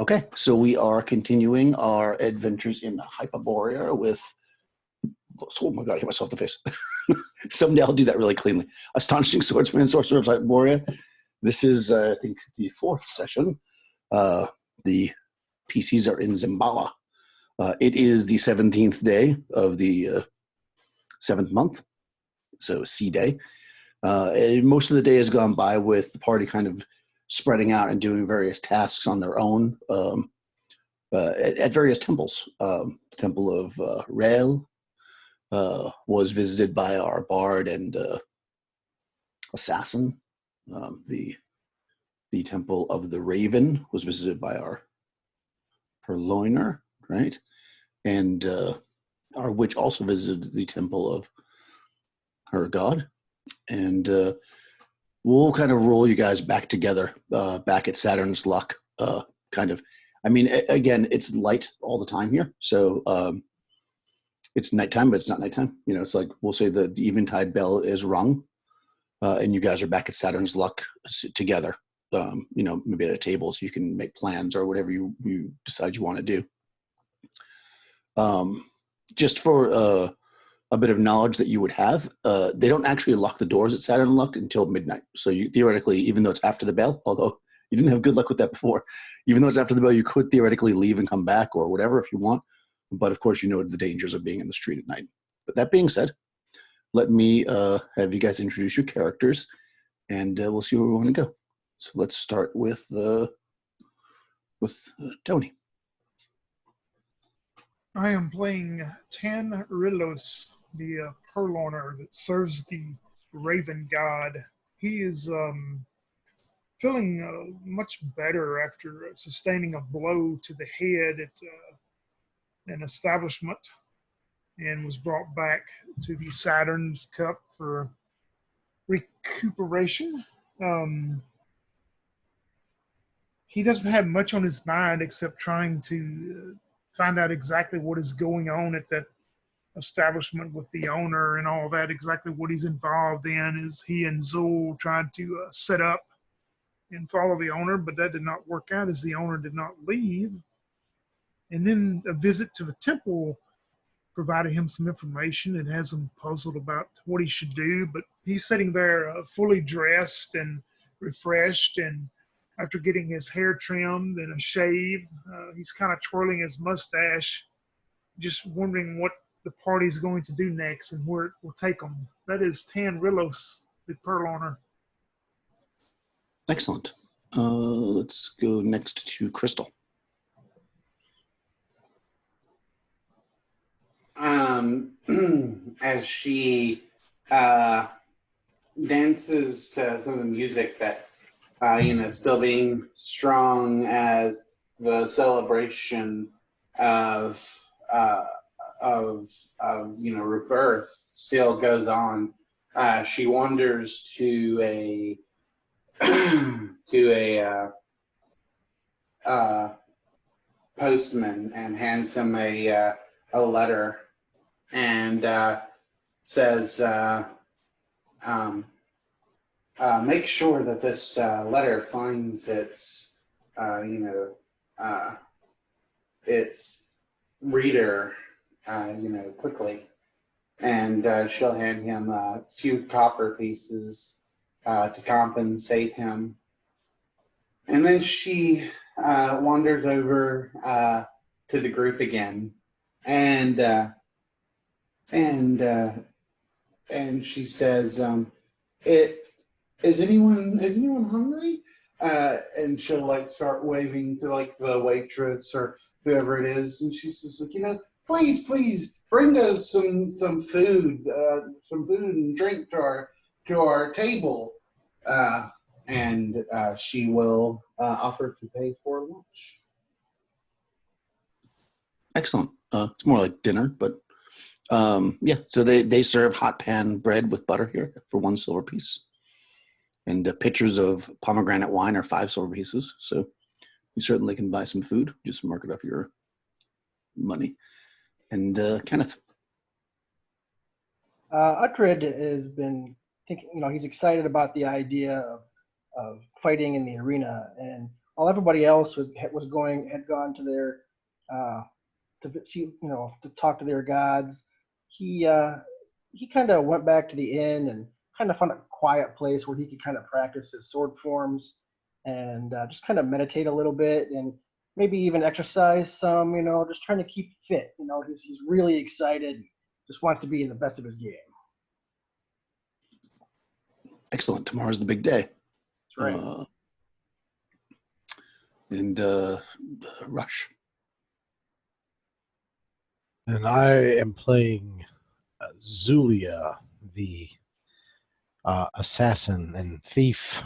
Okay, so we are continuing our adventures in Hyperborea with, oh my god, I hit myself in the face. Someday I'll do that really cleanly. Astonishing Swordsman and Sorcerer of Hyperborea. This is, I think, the fourth session. The PCs are in Zimbala. It is the 17th day of the 7th month, so C day. And most of the day has gone by with the party kind of spreading out and doing various tasks on their own at various temples. The Temple of Rael was visited by our bard and assassin. The Temple of the Raven was visited by our purloiner, right? And our witch also visited the Temple of her god. And we'll kind of roll you guys back together, back at Saturn's Luck, kind of. I mean, again, it's light all the time here. So it's nighttime, but it's not nighttime. You know, it's like we'll say the eventide bell is rung, and you guys are back at Saturn's Luck together. You know, maybe at a table so you can make plans or whatever you decide you want to do. Just for a bit of knowledge that you would have, they don't actually lock the doors at Saturn Luck until midnight. So you theoretically, even though it's after the bell, although you didn't have good luck with that before, even though it's after the bell, you could theoretically leave and come back or whatever if you want. But of course, you know the dangers of being in the street at night. But that being said, let me have you guys introduce your characters, and we'll see where we want to go. So let's start with Tony. I am playing Tan Rilos, the purloiner that serves the Raven God. He is feeling much better after sustaining a blow to the head at an establishment and was brought back to the Saturn's Cup for recuperation. He doesn't have much on his mind except trying to find out exactly what is going on at that establishment with the owner and all that, exactly what he's involved in. Is he and Zool tried to set up and follow the owner, but that did not work out as the owner did not leave. And then a visit to the temple provided him some information and has him puzzled about what he should do, but he's sitting there fully dressed and refreshed, and after getting his hair trimmed and a shave, he's kind of twirling his mustache, just wondering what the party's going to do next and where it will take him. That is Tan Rilos, the purloiner. Excellent. Let's go next to Crystal. As she dances to some of the music that's still being strong as the celebration of rebirth still goes on. She wanders to a postman and hands him a letter and says, make sure that this letter finds its reader, quickly. And she'll hand him a few copper pieces to compensate him. And then she wanders over to the group again, and she says, Is anyone hungry? And she'll start waving to the waitress or whoever it is, and she says, please bring us some food and drink to our table, and she will offer to pay for lunch. Excellent. It's more like dinner, but yeah. So they serve hot pan bread with butter here for 1 silver piece. And pitchers of pomegranate wine are 5 silver pieces. So you certainly can buy some food. Just mark it off your money. And Kenneth. Uhtred has been thinking, he's excited about the idea of fighting in the arena. And while everybody else had gone to their to see, to talk to their gods, he kind of went back to the inn and kind of found a quiet place where he could kind of practice his sword forms and just kind of meditate a little bit and maybe even exercise some, just trying to keep fit. He's really excited, just wants to be in the best of his game. Excellent. Tomorrow's the big day. That's right. And Rush. And I am playing Zulia, the assassin and thief,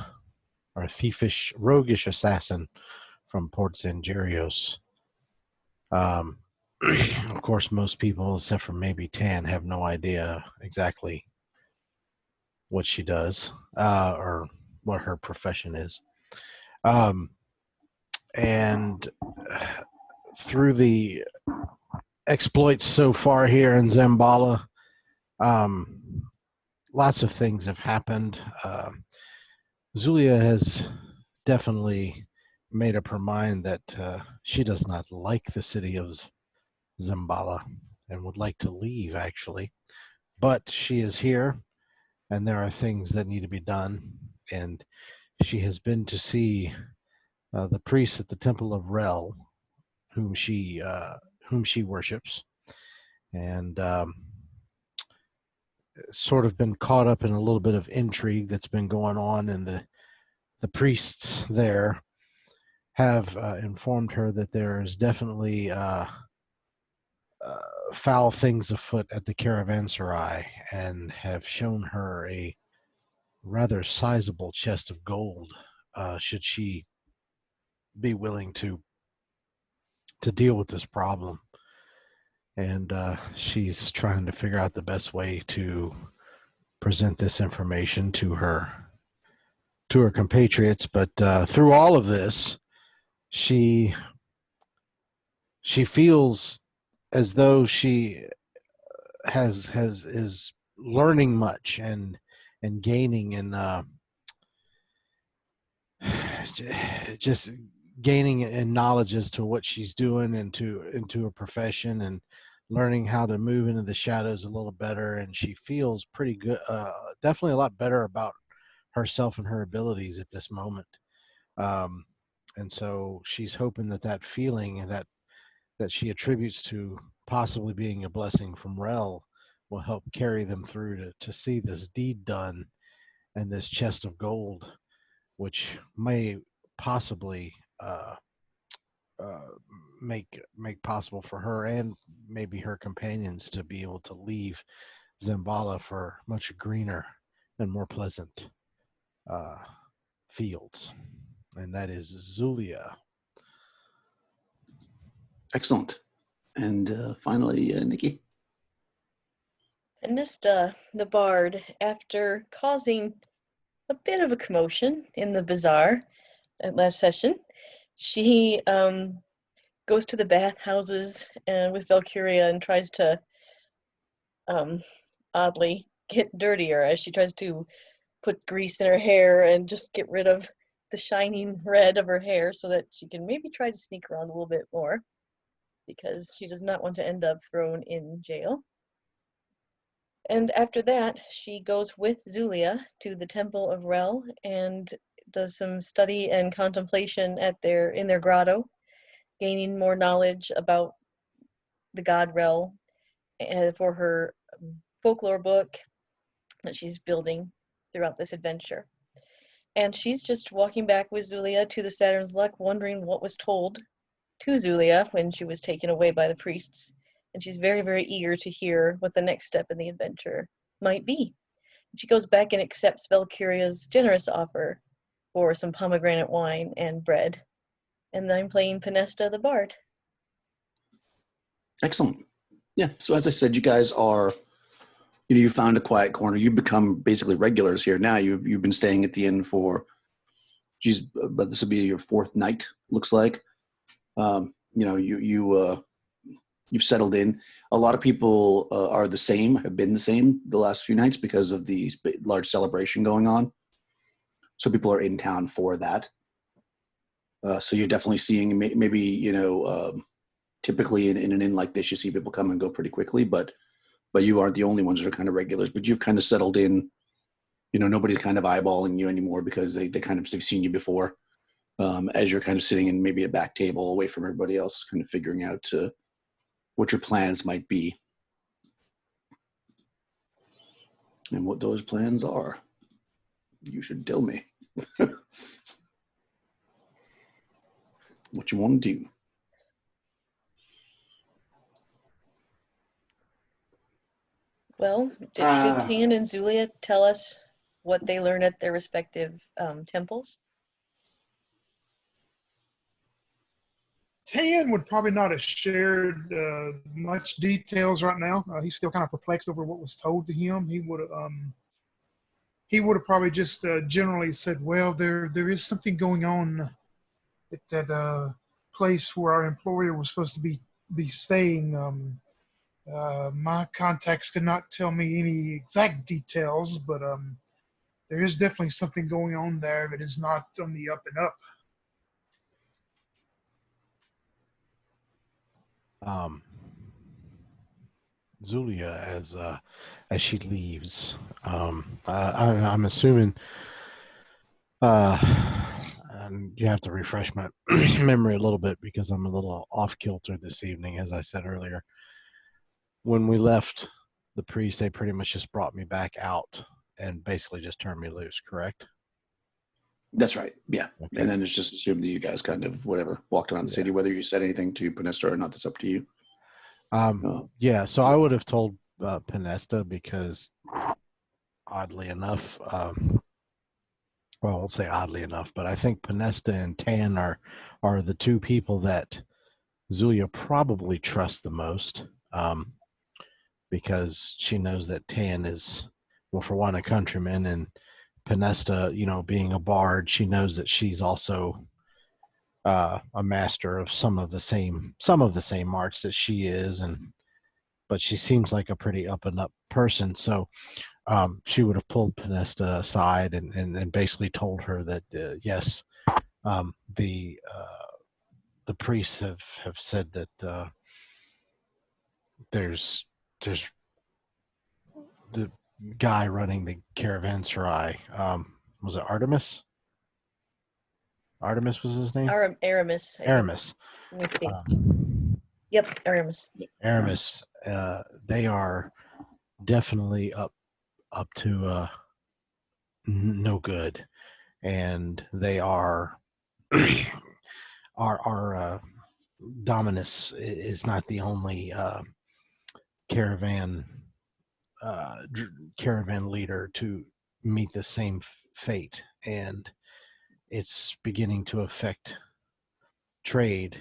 or thiefish, roguish assassin from Port Zangerios. Of course, most people, except for maybe Tan, have no idea exactly what she does or what her profession is. And through the exploits so far here in Zambala, lots of things have happened. Zulia has definitely made up her mind that she does not like the city of Zambala and would like to leave, actually. But she is here, and there are things that need to be done. And she has been to see the priest at the Temple of Rel, whom she worships, and sort of been caught up in a little bit of intrigue that's been going on, and the priests there have informed her that there is definitely foul things afoot at the Caravanserai, and have shown her a rather sizable chest of gold should she be willing to deal with this problem. And she's trying to figure out the best way to present this information to her compatriots. But through all of this, she feels as though she is learning much and gaining and just gaining in knowledge as to what she's doing into her profession, and learning how to move into the shadows a little better. And she feels pretty good, definitely a lot better about herself and her abilities at this moment. And so she's hoping that feeling that she attributes to possibly being a blessing from Rel will help carry them through to see this deed done, and this chest of gold, which may possibly make possible for her and maybe her companions to be able to leave Zambala for much greener and more pleasant fields. And that is Zulia. Excellent. And finally, Nikki. Anista, the bard, after causing a bit of a commotion in the bazaar at last session, she goes to the bathhouses and with Valkyria and tries to oddly get dirtier as she tries to put grease in her hair and just get rid of the shining red of her hair so that she can maybe try to sneak around a little bit more, because she does not want to end up thrown in jail. And after that, she goes with Zulia to the Temple of Rel and does some study and contemplation in their grotto, gaining more knowledge about the god Rel for her folklore book that she's building throughout this adventure. And she's just walking back with Zulia to the Saturn's Luck, wondering what was told to Zulia when she was taken away by the priests. And she's very, very eager to hear what the next step in the adventure might be. She goes back and accepts Valkyria's generous offer for some pomegranate wine and bread. And I'm playing Pinesta the Bard. Excellent. Yeah. So as I said, you guys are, you found a quiet corner. You've become basically regulars here now. You've been staying at the inn for, but this will be your fourth night, looks like. You've settled in. A lot of people are the same, have been the same the last few nights because of the large celebration going on. So people are in town for that. So you're definitely seeing maybe, you know, typically in an inn like this, you see people come and go pretty quickly, but you aren't the only ones that are kind of regulars, but you've kind of settled in. You know, nobody's kind of eyeballing you anymore because they kind of have seen you before, as you're kind of sitting in maybe a back table away from everybody else, kind of figuring out what your plans might be and what those plans are. You should tell me what you want to do. Well, did Tan and Zulia tell us what they learned at their respective temples? Tan would probably not have shared much details right now. He's still kind of perplexed over what was told to him. He would have probably just generally said, "Well, there is something going on at that place where our employer was supposed to be staying. My contacts could not tell me any exact details, but there is definitely something going on there that is not on the up and up." Zulia, as she leaves, I'm assuming and you have to refresh my memory a little bit because I'm a little off kilter this evening, as I said earlier. When we left the priest, they pretty much just brought me back out and basically just turned me loose, correct? That's right. Yeah. Okay. And then it's just assumed that you guys kind of whatever walked around the city, whether you said anything to Panesta or not, that's up to you. Yeah, so I would have told Panesta because oddly enough, well, I'll say oddly enough, but I think Panesta and Tan are the two people that Zulia probably trusts the most, because she knows that Tan is, well, for one, a countryman, and Panesta, you know, being a bard, she knows that she's also a master of some of the same arts that she is, but she seems like a pretty up and up person. So she would have pulled Panesta aside and basically told her that yes, the priests have said that there's the guy running the Caravanserai. Was it Artemis? Artemis was his name? Aramis. Aramis. Let me see. Yep, Aramis. Aramis. They are definitely up to no good, and they are our Dominus is not the only caravan leader to meet the same fate, and it's beginning to affect trade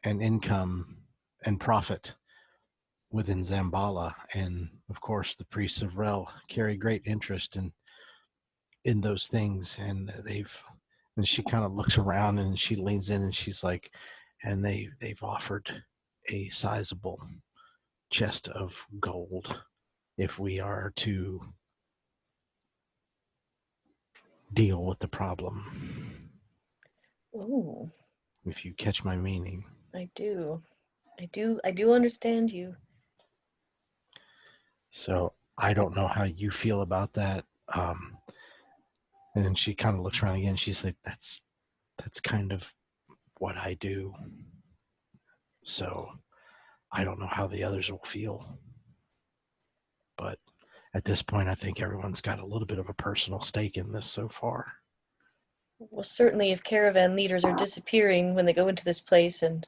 and income and profit within Zambala. And of course the priests of Rel carry great interest in those things, and she kind of looks around and she leans in and she's like, and they've offered a sizable chest of gold if we are to deal with the problem. Ooh. If you catch my meaning. I do understand you. So I don't know how you feel about that. And then she kind of looks around again. She's like, that's kind of what I do. So I don't know how the others will feel. But at this point, I think everyone's got a little bit of a personal stake in this so far. Well, certainly if caravan leaders are disappearing when they go into this place and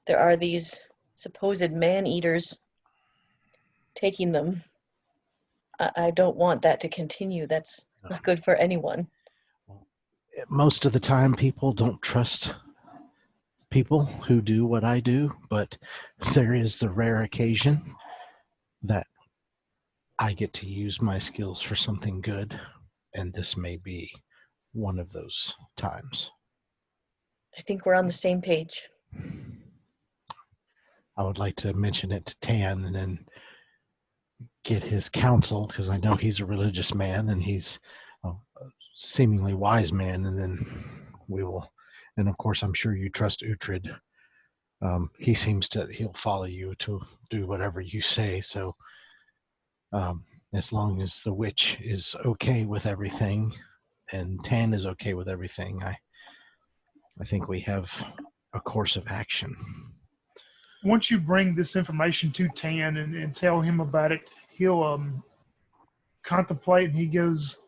there are these supposed man-eaters taking them, I don't want that to continue. That's not good for anyone. Most of the time, people don't trust people who do what I do, but there is the rare occasion that I get to use my skills for something good, and this may be one of those times. I think we're on the same page. I would like to mention it to Tan and then get his counsel, because I know he's a religious man and he's a seemingly wise man, and then we will, and of course, I'm sure you trust Uhtred. He'll follow you to do whatever you say. So as long as the witch is okay with everything and Tan is okay with everything, I think we have a course of action. Once you bring this information to Tan and tell him about it, he'll contemplate, and he goes,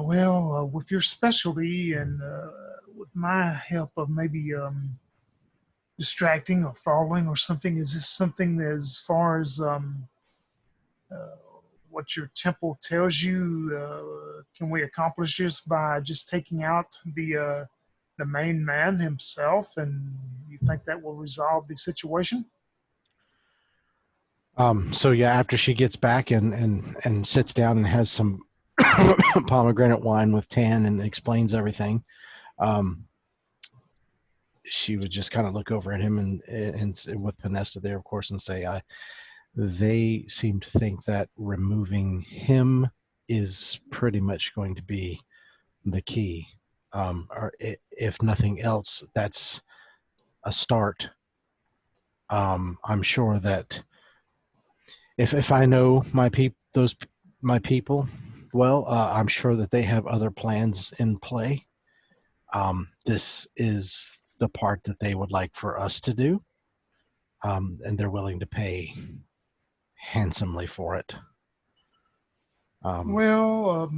well, with your specialty and with my help of maybe distracting or falling or something, is this something as far as what your temple tells you? Can we accomplish this by just taking out the main man himself, and you think that will resolve the situation? So yeah, after she gets back and sits down and has some pomegranate wine with Tan and explains everything, she would just kind of look over at him and with Panesta there, of course, and say, they seem to think that removing him is pretty much going to be the key. Or if nothing else, that's a start. I'm sure that if I know my people well, I'm sure that they have other plans in play. This is the part that they would like for us to do, and they're willing to pay handsomely for it. Well,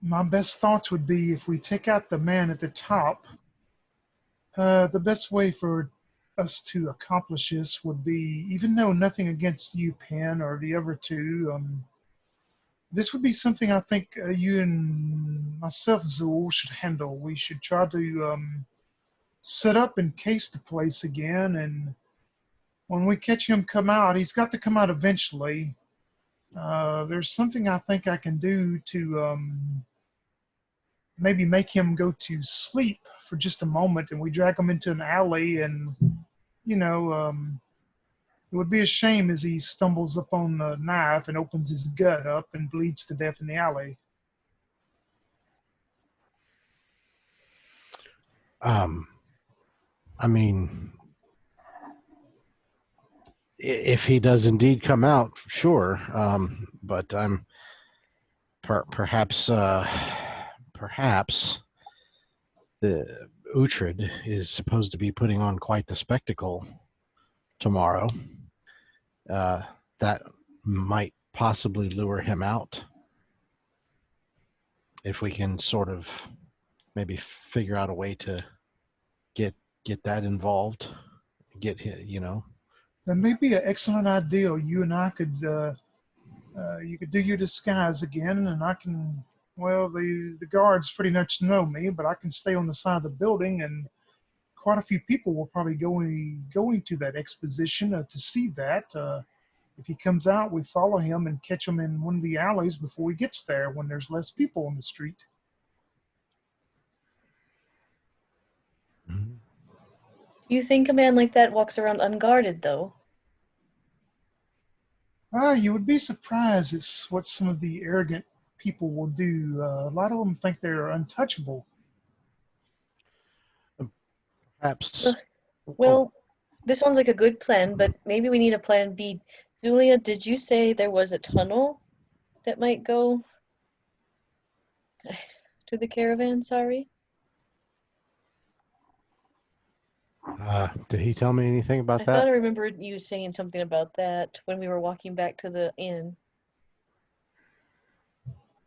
my best thoughts would be, if we take out the man at the top, the best way for us to accomplish this would be, even though nothing against you, Penn, or the other two, this would be something I think you and myself, Zool, should handle. We should try to set up and case the place again, and when we catch him come out, he's got to come out eventually. There's something I think I can do to maybe make him go to sleep for just a moment, and we drag him into an alley, and it would be a shame as he stumbles up on a knife and opens his gut up and bleeds to death in the alley. I mean, if he does indeed come out, sure. But I'm perhaps the Uhtred is supposed to be putting on quite the spectacle tomorrow. That might possibly lure him out. If we can sort of maybe figure out a way to get that involved, get him, That may be an excellent idea. You and I could, you could do your disguise again, and I can, well, the guards pretty much know me, but I can stay on the side of the building, and quite a few people will probably going to that exposition to see that. If he comes out, we follow him and catch him in one of the alleys before he gets there, when there's less people on the street. Mm-hmm. Do you think a man like that walks around unguarded, though? You would be surprised at what some of the arrogant people will do. A lot of them think they're untouchable. Perhaps. Well, this sounds like a good plan, but maybe we need a plan B. Zulia, did you say there was a tunnel that might go to the Caravanserai? Did he tell me anything about I that? thought I remembered you saying something about that when we were walking back to the inn.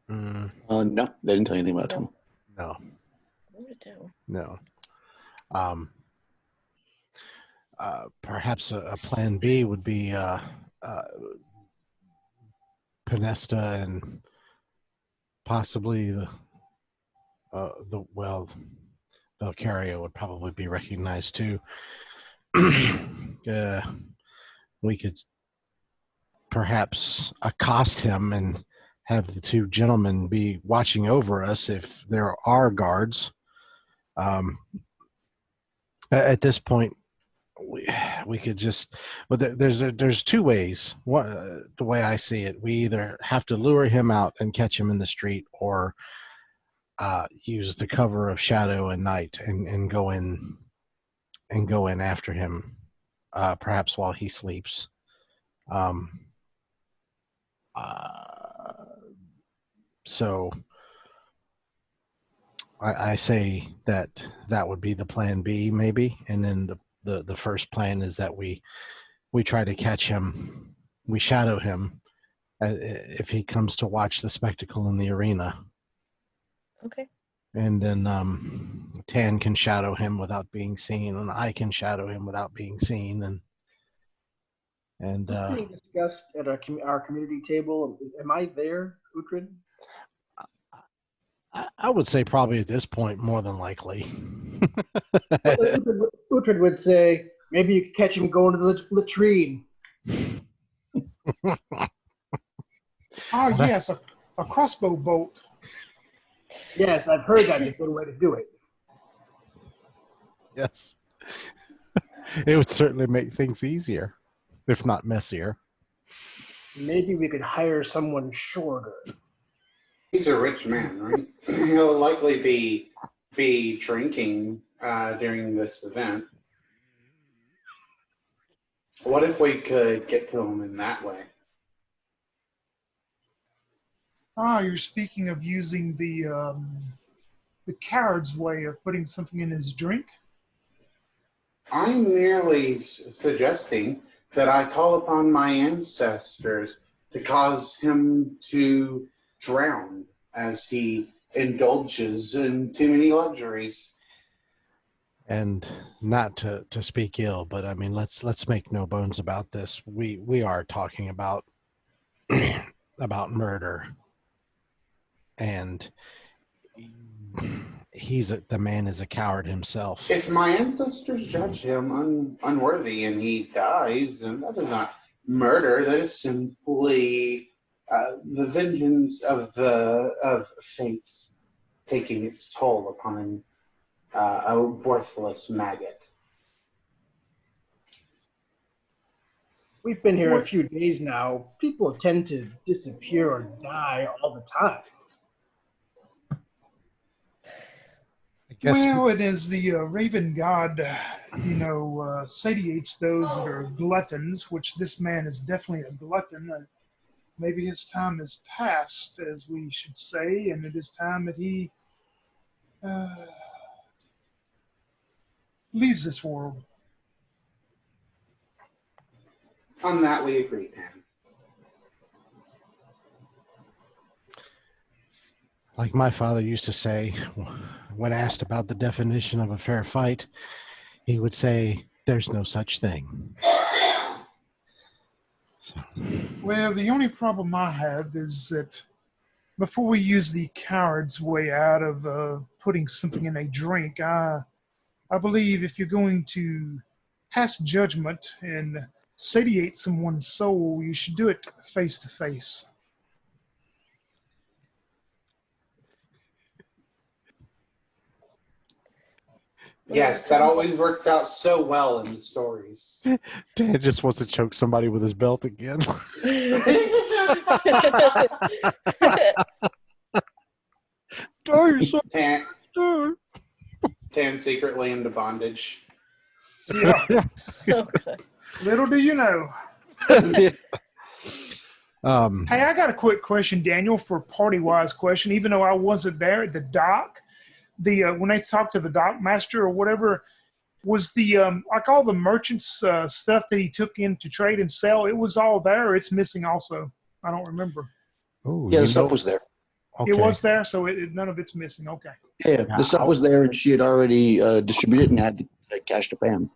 No, they didn't tell you anything about tunnel. No. Wrote it down. No. Perhaps a plan B would be Panesta and possibly Valkyria would probably be recognized too. We could perhaps accost him and have the two gentlemen be watching over us if there are guards. At this point, we could just. But there's two ways. The way I see it, we either have to lure him out and catch him in the street, or use the cover of shadow and night and go in after him, perhaps while he sleeps. So I say that would be the plan B, maybe, and then the first plan is that we try to catch him, we shadow him if he comes to watch the spectacle in the arena, Okay. and then Tan can shadow him without being seen, and I can shadow him without being seen, and This being discussed at our community table. Am I there, Uhtred? I would say probably at this point more than likely. Uhtred would say, maybe you could catch him going to the latrine. Oh, yes, a crossbow bolt. Yes, I've heard that's a good way to do it. Yes. It would certainly make things easier, if not messier. Maybe we could hire someone shorter. He's a rich man, right? He'll likely be drinking during this event. What if we could get to him in that way? Ah, you're speaking of using the coward's way of putting something in his drink? I'm merely suggesting that I call upon my ancestors to cause him to drown as he indulges in too many luxuries. And not to speak ill, but I mean, let's make no bones about this. We are talking about about murder, and the man is a coward himself. If my ancestors judge him unworthy and he dies, and that is not murder, that is simply the vengeance of fate taking its toll upon a worthless maggot. We've been here a few days now. People tend to disappear or die all the time. Well, it is the Raven God, satiates those that are gluttons, which this man is definitely a glutton. Maybe his time is past, as we should say, and it is time that he leaves this world. On that we agree, Dan. Like my father used to say, when asked about the definition of a fair fight, he would say, "There's no such thing." So. Well, the only problem I have is that before we use the coward's way out of putting something in a drink, I believe if you're going to pass judgment and satiate someone's soul, you should do it face to face. Yes, that always works out so well in the stories. Dan just wants to choke somebody with his belt again. Tan secretly into bondage. Yeah. Okay. Little do you know. Hey, I got a quick question, Daniel, for a party-wise question. Even though I wasn't there at the dock, when they talked to the dock master or whatever, was the like all the merchants stuff that he took in to trade and sell, it was all there, or it's missing also? I don't remember. Ooh, Yeah, the stuff was there. It was there, so none of it's missing. Okay. Yeah, the stuff was there, and she had already distributed and had cash to pay him.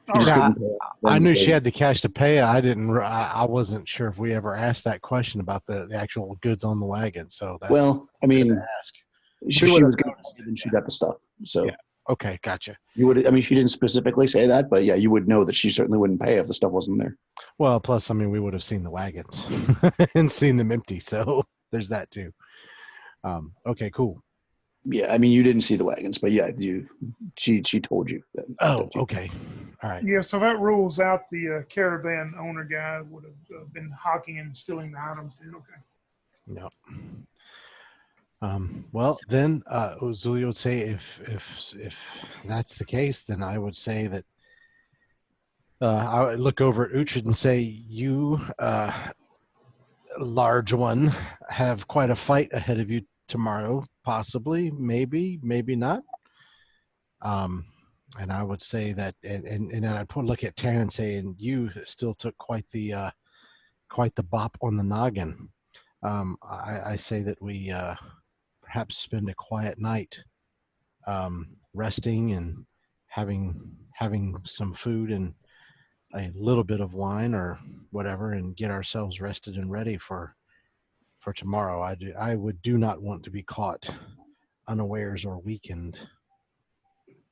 All Just right. couldn't pay him I knew because- she had the cash to pay. I wasn't sure if we ever asked that question about the actual goods on the wagon. So that's Well, I mean, to ask. she We would've was going noticed to it, and she got the stuff. So Yeah. Okay, gotcha. you would. I mean, she didn't specifically say that, but yeah, you would know that she certainly wouldn't pay if the stuff wasn't there. Well, plus, I mean, we would have seen the wagons and seen them empty. So there's that too. Okay, cool. Yeah, I mean, you didn't see the wagons, but yeah, she told you. Oh, okay. All right. Yeah, so that rules out the caravan owner guy would have been hawking and stealing the items. Then, okay. No. Well, then Zulia would say if that's the case, then I would say that I would look over at Uhtred and say, "You, large one, have quite a fight ahead of you tomorrow. Possibly, maybe not." And I would say that, and then I'd look at Tan and say, "And you still took quite the bop on the noggin." I say that we perhaps spend a quiet night, resting and having some food and a little bit of wine or whatever, and get ourselves rested and ready for tomorrow. I do not want to be caught unawares or weakened.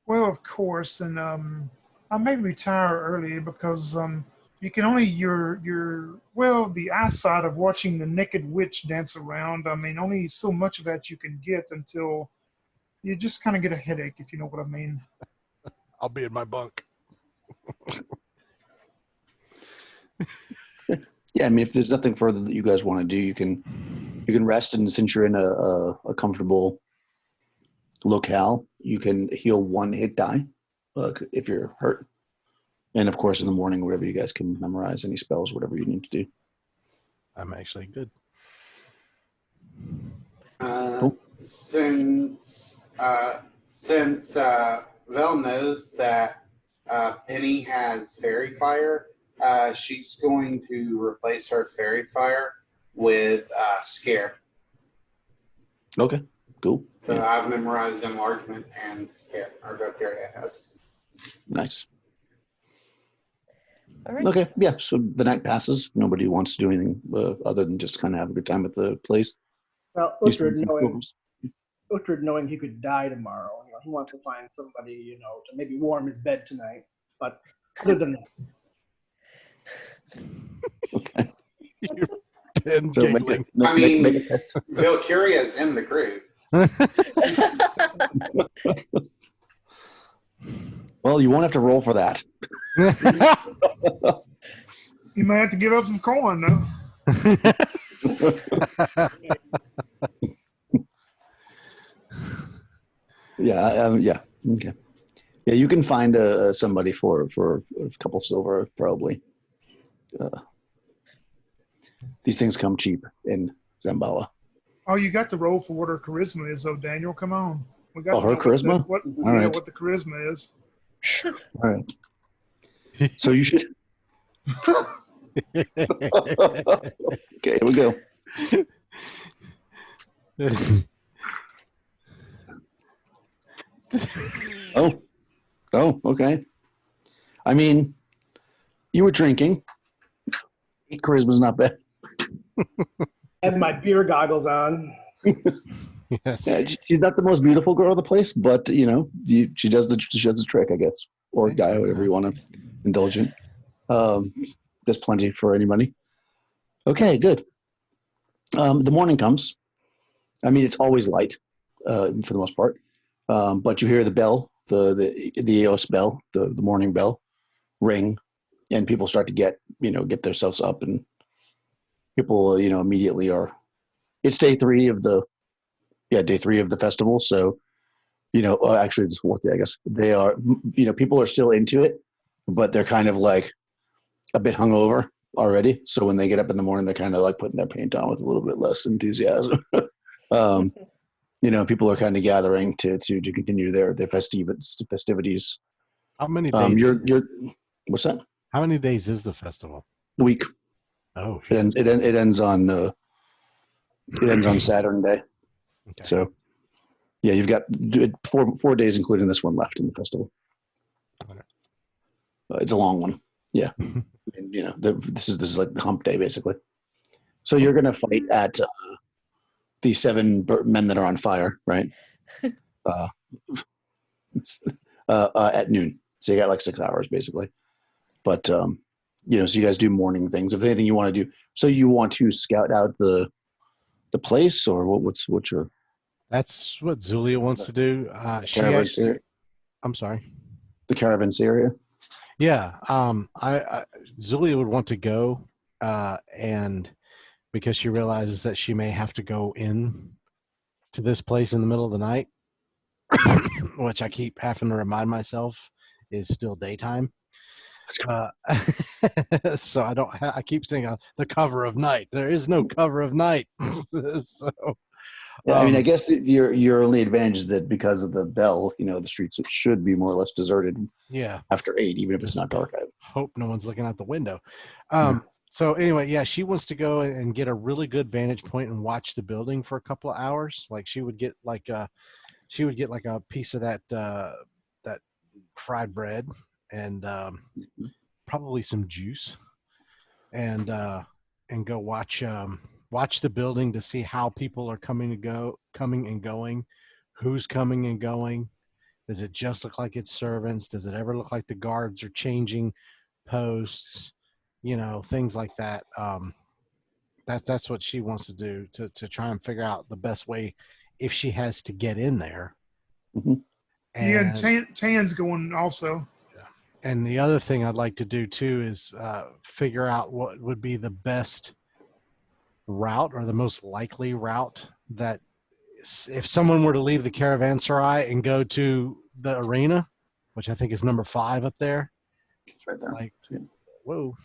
Well, of course, and I may retire early because you can only your well the eyesight of watching the naked witch dance around. I mean, only so much of that you can get until you just kind of get a headache, if you know what I mean. I'll be in my bunk. Yeah, I mean, if there's nothing further that you guys want to do, you can rest, and since you're in a comfortable locale, you can heal 1 hit die if you're hurt, and of course in the morning, whatever you guys can memorize any spells, whatever you need to do. I'm actually good. Cool. Since Vel knows that Penny has fairy fire, she's going to replace her fairy fire with scare. Okay, cool. So Yeah. I've memorized enlargement and scare. Or Valkyria has. Nice. All right. Okay, yeah. So the night passes. Nobody wants to do anything other than just kind of have a good time at the place. Well, Do some Uhtred knowing he could die tomorrow, he wants to find somebody, to maybe warm his bed tonight. But other than that, Okay. You've been So giggling. make a test. Valkyria is in the group. Well, you won't have to roll for that. You may have to give up some coin, though. Yeah, yeah. Okay. Yeah, you can find somebody for a couple silver, probably. These things come cheap in Zambala. Oh, you got to roll for what her charisma is, though, Daniel. Come on. We got Oh, to her know charisma? What All right. what the charisma is. All right. So you should. Okay, here we go. Oh, okay. I mean, you were drinking. Charisma's not bad. I have my beer goggles on. Yes. Yeah, she's not the most beautiful girl of the place, but she does the trick, I guess, or guy, whatever you want to indulge in. There's plenty for anybody. Okay, good. The morning comes. I mean, it's always light for the most part, but you hear the bell, the EOS bell, the morning bell, ring, and people start to get themselves up, and people immediately are. It's day 3 of the festival, so actually it's 4th day, I guess. They are people are still into it, but they're kind of like a bit hungover already. So when they get up in the morning, they're kind of like putting their paint on with a little bit less enthusiasm. People are kind of gathering to continue their festivities. How many days? What's that? How many days is the festival? A week. Oh, It ends on Saturn day. okay. So yeah, you've got 4 days, including this one, left in the festival. Okay. It's a long one. Yeah. And, this is like the hump day, basically. So you're going to fight at the 7 men that are on fire, right? At noon. So you got like 6 hours, basically. But, so you guys do morning things. If there's anything you want to do. So you want to scout out the place, or what's your... That's what Zulia wants to do. Caravanserai? I'm sorry. The Caravanserai? Yeah. I Zulia would want to go, and because she realizes that she may have to go in to this place in the middle of the night, which I keep having to remind myself is still daytime. So I keep saying the cover of night. There is no cover of night. So, Yeah, I mean, I guess your only advantage is that because of the bell, the streets should be more or less deserted yeah, after 8, even if it's Just not dark out. hope no one's looking out the window. Yeah. So anyway, yeah, she wants to go and get a really good vantage point and watch the building for a couple of hours. Like she would get like a piece of that fried bread and probably some juice and go watch the building to see how people are coming and going, who's coming and going. Does it just look like it's servants? Does it ever look like the guards are changing posts? Things like that. That's what she wants to do to try and figure out the best way if she has to get in there. Mm-hmm. And Tan's going also. And the other thing I'd like to do too is figure out what would be the best route or the most likely route that if someone were to leave the Caravanserai and go to the arena, which I think is number 5 up there. It's right there. Like, whoa.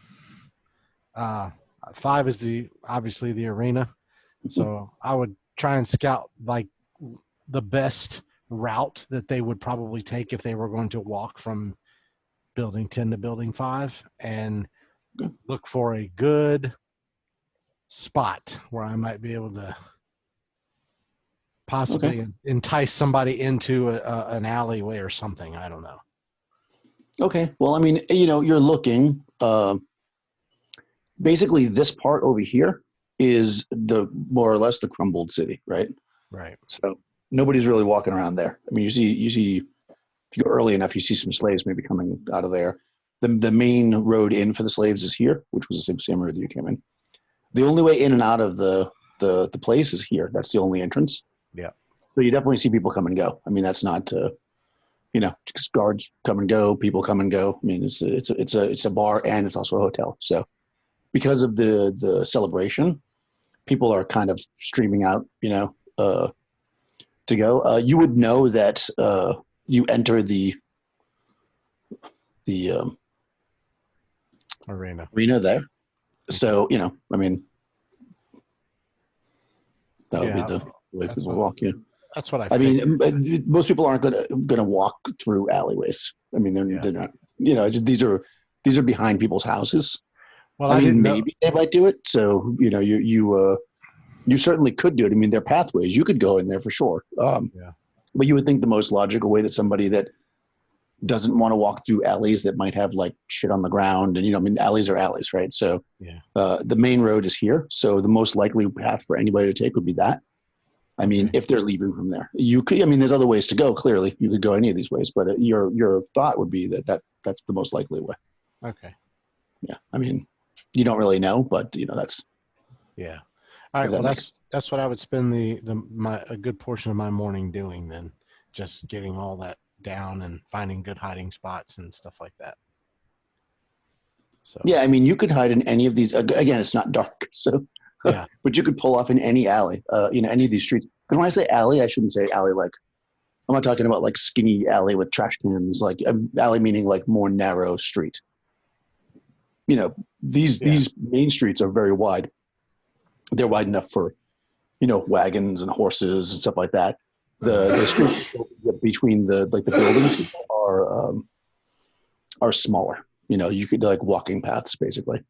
5 is obviously the arena. So I would try and scout like the best route that they would probably take if they were going to walk from building 10 to building 5 and look for a good spot where I might be able to possibly entice somebody into an alleyway or something. I don't know. Okay. Well, I mean, you're looking, basically this part over here is the more or less the crumbled city, right? Right. So nobody's really walking around there. I mean, you see, if you go early enough, you see some slaves maybe coming out of there. The main road in for the slaves is here, which was the same road that you came in. The only way in and out of the place is here. That's the only entrance. Yeah. So you definitely see people come and go. I mean, that's not, just guards come and go, people come and go. I mean, it's a bar and it's also a hotel. So because of the celebration, people are kind of streaming out, to go. You would know that you enter the arena there. So, I mean, that would be the way people walk. Yeah. That's what I mean, most people aren't gonna walk through alleyways. I mean, they're not. These are behind people's houses. Well, I mean, maybe they might do it. So you certainly could do it. I mean, they're pathways. You could go in there for sure. But you would think the most logical way that somebody that doesn't want to walk through alleys that might have like shit on the ground, and I mean, alleys are alleys, right? So the main road is here. So the most likely path for anybody to take would be that. I mean, if they're leaving from there, you could. I mean, there's other ways to go. Clearly, you could go any of these ways, but your thought would be that's the most likely way. Okay. Yeah. I mean, you don't really know, but that's. Yeah. All right. Well, that's what I would spend a good portion of my morning doing then, just getting all that down and finding good hiding spots and stuff like that. So. Yeah, I mean, you could hide in any of these. Again, it's not dark, so. Yeah. But you could pull off in any alley, any of these streets. Because when I say alley, I shouldn't say alley like. I'm not talking about like skinny alley with trash cans. Like alley meaning like more narrow street. These main streets are very wide. They're wide enough for, wagons and horses and stuff like that. The streets between the buildings are smaller. You could like walking paths basically.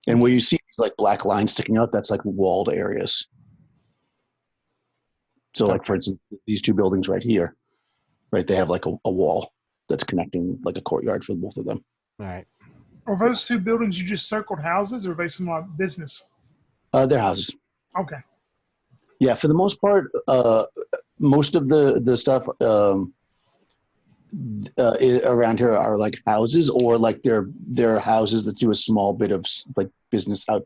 And where you see these like black lines sticking out, that's like walled areas. So like for instance, these two buildings right here, right? They have like a wall that's connecting like a courtyard for both of them. All right. Are those two buildings you just circled houses, or are they some like business? They're houses. Okay. Yeah, for the most part, most of the stuff around here are like houses, or like they're houses that do a small bit of like business out.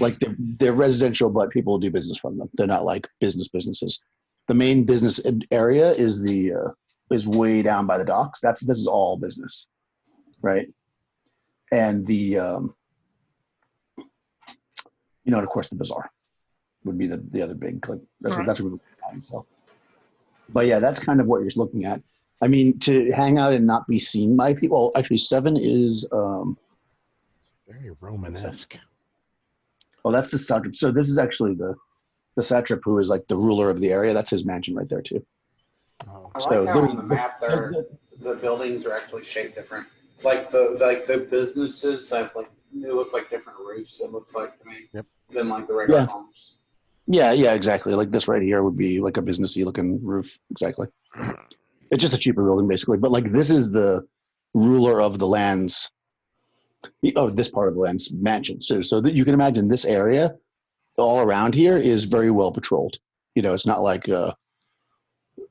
Like they're residential, but people do business from them. They're not like businesses. The main business area is is way down by the docks. This is all business, right? And and of course the bazaar. would be the other big, like, that's Right. what we're buying, so. But yeah, that's kind of what you're looking at. I mean, to hang out and not be seen by people, actually 7 is, Very Romanesque. oh, that's the satrap. So this is actually the satrap who is like the ruler of the area. That's his mansion right there too. Oh, I So like how on the map there, the buildings are actually shaped different. Like the businesses have like, it looks like different roofs. It looks like to me Yep. than like the regular Yeah. homes. Yeah, exactly. Like this right here would be like a businessy looking roof. Exactly. It's just a cheaper building basically. But like this is the ruler of the lands, of this part of the land's mansion. So that you can imagine this area all around here is very well patrolled. It's not like,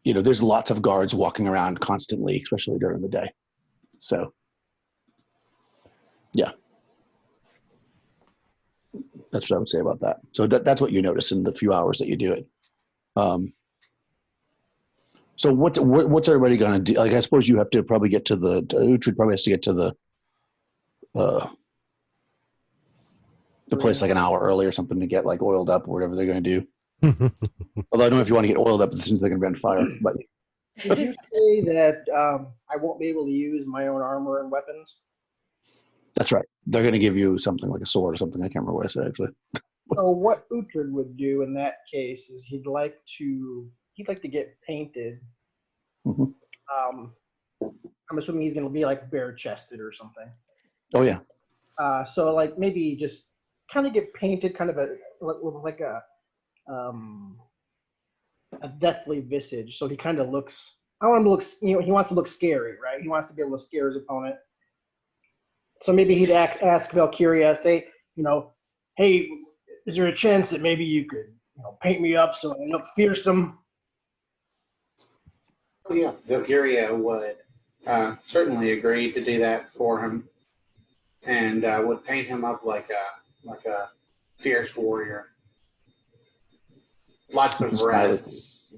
there's lots of guards walking around constantly, especially during the day. So, yeah. That's what I would say about that. So that's what you notice in the few hours that you do it. So what's everybody going to do? Like, I suppose you have to probably get to Uhtred probably has to get to the place like an hour early or something to get like oiled up or whatever they're going to do. Although I don't know if you want to get oiled up since they're going to be on fire. But Did you say that I won't be able to use my own armor and weapons? that's right. They're going to give you something like a sword or something. I can't remember what I said actually. So what Uhtred would do in that case is he'd like to get painted. Mhm. I'm assuming he's going to be like bare chested or something. Oh yeah. So like maybe just kind of get painted, kind of like a deathly visage. So he kind of looks. I want him to look. He wants to look scary, right? He wants to be able to scare his opponent. So maybe he'd ask Valkyria, say, hey, is there a chance that maybe you could, paint me up so I look fearsome? Oh yeah, Valkyria would certainly agree to do that for him, and would paint him up like a fierce warrior. Lots of reds.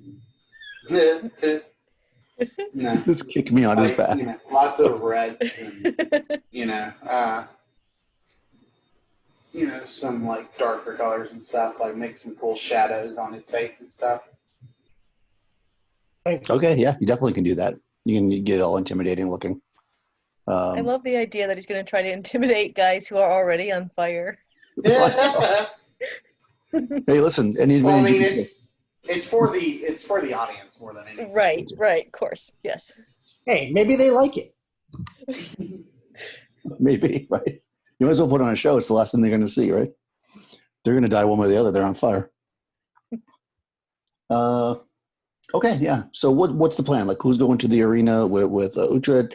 No, Just kick me on his back. Lots of reds, and some like darker colors and stuff, like make some cool shadows on his face and stuff. Okay, yeah, you definitely can do that. You can get all intimidating looking. I love the idea that he's going to try to intimidate guys who are already on fire. Hey, listen. Any Well, I advantage mean, you can it's for the audience more than anything. Right, of course, yes. Hey, maybe they like it. maybe, right? You might as well put on a show. It's the last thing they're going to see, right? They're going to die one way or the other. They're on fire. Okay, yeah. So what's the plan? Like, who's going to the arena with Uhtred?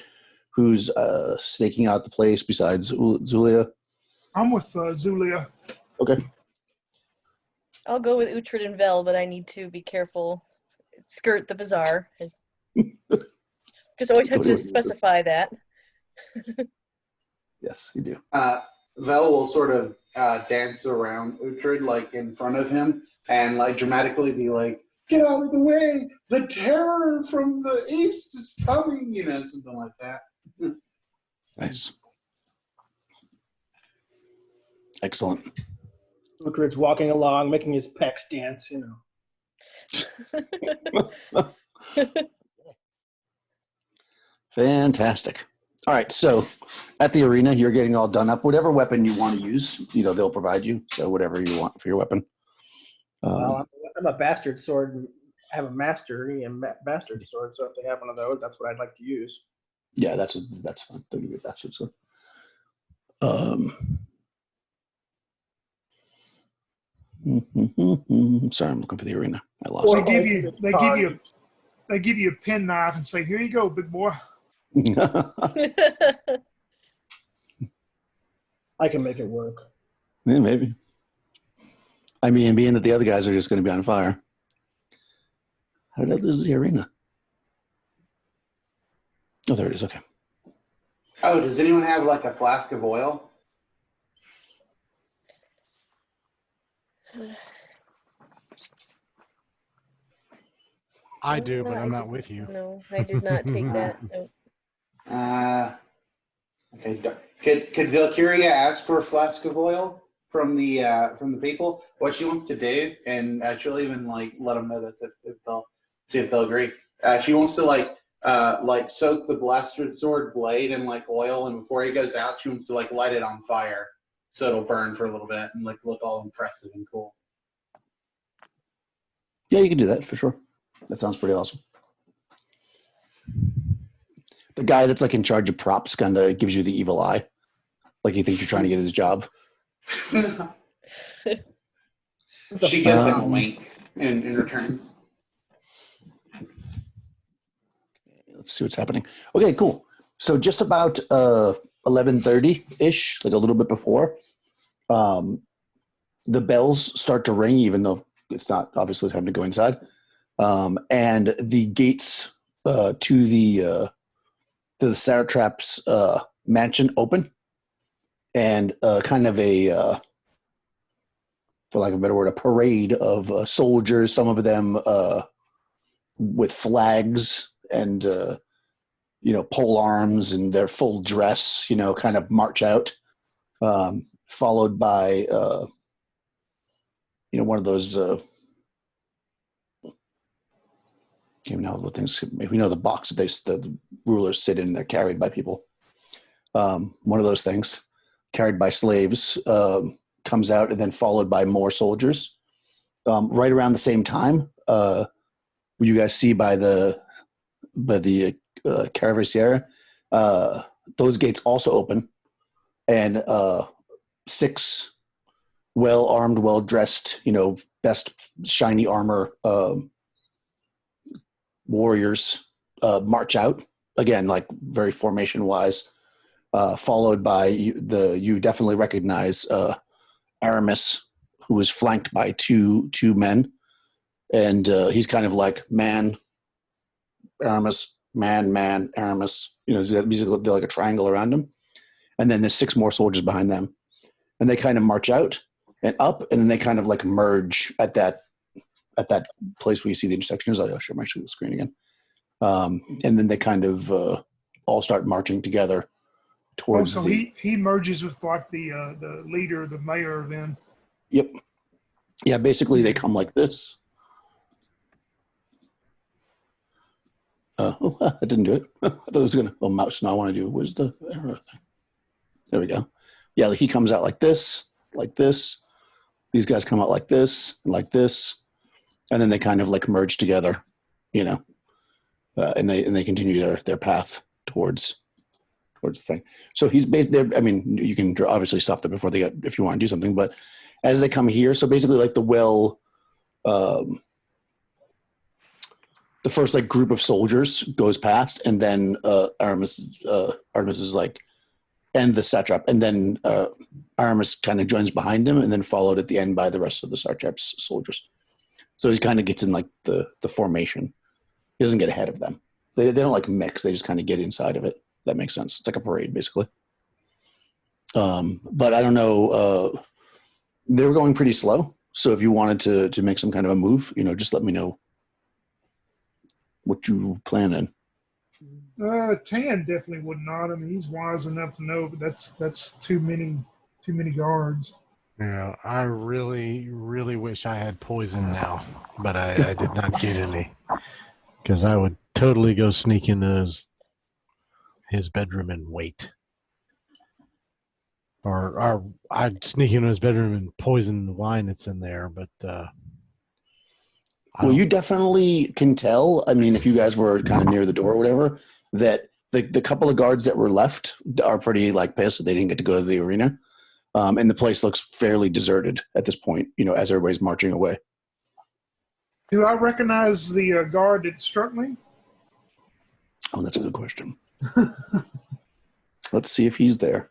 Who's staking out the place besides Zulia? I'm with Zulia. Okay. I'll go with Uhtred and Vel, but I need to be careful. Skirt the bazaar. Just always have to specify that. Yes, you do. Vel will sort of dance around Uhtred, like in front of him, and like dramatically be like, "Get out of the way! The terror from the east is coming!" Something like that. Nice. Excellent. Uhtred's walking along, making his pecs dance. Fantastic. All right, so at the arena, you're getting all done up. Whatever weapon you want to use, they'll provide you. So whatever you want for your weapon. Well, I'm a bastard sword. I have a mastery and bastard sword, so if they have one of those, that's what I'd like to use. Yeah, that's fine. They'll give you a bastard sword. Sorry, I'm looking for the arena. I lost They it. give you a penknife and say, "Here you go, big boy." I can make it work. Yeah, maybe. I mean, being that the other guys are just going to be on fire. How did I lose the arena? Oh, there it is. Okay. Oh, does anyone have like a flask of oil? I do, but No, I'm not with you. No, I did not take that. No. Okay. Could Valkyria ask for a flask of oil? from the people what she wants to do, and she'll even like let them know this if they'll see if they'll agree. She wants to like soak the blaster sword blade in like oil, and before he goes out, she wants to like light it on fire so it'll burn for a little bit and like look all impressive and cool. Yeah, you can do that for sure. That sounds pretty awesome. The guy that's like in charge of props kind of gives you the evil eye, like he thinks you're trying to get his job. She gives him a wink in return. Let's see what's happening. Okay, cool. So just about 11:30-ish, like a little bit before, the bells start to ring, even though it's not obviously time to go inside. And the gates to the Satrap's mansion open, and kind of a, for lack of a better word, a parade of soldiers, some of them with flags and pole arms and their full dress, kind of march out, followed by one of those what things, the box that the rulers sit in, they're carried by people. One of those things carried by slaves comes out, and then followed by more soldiers. Right around the same time, you guys see by the Caravanserai, those gates also open, and 6 well-armed, well-dressed, best shiny armor warriors march out, again, like very formation-wise, followed by you definitely recognize Aramis, who is flanked by two men, and he's kind of like man, Aramis, man, Aramis. They're like a triangle around him, and then there's 6 more soldiers behind them, and they kind of march out and up, and then they kind of like merge at that place where you see the intersections. I'll show my screen again, and then they kind of all start marching together towards. So he merges with like the leader, the mayor. Then. Yep. Yeah. Basically, they come like this. I didn't do it. I thought it was gonna. Oh, mouse. Now I want to do. Where's the arrow thing? There we go. Yeah, he comes out like this, like this. These guys come out like this, and then they kind of like merge together, and they continue their path towards the thing. So he's based there. I mean, you can obviously stop them before they get, if you want to do something, but as they come here, so basically like the first like group of soldiers goes past, and then Aramis is like, and the satrap, and then Aramis kind of joins behind him, and then followed at the end by the rest of the satrap's soldiers. So he kind of gets in like the formation. He doesn't get ahead of them. They don't like mix. They just kind of get inside of it. That makes sense. It's like a parade, basically. But I don't know. They were going pretty slow. So if you wanted to make some kind of a move, just let me know what you plan in. Tan definitely would not. I mean, he's wise enough to know, but that's too many guards. Yeah, I really, really wish I had poison now, but I did not get any, because I would totally go sneak into his bedroom and wait. Or I'd sneak into his bedroom and poison the wine that's in there, but well, you definitely can tell. I mean, if you guys were kind of near the door or whatever, that the couple of guards that were left are pretty like pissed that they didn't get to go to the arena. And the place looks fairly deserted at this point, as everybody's marching away. Do I recognize the guard that struck me? Oh, that's a good question. Let's see if he's there.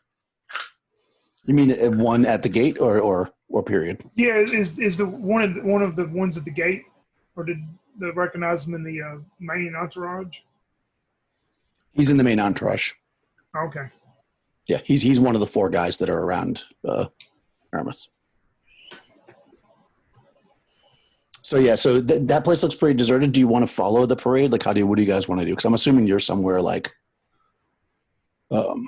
You mean one at the gate or period? Yeah, is the one of the ones at the gate, or did they recognize him in the main entourage? He's in the main entourage. Okay. Yeah, he's one of the 4 guys that are around Aramis. So yeah, so that place looks pretty deserted. Do you want to follow the parade? Like, what do you guys want to do? Because I'm assuming you're somewhere like, because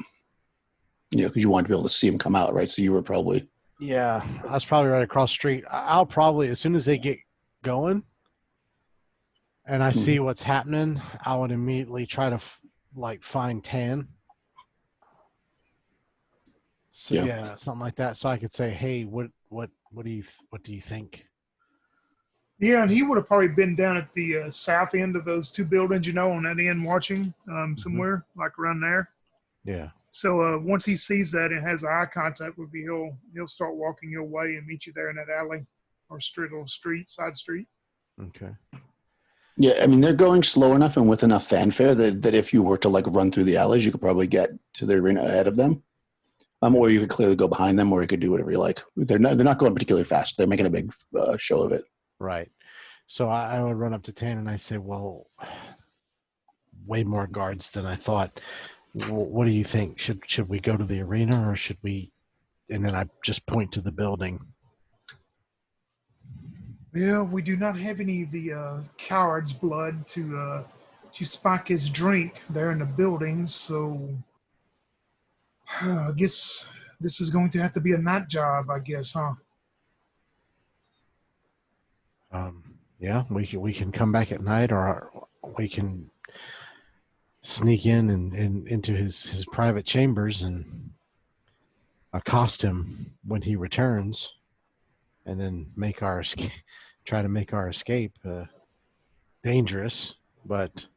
you want to be able to see him come out, right? So you were probably Yeah, I was probably right across the street. I'll probably, as soon as they get going and I see what's happening, I would immediately try to like find Tan. So Yeah. yeah, something like that. So I could say, hey, what do you think? Yeah, and he would have probably been down at the south end of those two buildings, on that end watching somewhere like around there. Yeah. So once he sees that and has eye contact with you, he'll start walking your way and meet you there in that alley or side street. Okay. Yeah, I mean, they're going slow enough and with enough fanfare that if you were to like run through the alleys, you could probably get to the arena ahead of them. Or you could clearly go behind them, or you could do whatever you like. They're not going particularly fast. They're making a big show of it. Right. So I would run up to Tan and I say, well, way more guards than I thought. What do you think? Should we go to the arena or should we? And then I just point to the building. Well, we do not have any of the coward's blood to spike his drink there in the building, so I guess this is going to have to be a night job, I guess, huh? Yeah, we can come back at night, or we can sneak in and into his private chambers and accost him when he returns, and then make our escape. Try to make our escape dangerous, but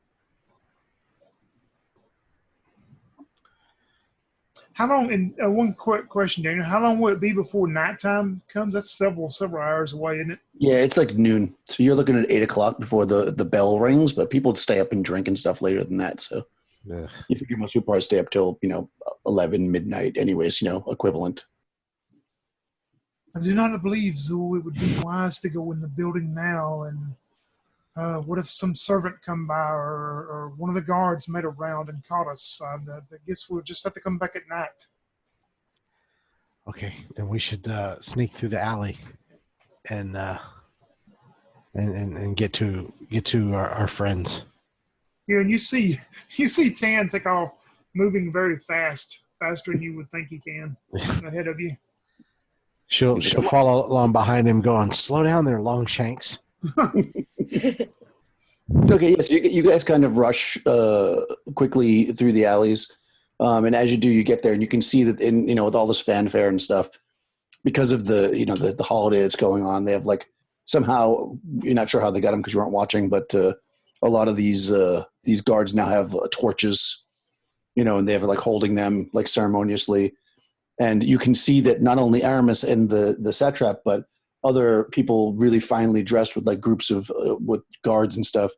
How long? And one quick question, Daniel. How long will it be before nighttime comes? That's several hours away, isn't it? Yeah, it's like noon. So you're looking at 8 o'clock before the bell rings, but people stay up and drink and stuff later than that. So you figure most people probably stay up till 11 midnight, anyways. Equivalent. I do not believe, Zool, it would be wise to go in the building now. And what if some servant come by or one of the guards made a round and caught us? I guess we'll just have to come back at night. okay, then we should sneak through the alley and get to our friends. Yeah, and you see Tan take off, moving very fast, faster than you would think he can, ahead of you. She'll follow along behind him, going, "Slow down there, Longshanks." Okay, yes, you guys kind of rush quickly through the alleys, and as you do, you get there, and you can see that with all this fanfare and stuff, because of the holiday that's going on, they have like somehow you're not sure how they got them because you weren't watching, but a lot of these guards now have torches, and they have like holding them like ceremoniously. And you can see that not only Aramis and the satrap, but other people really finely dressed with like groups of with guards and stuff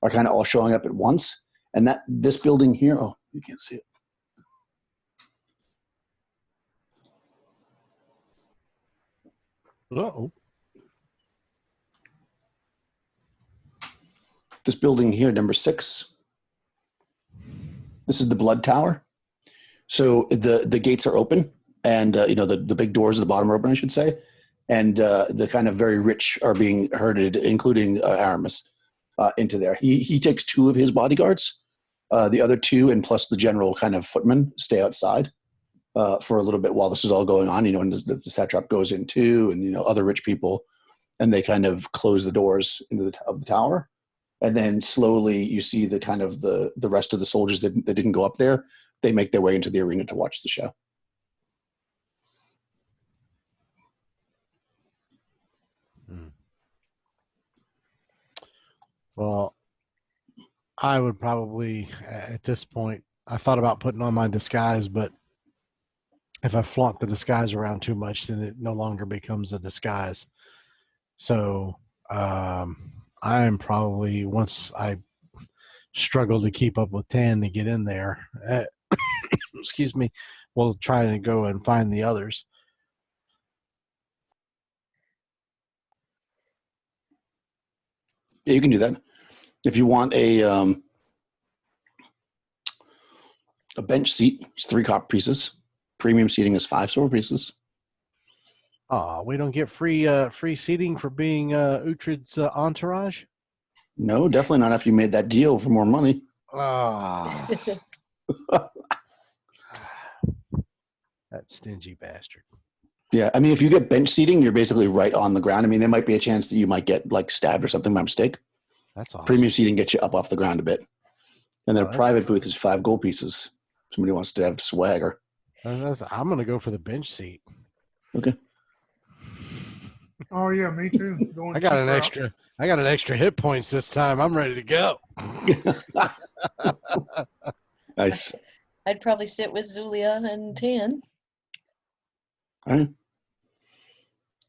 are kind of all showing up at once. And this building here, oh, you can't see it. Uh-oh. This building here, number 6. This is the Blood Tower. So the gates are open, and the big doors at the bottom are open, I should say, and the kind of very rich are being herded, including Aramis, into there. He takes 2 of his bodyguards. The other 2, and plus the general kind of footman, stay outside for a little bit while this is all going on. And the satrap goes in too, and other rich people, and they kind of close the doors of the tower. And then slowly you see the kind of the rest of the soldiers that didn't go up there. They make their way into the arena to watch the show. Well, I would probably, at this point, I thought about putting on my disguise, but if I flaunt the disguise around too much, then it no longer becomes a disguise. So I'm probably, once I struggle to keep up with Tan to get in there, excuse me, we'll try to go and find the others. Yeah, you can do that. If you want a bench seat, it's 3 copper pieces. Premium seating is 5 silver pieces. We don't get free seating for being Uhtred's entourage? No, definitely not after you made that deal for more money. That stingy bastard. Yeah, I mean, if you get bench seating, you're basically right on the ground. I mean, there might be a chance that you might get like stabbed or something by mistake. That's awesome. Premium seating gets you up off the ground a bit. And then Oh, a that's private booth is 5 gold pieces. Somebody wants to have swagger. I'm gonna go for the bench seat. Okay. Oh yeah, me too. Going I got cheap an route. extra. I got an extra hit points this time. I'm ready to go. Nice. I'd probably sit with Zulia and Tan. All right.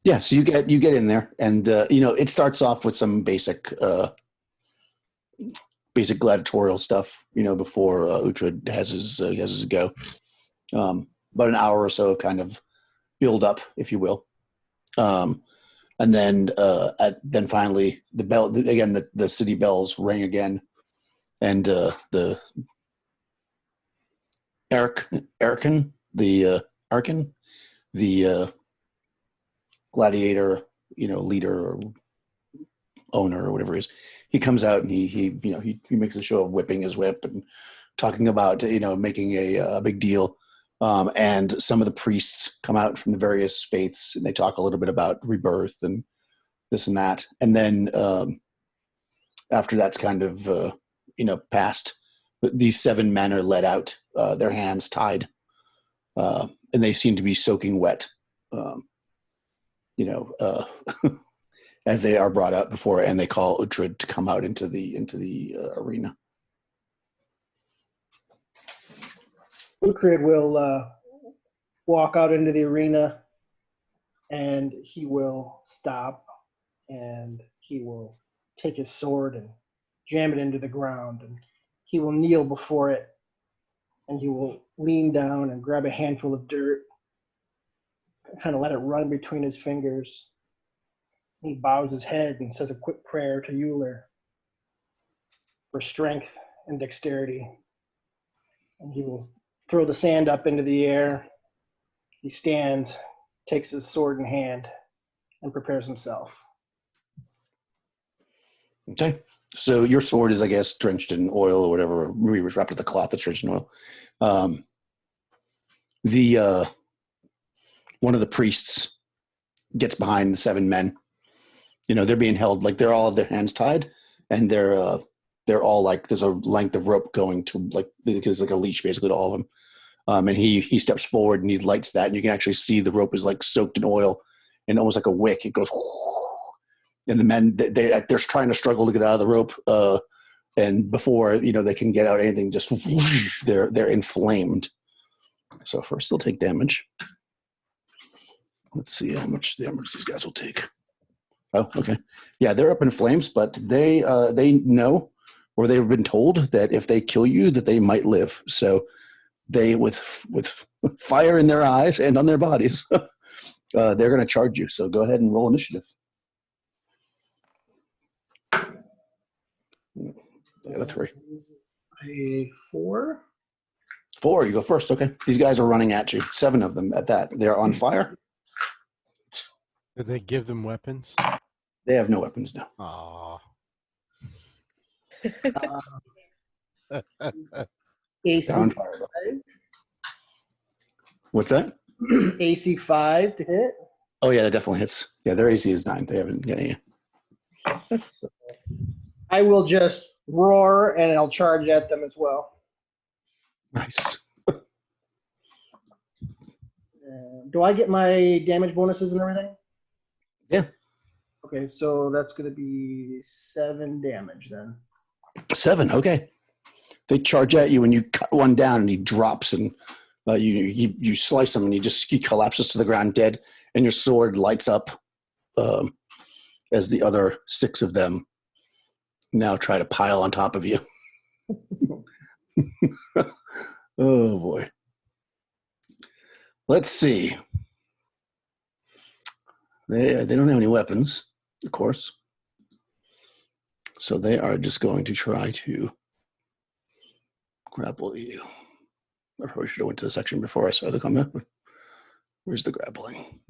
Yeah, so you get in there, and it starts off with some basic gladiatorial stuff, before Uhtred has his go. About an hour or so of kind of build up, if you will, and then finally the bell again. The city bells ring again, and the Arkin, the gladiator, leader or owner or whatever it is, he comes out and he makes a show of whipping his whip and talking about making a big deal. And some of the priests come out from the various faiths and they talk a little bit about rebirth and this and that. And then after that's kind of passed, these 7 men are led out, their hands tied, and they seem to be soaking wet. As they are brought out before, and they call Uhtred to come out into the arena. Uhtred will walk out into the arena, and he will stop, and he will take his sword and jam it into the ground, and he will kneel before it, and he will lean down and grab a handful of dirt, kind of let it run between his fingers. He bows his head and says a quick prayer to Euler for strength and dexterity. And he will throw the sand up into the air. He stands, takes his sword in hand, and prepares himself. Okay. So your sword is, I guess, drenched in oil or whatever. Maybe it was wrapped with a cloth that's drenched in oil. One of the priests gets behind the 7 men. They're being held, like they're all have their hands tied, and they're all like there's a length of rope going to because like a leash basically to all of them. And he steps forward and he lights that, and you can actually see the rope is like soaked in oil and almost like a wick. It goes, and the men they're trying to struggle to get out of the rope, and before they can get out anything, just they're inflamed. So first they'll take damage. Let's see how much damage these guys will take. Oh, okay. Yeah, they're up in flames, but they know, or they've been told that if they kill you, that they might live. So they, with fire in their eyes and on their bodies, they're going to charge you. So go ahead and roll initiative. The other 3. A 4. 4, you go first. Okay. These guys are running at you. 7 of them at that. They're on fire. Did they give them weapons? They have no weapons now. Aw. AC They're on fire. What's that? AC 5 to hit. Oh yeah, that definitely hits. Yeah, their AC is 9. They haven't got any. So I will just roar and I'll charge at them as well. Nice. Do I get my damage bonuses and everything? Yeah. Okay, so that's going to be 7 damage then. 7. Okay. They charge at you and you cut one down and he drops and you slice him and he collapses to the ground dead, and your sword lights up as the other 6 of them now try to pile on top of you. Oh boy. Let's see. They don't have any weapons, of course. So they are just going to try to grapple you. I probably should have went to the section before I saw the combat. Where's the grappling?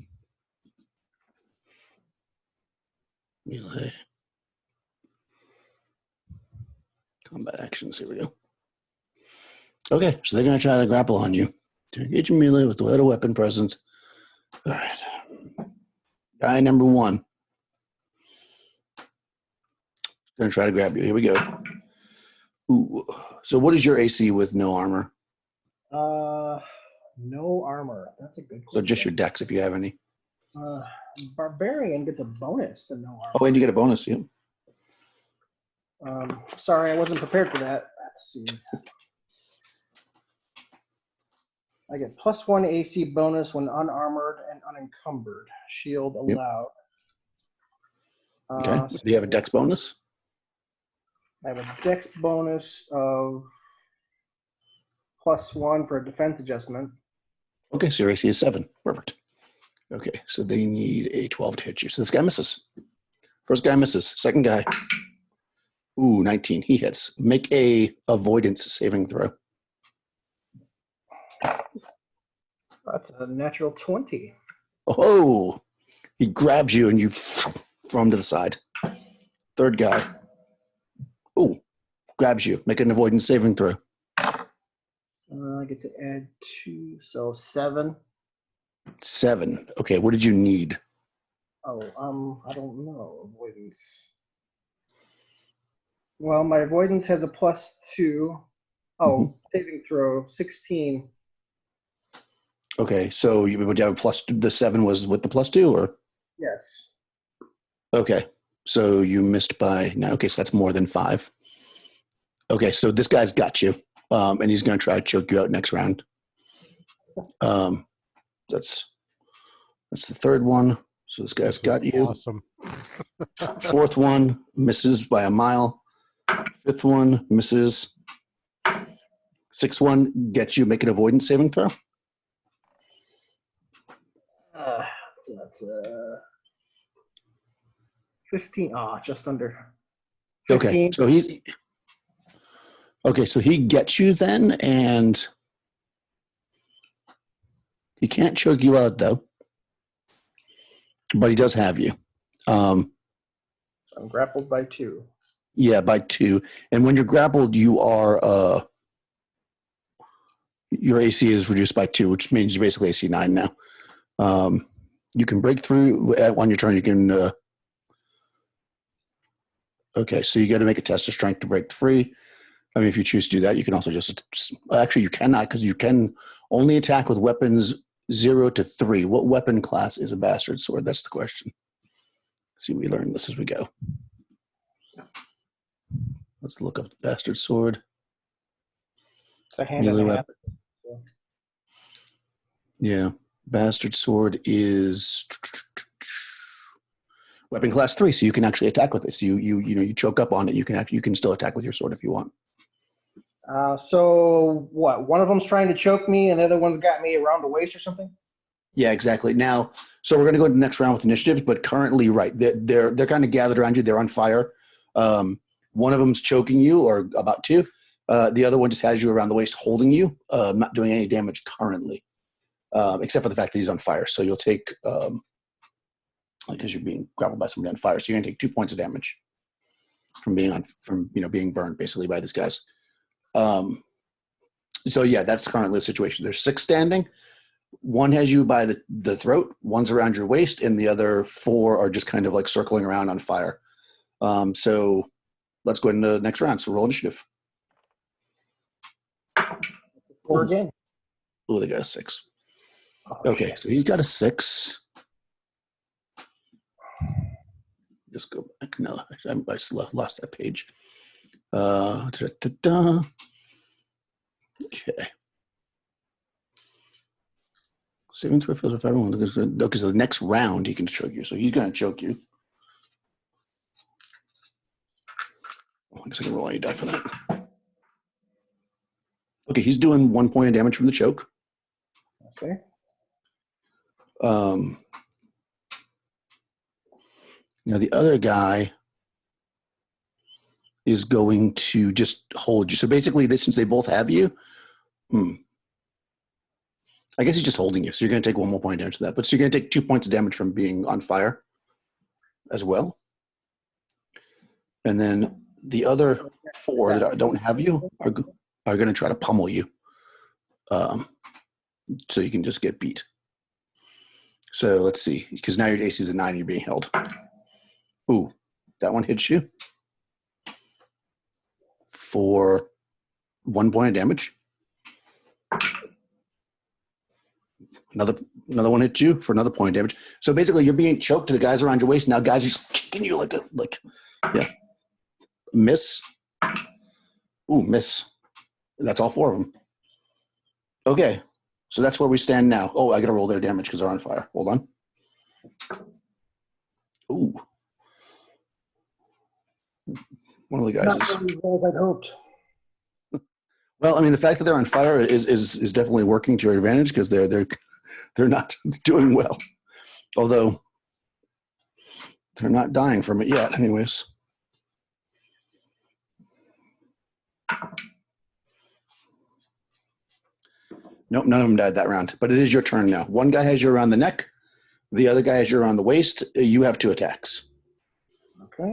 Melee. Combat actions, here we go. Okay, so they're going to try to grapple on you. To engage in melee with without a weapon present, All right. Guy number 1. Gonna try to grab you. Here we go. Ooh. So what is your AC with no armor? No armor. That's a good So question. just your dex if you have any. Barbarian gets a bonus to no armor. Oh, and you get a bonus, yeah. Sorry, I wasn't prepared for that. Let's see. I get +1 AC bonus when unarmored and unencumbered. Shield Yep. allowed. Okay. So Do you have a dex bonus? I have a dex bonus of +1 for a defense adjustment. Okay, so your AC is 7. Perfect. Okay, so they need a 12 to hit you. So this guy misses. First guy misses. Second guy. Ooh, 19. He hits. Make a avoidance saving throw. That's a natural 20. Oh, he grabs you and you throw him to the side. Third guy. Ooh, grabs you. Make an avoidance saving throw. I get to add 2, so 7. 7. Okay, what did you need? Oh, I don't know. Avoidance. Well, my avoidance has a +2. Oh, saving throw, 16. Okay, so you would have a plus. The 7 was with the +2, or? Yes. Okay, so you missed by 9. Okay, so that's more than 5. Okay, so this guy's got you, and he's going to try to choke you out next round. That's the third one. So this guy's got you. Awesome. Fourth one misses by a mile. Fifth one misses. Sixth one gets you. Make an avoidance saving throw. So that's 15. Just under. 15. Okay, so so he gets you then, and he can't choke you out though, but he does have you. I'm grappled by 2. Yeah, by 2. And when you're grappled, you are your AC is reduced by 2, which means you're basically AC 9 now. You can break through on your turn. You can. Okay, so you got to make a test of strength to break free. I mean, if you choose to do that, you can also just actually you cannot, because you can only attack with weapons 0 to 3. What weapon class is a bastard sword? That's the question. See, we learn this as we go. Let's look up the bastard sword. It's a hand Melee and a half. weapon. Yeah, bastard sword is weapon class 3, so you can actually attack with it. So you choke up on it. You can still attack with your sword if you want. So what? One of them's trying to choke me, and the other one's got me around the waist or something. Yeah, exactly. Now, so we're going to go to the next round with initiatives, but currently, right, they're kind of gathered around you. They're on fire. One of them's choking you, or about to. The other one just has you around the waist, holding you, not doing any damage currently, except for the fact that he's on fire. So you'll take, because you're being grappled by somebody on fire, so you're going to take 2 points of damage from being burned basically by these guys. So yeah, that's currently the situation. There's 6 standing. One has you by the throat, one's around your waist, and the other 4 are just kind of like circling around on fire. So let's go into the next round. So roll initiative. 4 again. Oh, they got a 6. Oh, Okay, shit. so he's got a 6. Just go back. No, I lost that page. Okay. Saving throw fails if everyone. Okay, so the next round he can choke you. So he's going to choke you. I guess I can roll any die for that. Okay, he's doing 1 point of damage from the choke. Okay. Now the other guy is going to just hold you. So basically, since they both have you, I guess he's just holding you. So you're going to take 1 more point of damage to that. But so you're going to take 2 points of damage from being on fire as well. And then the other 4 that don't have you are going to try to pummel you. So you can just get beat. So let's see, because now your AC is a 9, you're being held. Ooh, that one hits you for 1 point of damage. Another one hits you for another point of damage. So basically, you're being choked to the guys around your waist. Now guys are just kicking you yeah. Miss. Ooh, miss. That's all 4 of them. Okay, so that's where we stand now. Oh, I got to roll their damage because they're on fire. Hold on. Ooh. One of the guys Not is. going as well as I'd hoped. Well, I mean, the fact that they're on fire is definitely working to your advantage because they're not doing well. Although they're not dying from it yet, anyways. Nope, none of them died that round. But it is your turn now. One guy has you around the neck. The other guy has you around the waist. You have 2 attacks. Okay.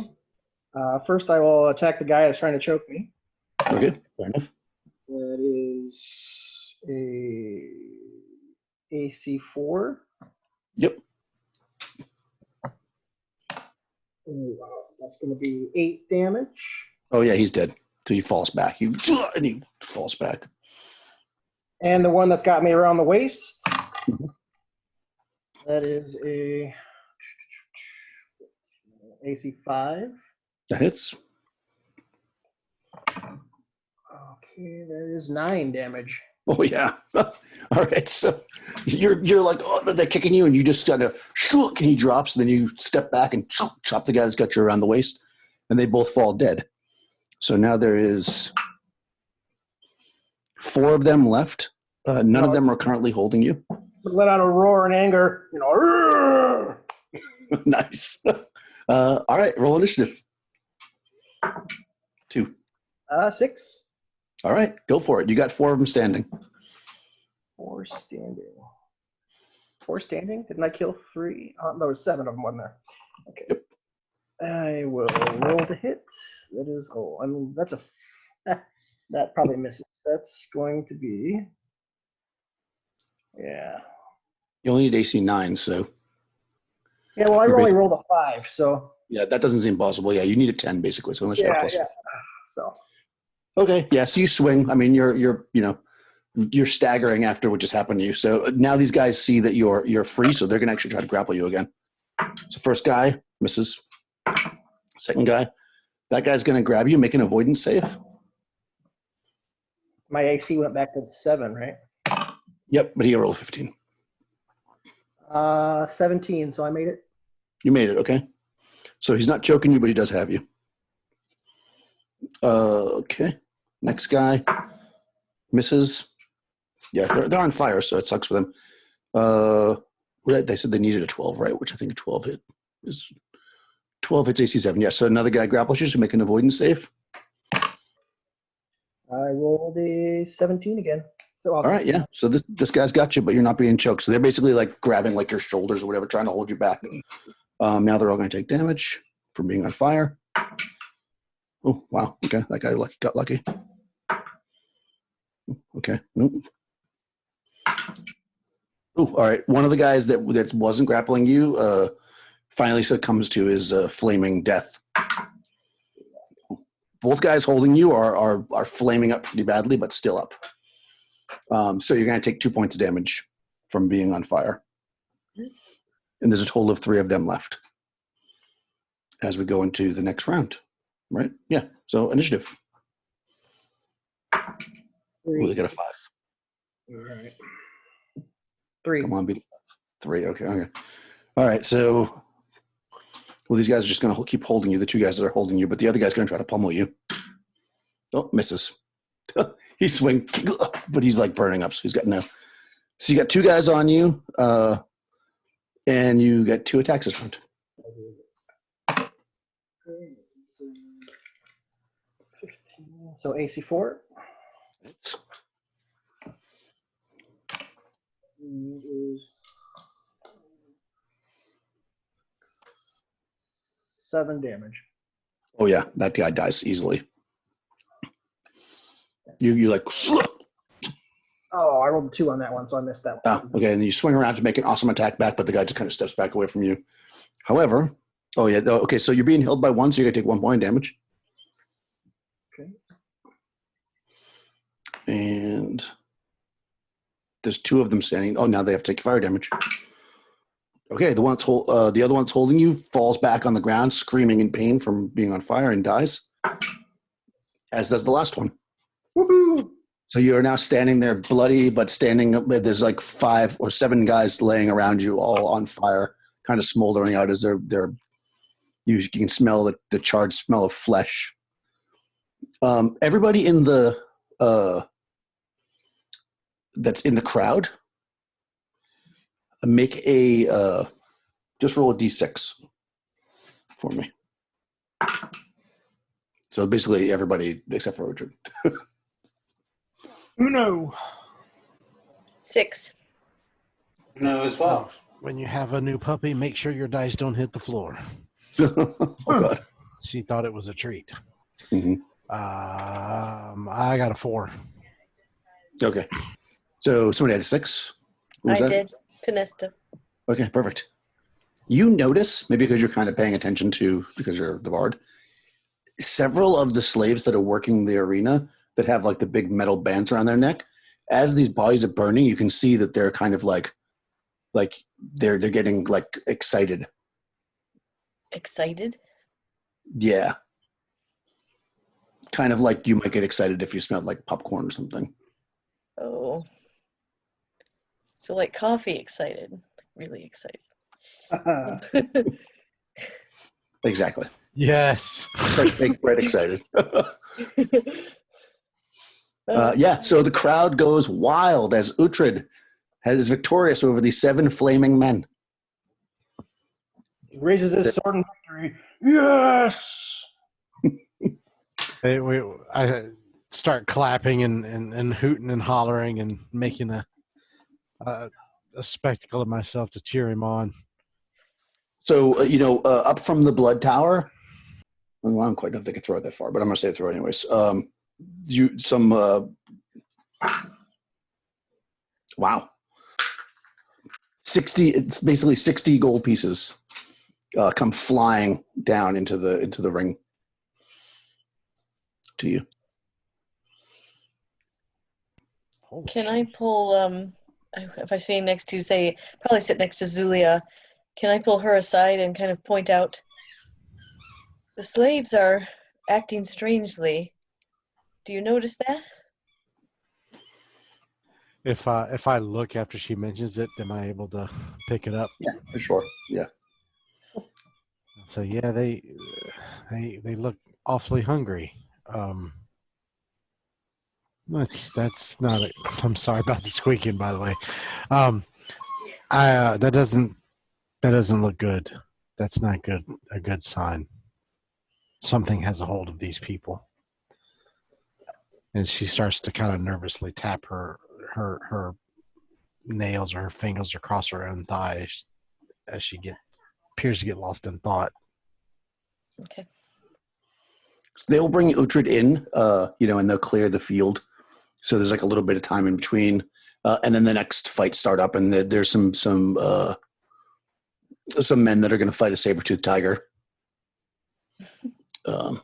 First, I will attack the guy that's trying to choke me. Okay, fair enough. That is a AC 4. Yep. Oh, wow. That's going to be 8 damage. Oh, yeah, he's dead. So he falls back. And he falls back. And the one that's got me around the waist, that is a AC 5. That hits. Okay, that is 9 damage. Oh, yeah. All right, so you're like, oh, they're kicking you, and you just kind of shook, and he drops, and then you step back and chop the guy that's got you around the waist, and they both fall dead. So now there is 4 of them left. None of them are currently holding you. Let out a roar in anger. You know, "Arrgh!" Nice. All right, roll initiative. 2. 6. All right, go for it. You got 4 of them standing. 4 standing. 4 standing? Didn't I kill 3? There was 7 of them, wasn't there? Okay. Yep. I will roll to hit. That is, I mean, that's a, that probably misses. That's going to be, yeah. You only need AC 9, so. Yeah, well, I You're only basically- rolled a 5, so. Yeah, that doesn't seem possible. Yeah, you need a 10, basically, so unless you have a plus. So. Okay, yeah, so you swing. I mean, you're staggering after what just happened to you. So now these guys see that you're free, so they're going to actually try to grapple you again. So first guy misses. Second guy, that guy's going to grab you, make an avoidance save. My AC went back to 7, right? Yep, but he rolled 15. 17, so I made it. You made it, okay. So he's not choking you, but he does have you. Okay, next guy misses. Yeah, they're on fire, so it sucks for them. They said they needed a 12, right? Which I think a 12 hit is 12 hits AC 7. Yeah, so another guy grapples you, so make an avoidance save. I rolled a 17 again. So All right, yeah. So this guy's got you, but you're not being choked. So they're basically like grabbing like your shoulders or whatever, trying to hold you back. Now they're all going to take damage from being on fire. Oh, wow. Okay, that guy got lucky. Okay, nope. Oh, all right. One of the guys that wasn't grappling you finally succumbs to his flaming death. Both guys holding you are flaming up pretty badly, but still up. So you're going to take 2 points of damage from being on fire. And there's a total of 3 of them left as we go into the next round. Right? Yeah. So initiative. 3. Ooh, they got a 5. All right. 3. Come on, beat 3. Okay. All right. So, well, these guys are just going to keep holding you. The 2 guys that are holding you, but the other guy's going to try to pummel you. Oh, misses. He swings, but he's like burning up, so he's got no. So you got 2 guys on you, and you get 2 attacks this round. So AC 4 It's is 7 damage. Oh yeah, that guy dies easily. You like Oh, I rolled a 2 on that one, so I missed that one. Oh, okay. And you swing around to make an awesome attack back, but the guy just kind of steps back away from you. However, okay. So you're being held by one, so you're gonna take 1 point of damage. Okay. And there's 2 of them standing. Oh, now they have to take fire damage. Okay, the other one's holding you falls back on the ground, screaming in pain from being on fire, and dies. As does the last one. Woohoo! So you're now standing there, bloody, but standing. There's like 5 or 7 guys laying around you, all on fire, kind of smoldering out as they're. You can smell the charred smell of flesh. Everybody in the that's in the crowd, make a just roll a d6 for me. So basically everybody except for Richard. Uno. 6. No, as well. When you have a new puppy, make sure your dice don't hit the floor. Oh, God. She thought it was a treat. Mhm. I got a 4. Okay. So somebody had 6? What was I that? did. Pinesta. Okay, perfect. You notice, maybe because you're kind of paying attention to, because you're the bard, several of the slaves that are working the arena that have like the big metal bands around their neck, as these bodies are burning, you can see that they're kind of like they're getting like excited. Excited? Yeah. Kind of like you might get excited if you smelled like popcorn or something. Oh. So like coffee excited. Really excited. Exactly. Yes. Like baked bread excited. Yeah, so the crowd goes wild as Uhtred is victorious over these 7 flaming men. He raises his sword in victory. Yes! I start clapping and hooting and hollering and making a spectacle of myself to cheer him on. So, up from the blood tower, well, I don't quite know if they could throw it that far, but I'm going to say throw it anyways. Wow. 60, it's basically 60 gold pieces come flying down into the ring to you. Holy Can shit. I pull if I say next to say probably sit next to Zulia, can I pull her aside and kind of point out the slaves are acting strangely? Do you notice that? If I look after she mentions it, am I able to pick it up? Yeah, for sure. Yeah. So yeah, they look awfully hungry. That's not it. I'm sorry about the squeaking, by the way. That doesn't look good. That's not good. A good sign. Something has a hold of these people. And she starts to kind of nervously tap her nails or her fingers across her own thighs as she appears to get lost in thought. Okay. So they'll bring Uhtred in, and they'll clear the field. So there's like a little bit of time in between, and then the next fight start up, and there's some men that are going to fight a saber-toothed tiger. I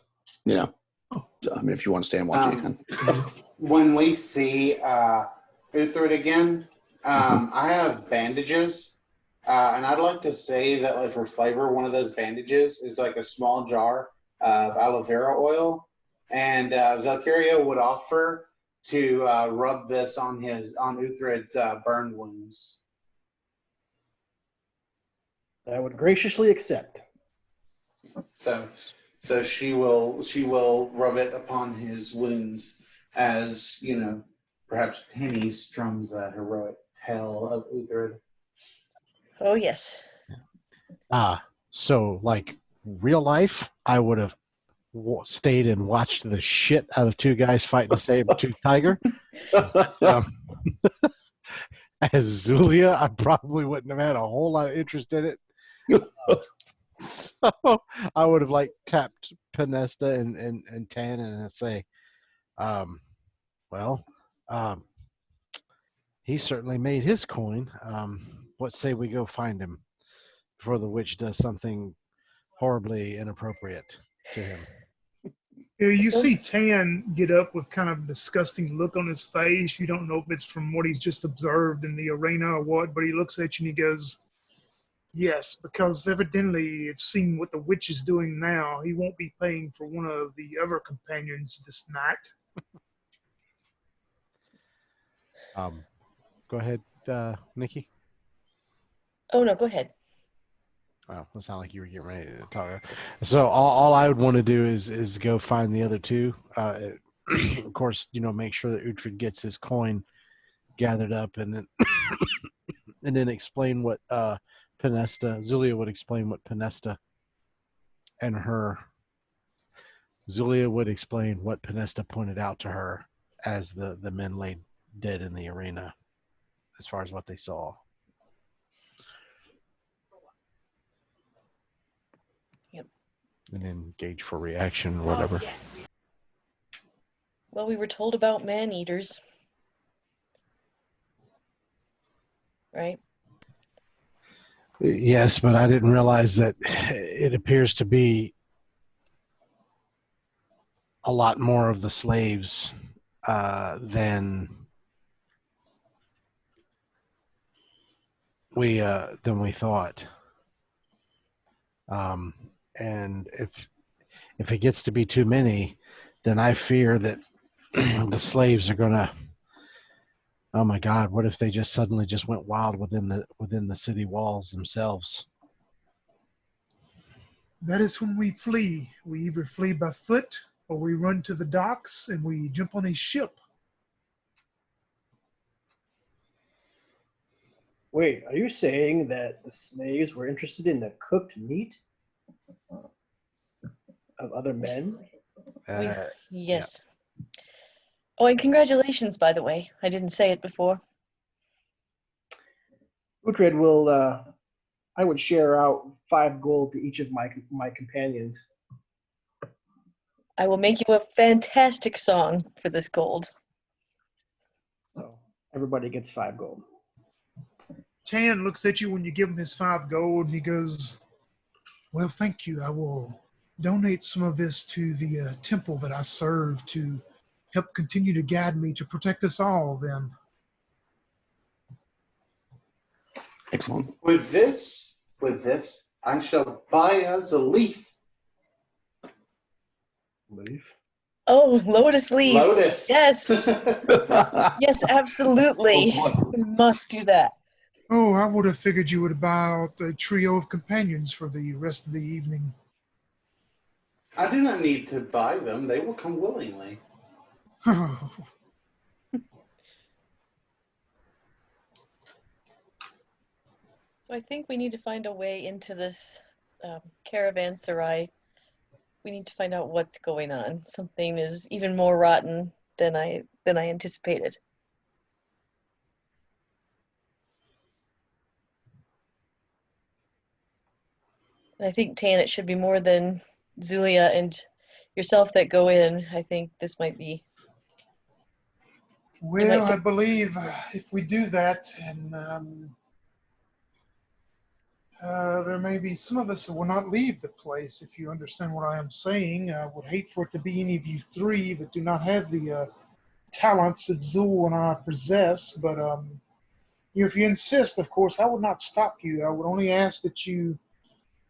mean, if you want to stay and watch it, you can. When we see Uhtred again, I have bandages, and I'd like to say that, like, for flavor, one of those bandages is like a small jar of aloe vera oil, and Valkyria would offer to rub this on Uthred's burn wounds. I would graciously accept. So she will rub it upon his wounds as, perhaps Penny strums a heroic tale of Uhtred. Oh yes. So like real life, I would have stayed and watched the shit out of 2 guys fighting a saber-toothed tiger. As Zulia, I probably wouldn't have had a whole lot of interest in it. So I would have tapped Pinesta and Tan and say, he certainly made his coin. What say we go find him before the witch does something horribly inappropriate to him? You see Tan get up with kind of a disgusting look on his face. You don't know if it's from what he's just observed in the arena or what, but he looks at you and he goes, yes, because evidently it's seen what the witch is doing now. He won't be paying for one of the other companions this night. Go ahead, Nikki. Oh no, go ahead. Wow, it sounded like you were getting ready to talk. So all I would want to do is go find the other two. Of course, make sure that Uhtred gets his coin gathered up, and then and then explain what Zulia would explain what Penesta and her. Zulia would explain what Penesta pointed out to her as the men lay dead in the arena, as far as what they saw. And then gauge for reaction or whatever. Well, we were told about man-eaters. Right? Yes, but I didn't realize that it appears to be a lot more of the slaves than we thought. And if it gets to be too many, then I fear that the slaves are gonna. Oh my God! What if they just suddenly just went wild within the city walls themselves? That is when we flee. We either flee by foot or we run to the docks and we jump on a ship. Wait, are you saying that the slaves were interested in the cooked meat of other men? Yes. Yeah. Oh, and congratulations, by the way. I didn't say it before. Uhtred will. I would share out 5 gold to each of my companions. I will make you a fantastic song for this gold. So everybody gets 5 gold. Tan looks at you when you give him his 5 gold and he goes, well, thank you. I will donate some of this to the temple that I serve to help continue to guide me to protect us all then. Excellent. With this, I shall buy us a leaf. Leaf. Oh, Lotus Leaf. Lotus. Yes. Yes, absolutely. Oh, boy. We must do that. Oh, I would have figured you would buy out a trio of companions for the rest of the evening. I do not need to buy them. They will come willingly. Oh, So I think we need to find a way into this Caravanserai. We need to find out what's going on. Something is even more rotten than I anticipated. And I think, Tan, it should be more than Zulia and yourself that go in. I think this might be. well, I believe if we do that, and there may be some of us that will not leave the place, if you understand what I am saying. I would hate for it to be any of you 3 that do not have the talents that Zul and I possess, but if you insist, of course, I would not stop you. I would only ask that you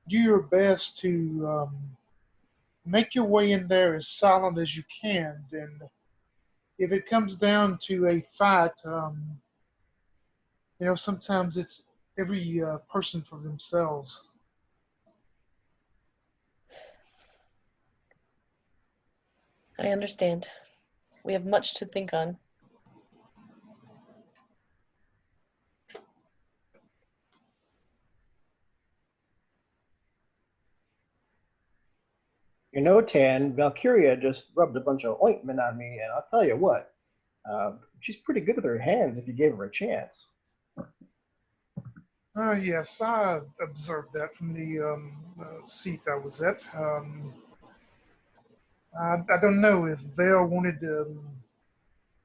do your best to make your way in there as silent as you can. And if it comes down to a fight, sometimes it's every person for themselves. I understand. We have much to think on. Tan, Valkyria just rubbed a bunch of ointment on me, and I'll tell you what, she's pretty good with her hands if you gave her a chance. Yes, I observed that from the seat I was at. I don't know if Vale wanted to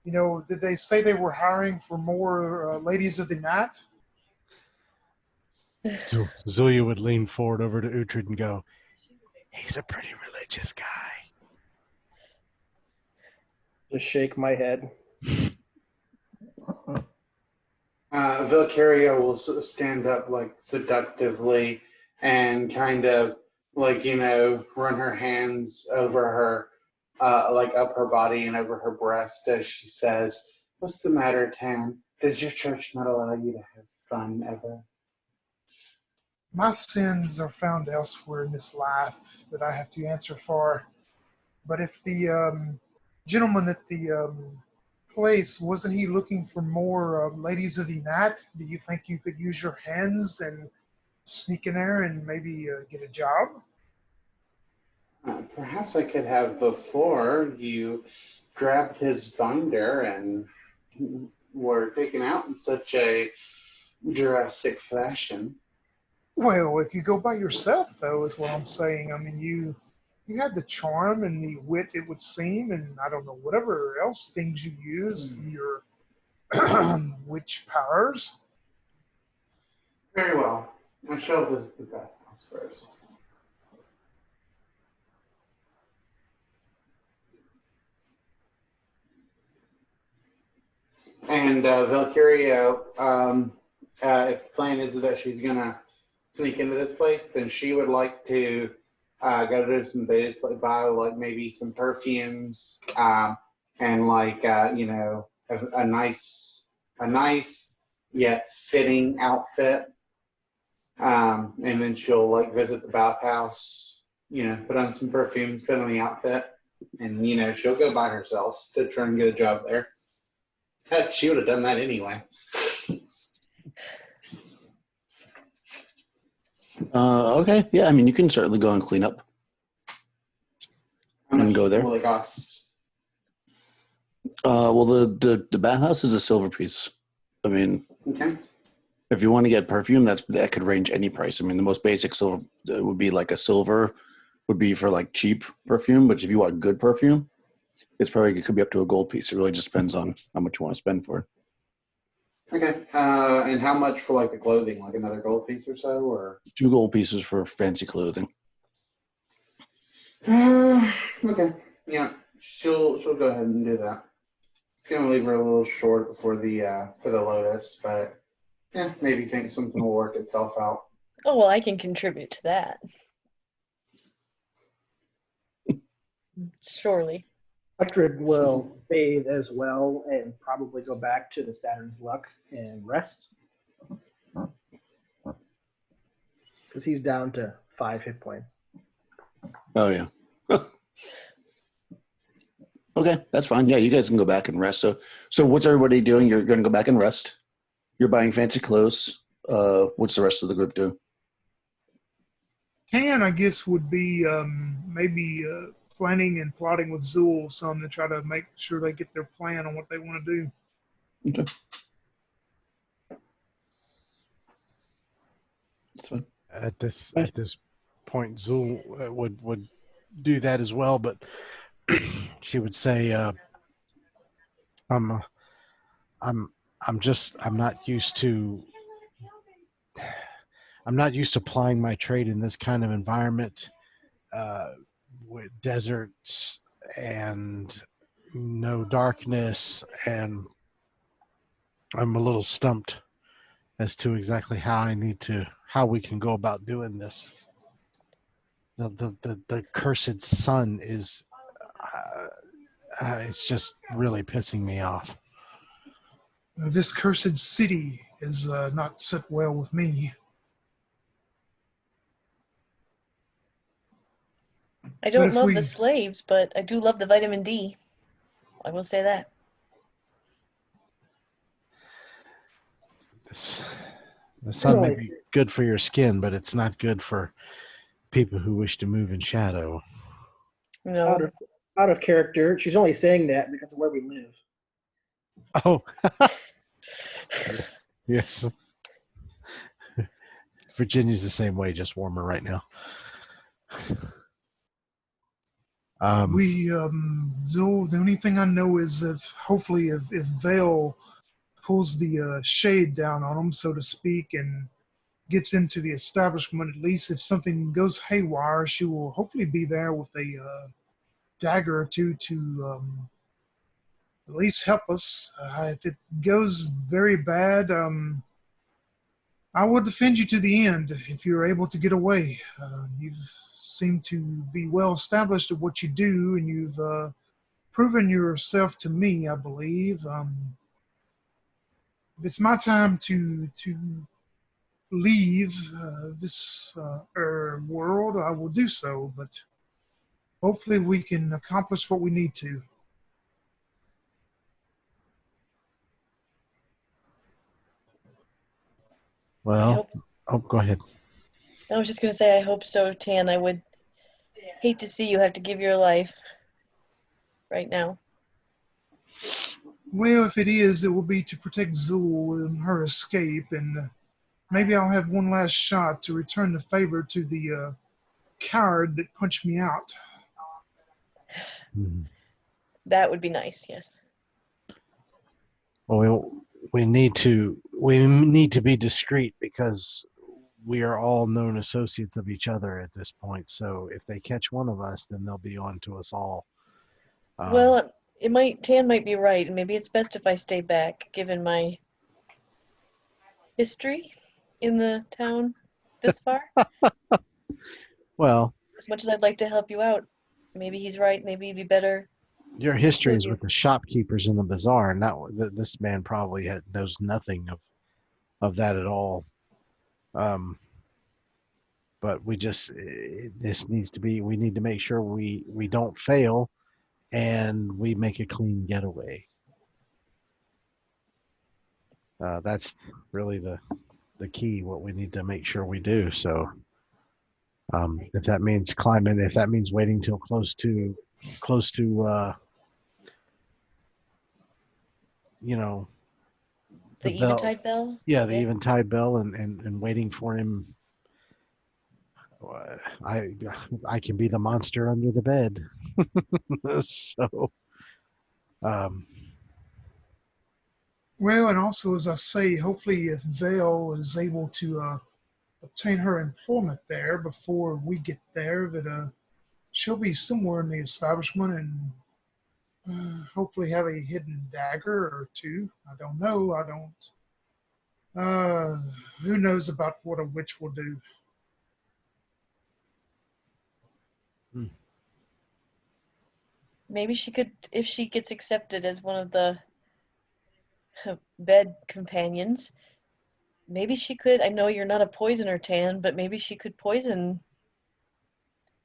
You know, did they say they were hiring for more ladies of the night? So Zulia would lean forward over to Uhtred and go, "He's a pretty religious guy." Just shake my head. Valkyria will stand up like seductively and kind of like, run her hands over her, like up her body and over her breast as she says, "What's the matter, Tan? Does your church not allow you to have fun ever?" My sins are found elsewhere in this life that I have to answer for. But if the gentleman at the place, wasn't he looking for more ladies of the night? Do you think you could use your hands and sneak in there and maybe get a job? Perhaps I could have before you grabbed his binder and were taken out in such a drastic fashion. Well, if you go by yourself, though, is what I'm saying. I mean, you have the charm and the wit, it would seem, and I don't know, whatever else things you use from your witch powers. Very well. I shall visit the bathhouse first. And Valkyria, if the plan is that she's gonna sneak into this place, then she would like to go to some bits, like buy like maybe some perfumes, and like a nice yet fitting outfit. And then she'll like visit the bathhouse, put on some perfumes, put on the outfit, and she'll go by herself to try and get a job there. Heck, she would have done that anyway. Okay, yeah, I mean, you can certainly go and clean up. How much And go there. will it cost? Well, the bathhouse is a silver piece. I mean, Okay. if you want to get perfume, that could range any price. I mean, the most basic silver would be like a silver would be for like cheap perfume, but if you want good perfume, it could be up to a gold piece. It really just depends on how much you want to spend for it. Okay. And how much for like the clothing? Like another gold piece or so, or? 2 gold pieces for fancy clothing. Okay. Yeah, she'll go ahead and do that. It's gonna leave her a little short for the Lotus, but yeah, maybe think something will work itself out. Oh, well, I can contribute to that. Surely. Uhtred will bathe as well and probably go back to the Saturn's Luck and rest. Because he's down to 5 hit points. Oh, yeah. Okay, that's fine. Yeah, you guys can go back and rest. So what's everybody doing? You're going to go back and rest. You're buying fancy clothes. What's the rest of the group doing? Tan, I guess, would be maybe planning and plotting with Zool some to try to make sure they get their plan on what they want to do. Okay. That's fine. At this point, Zul would do that as well, but she would say, I'm not used to plying my trade in this kind of environment, with deserts and no darkness, and I'm a little stumped as to exactly how we can go about doing this. The cursed sun is it's just really pissing me off. This cursed city is not set well with me. I don't if love we- the slaves, but I do love the vitamin D. I will say that. The sun may be good for your skin, but it's not good for people who wish to move in shadow. No. Out of character. She's only saying that because of where we live. Oh, yes. Virginia's the same way, just warmer right now. Zul, the only thing I know is if Vale pulls the shade down on him, so to speak, and gets into the establishment, at least if something goes haywire, she will hopefully be there with a dagger or two to at least help us. If it goes very bad, I will defend you to the end if you're able to get away. You seem to be well established at what you do, and you've proven yourself to me, I believe. If it's my time to leave this world, I will do so. But hopefully, we can accomplish what we need to. Well, oh, go ahead. I was just going to say, I hope so, Tan. I would hate to see you have to give your life right now. Well, if it is, it will be to protect Zul and her escape, and maybe I'll have one last shot to return the favor to the coward that punched me out. That would be nice, yes. Well, we need to be discreet because we are all known associates of each other at this point. So if they catch one of us, then they'll be on to us all. Well, Tan might be right, and maybe it's best if I stay back, given my history in the town this far. Well, As much as I'd like to help you out, maybe he's right. Maybe it'd be better. your history is with the shopkeepers in the bazaar, and this man probably knows nothing of that at all. But we need to make sure we don't fail, and we make a clean getaway. That's really the key. What we need to make sure we do. So, if that means climbing, if that means waiting till close to The Eventide Bell? Yeah, the Eventide Bell, and waiting for him. I can be the monster under the bed. So, Well, and also, as I say, hopefully if Vale is able to obtain her employment there before we get there, that she'll be somewhere in the establishment and hopefully have a hidden dagger or two. I don't know. I don't. Who knows about what a witch will do? Maybe she could, if she gets accepted as one of the bed companions, maybe she could, I know you're not a poisoner, Tan, but maybe she could poison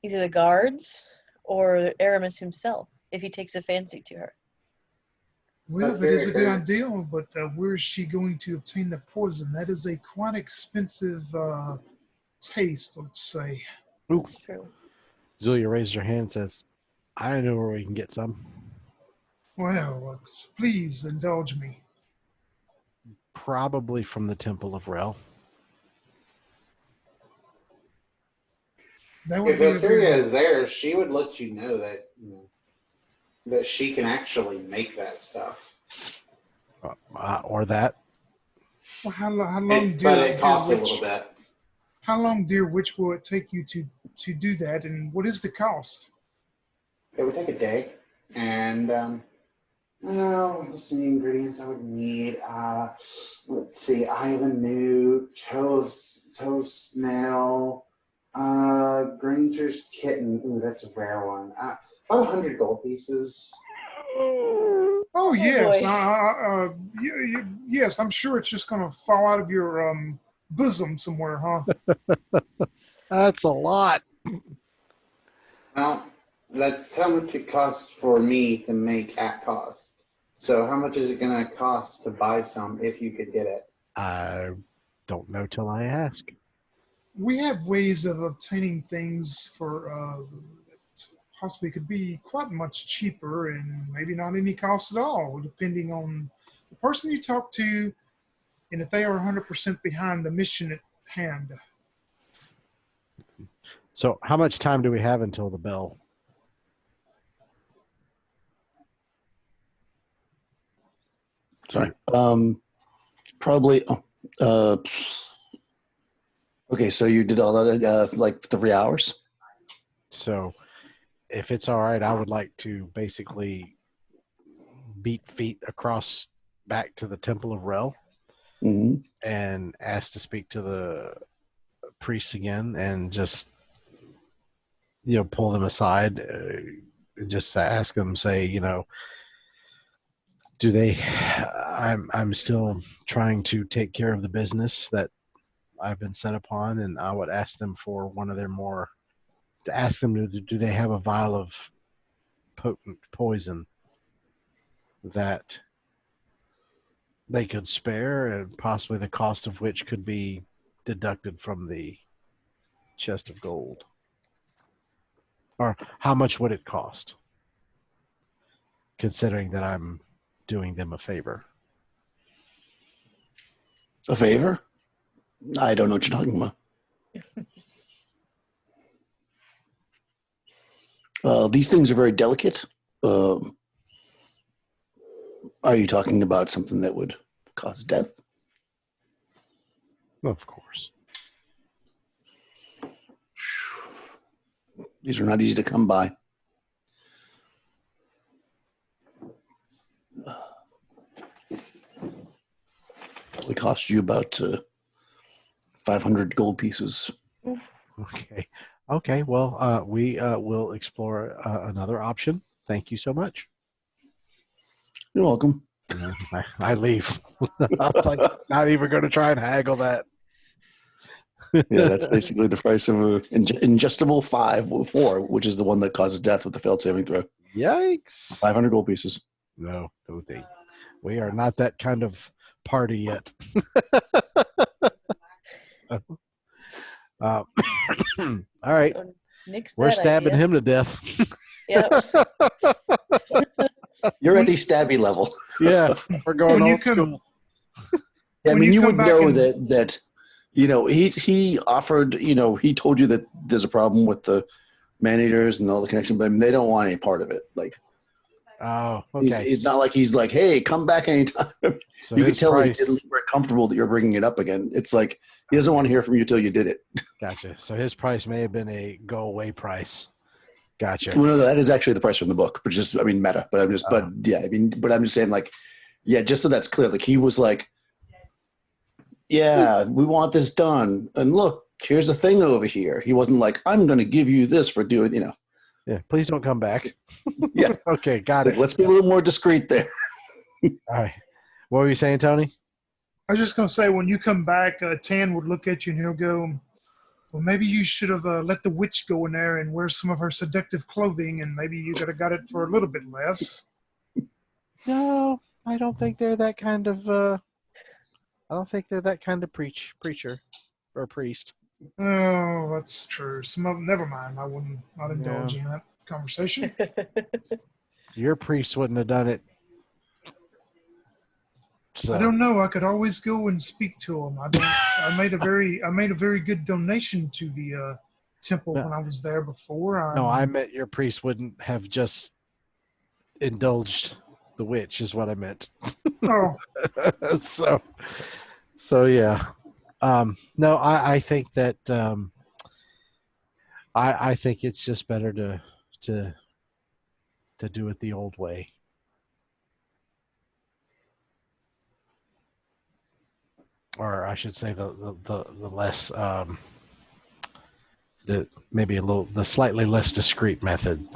either the guards or Aramis himself if he takes a fancy to her. Well, that is a good idea, but where is she going to obtain the poison? That is a quite expensive taste, let's say. That's true. Zulia raised her hand and says, I know where we can get some. Well, please indulge me. Probably from the Temple of Rel. If Valkyria is there, she would let you know that that she can actually make that stuff. Or that. Well, how long, but it costs a little bit. How long, dear witch, will it take you to do that, and what is the cost? It would take a day, and what's the ingredients I would need? Let's see, I have a new toast snail, Granger's kitten. Ooh, that's a rare one. About 100 gold pieces. Oh yes, yes. I'm sure it's just going to fall out of your bosom somewhere, huh? That's a lot. Well, that's how much it costs for me to make at cost. So how much is it going to cost to buy some if you could get it? I don't know till I ask. We have ways of obtaining things for that possibly could be quite much cheaper and maybe not any cost at all, depending on the person you talk to and if they are 100% behind the mission at hand. So how much time do we have until the bell? Sorry. Probably. Okay, so you did all that like 3 hours. So if it's all right, I would like to basically beat feet across back to the Temple of Rel Hmm. and ask to speak to the priests again and just, pull them aside, just ask them, say, do they, I'm still trying to take care of the business that I've been set upon, and I would ask them for one of their more, to ask them, do they have a vial of potent poison that they could spare, and possibly the cost of which could be deducted from the chest of gold? Or how much would it cost, considering that I'm doing them a favor? A favor? I don't know what you're talking about. These things are very delicate. Um, are you talking about something that would cause death? Of course. These are not easy to come by. Probably cost you about 500 gold pieces. Okay. Well, we will explore another option. Thank you so much. You're welcome. I leave. I'm like, not even going to try and haggle that. Yeah, that's basically the price of a ingestible 4, which is the one that causes death with the failed saving throw. Yikes. 500 gold pieces. No, we are not that kind of party yet. So, all right. So nix We're that stabbing idea. him to death. Yep. You're at the stabby level. Yeah, we're going When you old come- school. I When mean, you you come would back know and- that he offered, he told you that there's a problem with the man-eaters and all the connection, but I mean, they don't want any part of it. Like, Oh, he's, okay. it's not like he's like, hey, come back anytime. So You can his tell price. he's very comfortable that you're bringing it up again. It's like he doesn't want to hear from you till you did it. Gotcha. So his price may have been a go away price. Gotcha. Well, no, that is actually the price from the book, but just, I mean, meta. But I'm just, but yeah, I mean, but I'm just saying, like, yeah, just so that's clear. Like, he was like, yeah, we want this done, and look, here's a thing over here. He wasn't like, I'm going to give you this for doing, Yeah. Please don't come back. Yeah. Okay. Got Like, it. let's be a little more discreet there. All right. What were you saying, Tony? I was just going to say, when you come back, Tan would look at you and he'll go, well, maybe you should have let the witch go in there and wear some of her seductive clothing, and maybe you could have got it for a little bit less. No, I don't think they're that kind of. I don't think they're that kind of preacher or priest. Oh, that's true. Some of them, never mind. I wouldn't not indulge in that conversation. Your priest wouldn't have done it. So, I don't know. I could always go and speak to him. I made a very good donation to the temple No. when I was there before. No, I meant your priest wouldn't have just indulged the witch, is what I meant. Oh, so yeah. No, I think that I think it's just better to do it the old way. Or I should say the less the slightly less discreet method.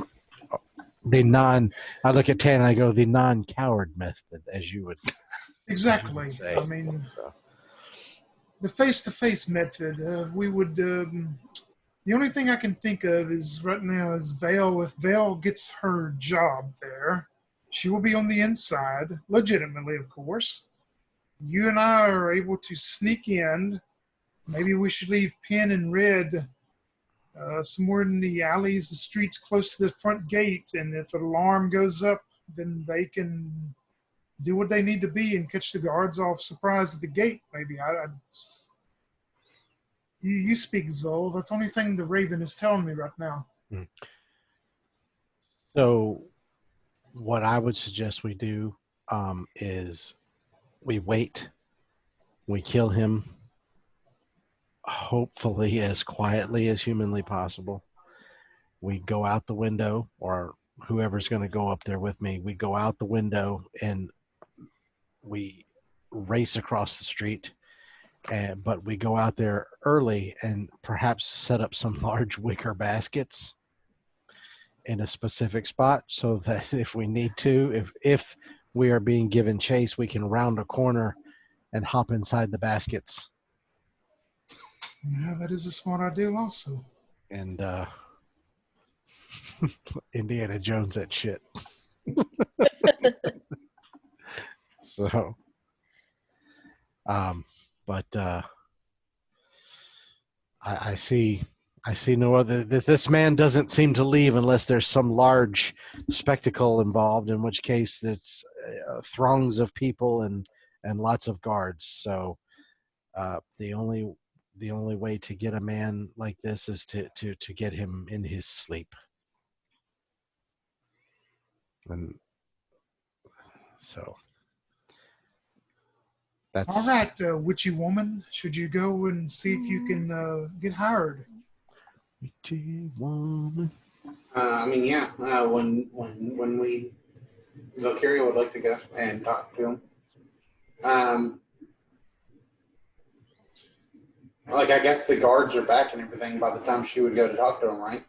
I look at Tan and I go, the non-coward method, as you would exactly. say. I mean, So, the face-to-face method. We would. The only thing I can think of is right now is Vale. If Vale gets her job there, she will be on the inside, legitimately, of course. You and I are able to sneak in. Maybe we should leave Pen and Red somewhere in the alleys, the streets close to the front gate, and if an alarm goes up, then they can do what they need to be and catch the guards off surprise at the gate. Maybe you speak, Zol. That's the only thing the Raven is telling me right now. so what I would suggest we do is We wait. We kill him, hopefully as quietly as humanly possible. We go out the window, or whoever's going to go up there with me, we go out the window and we race across the street. But we go out there early and perhaps set up some large wicker baskets in a specific spot so that if we need to, if we are being given chase, we can round a corner and hop inside the baskets. Yeah, that is a smart idea also. And Indiana Jones that shit. So but I see no other. This man doesn't seem to leave unless there's some large spectacle involved, in which case it's throngs of people and lots of guards. So the only way to get a man like this is to get him in his sleep. And so that's all right. Witchy woman, should you go and see if you can get hired? Witchy woman. I mean, yeah. When we Valkyria would like to go and talk to him. Like, I guess the guards are back and everything by the time she would go to talk to him, right?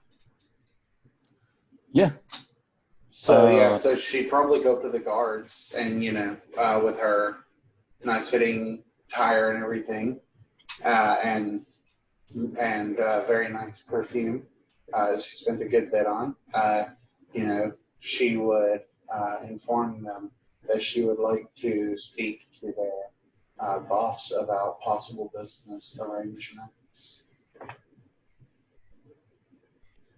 Yeah. So so she'd probably go up to the guards and with her nice fitting attire and everything, and very nice perfume. She spent a good bit on. She would inform them that she would like to speak to their boss about possible business arrangements.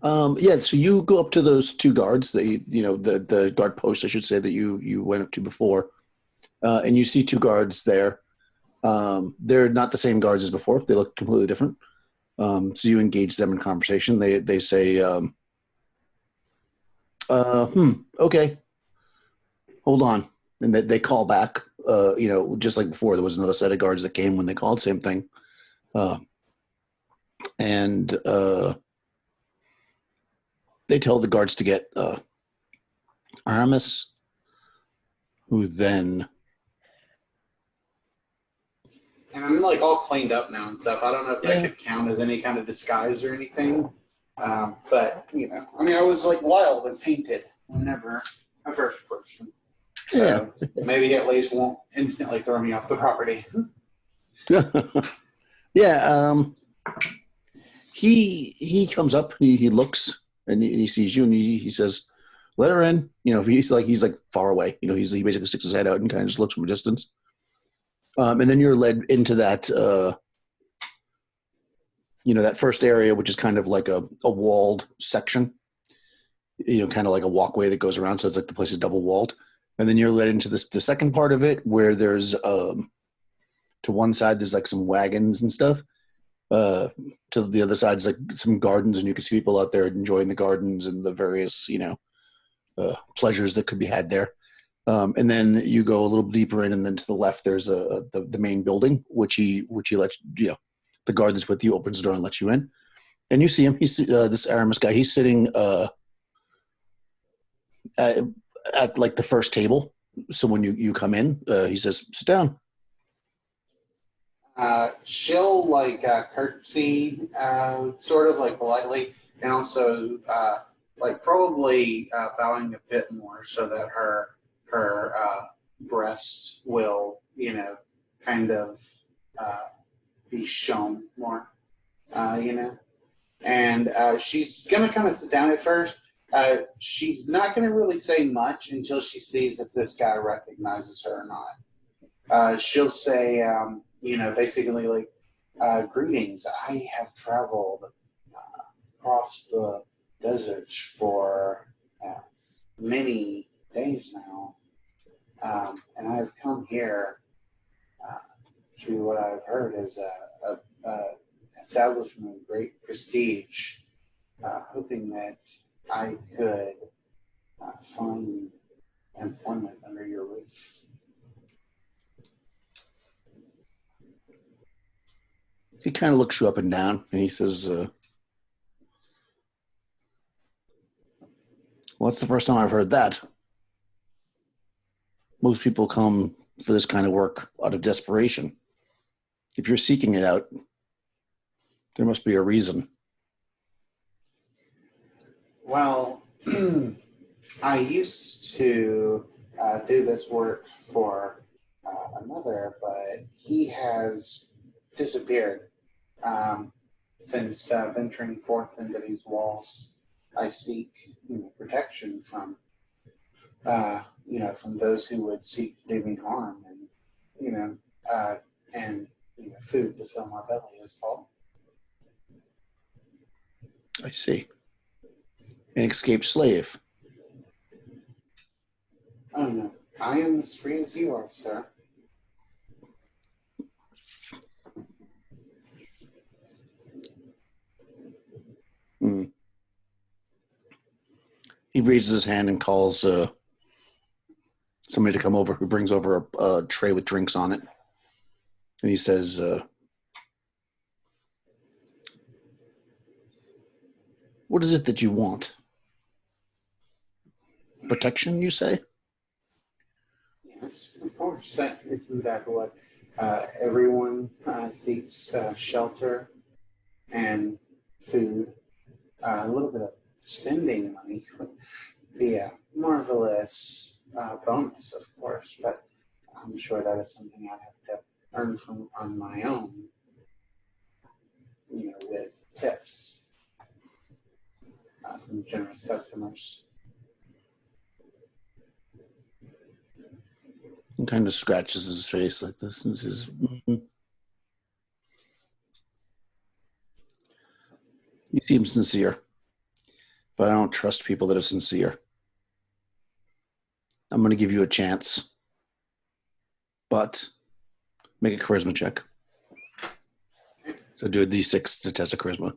So you go up to those two guards that the guard post, I should say, that you went up to before, and you see two guards there. They're not the same guards as before. They look completely different. So you engage them in conversation. They say, okay, hold on. And they call back, just like before, there was another set of guards that came when they called, same thing. And they tell the guards to get Aramis, who then... And I'm like all cleaned up now and stuff. I don't know if that could count as any kind of disguise or anything. But, I was like wild and painted whenever I first person. So maybe at least won't instantly throw me off the property. He comes up, he looks, and he sees you, and he says, "Let her in." He's like far away. He basically sticks his head out and kind of just looks from a distance. And then you're led into that, that first area, which is kind of like a walled section, kind of like a walkway that goes around. So it's like the place is double walled. And then you're led into the second part of it, where there's, to one side, there's like some wagons and stuff. To the other side is like some gardens, and you can see people out there enjoying the gardens and the various, pleasures that could be had there. And then you go a little deeper in, and then to the left, there's the main building, which he lets the guard that's with you opens the door and lets you in, and you see him. He's this Aramis guy. He's sitting at like the first table. So when you come in, he says, "Sit down." She'll curtsy, sort of like politely, and also probably bowing a bit more so that her breasts will, kind of be shown more, And she's going to kind of sit down at first. She's not going to really say much until she sees if this guy recognizes her or not. She'll say, basically like, "Greetings. I have traveled across the deserts for many days now. And I've come here to what I've heard is a establishment of great prestige, hoping that I could find employment under your roof." He kind of looks you up and down, and he says, well, that's the first time I've heard that. Most people come for this kind of work out of desperation. If you're seeking it out, there must be a reason. Well, I used to do this work for another, but he has disappeared since venturing forth into these walls. I seek protection from from those who would seek to do me harm, and food to fill my belly is all. I see. An escaped slave. Oh no, I am as free as you are, sir. Hmm. He raises his hand and calls somebody to come over, who brings over a tray with drinks on it. And he says, what is it that you want? Protection, you say? Yes, of course. Isn't that what everyone seeks? Shelter and food, a little bit of spending money. The marvelous bonus, of course, but I'm sure that is something I'd have to earn from on my own, with tips from generous customers. He kind of scratches his face like this and says, You seem sincere, but I don't trust people that are sincere. I'm going to give you a chance, but make a charisma check. So do a d6 to test a charisma.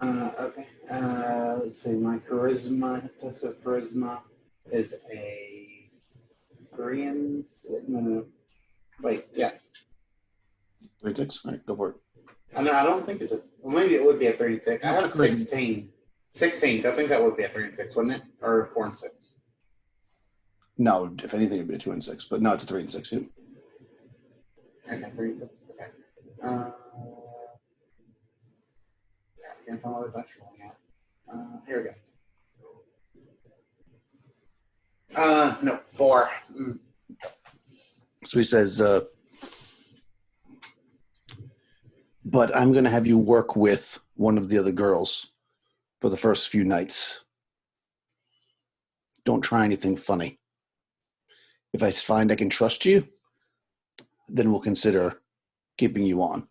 Okay. Let's see. My test of charisma is a 3 and 6. No. Wait, yeah. 3 and 6? All right, go for it. No, I don't think it's a. Well, maybe it would be a 3 and 6. I have That's great. 16. 16. I think that would be a 3 and 6, wouldn't it? Or 4 and 6. No, if anything, it'd be a 2 and 6, but no, it's a 3 and 6. Yeah. Okay, 3 and 6. Okay. I can't find what that's rolling at. Here we go. No, 4. So he says, but I'm going to have you work with one of the other girls for the first few nights. Don't try anything funny. If I find I can trust you, then we'll consider keeping you on.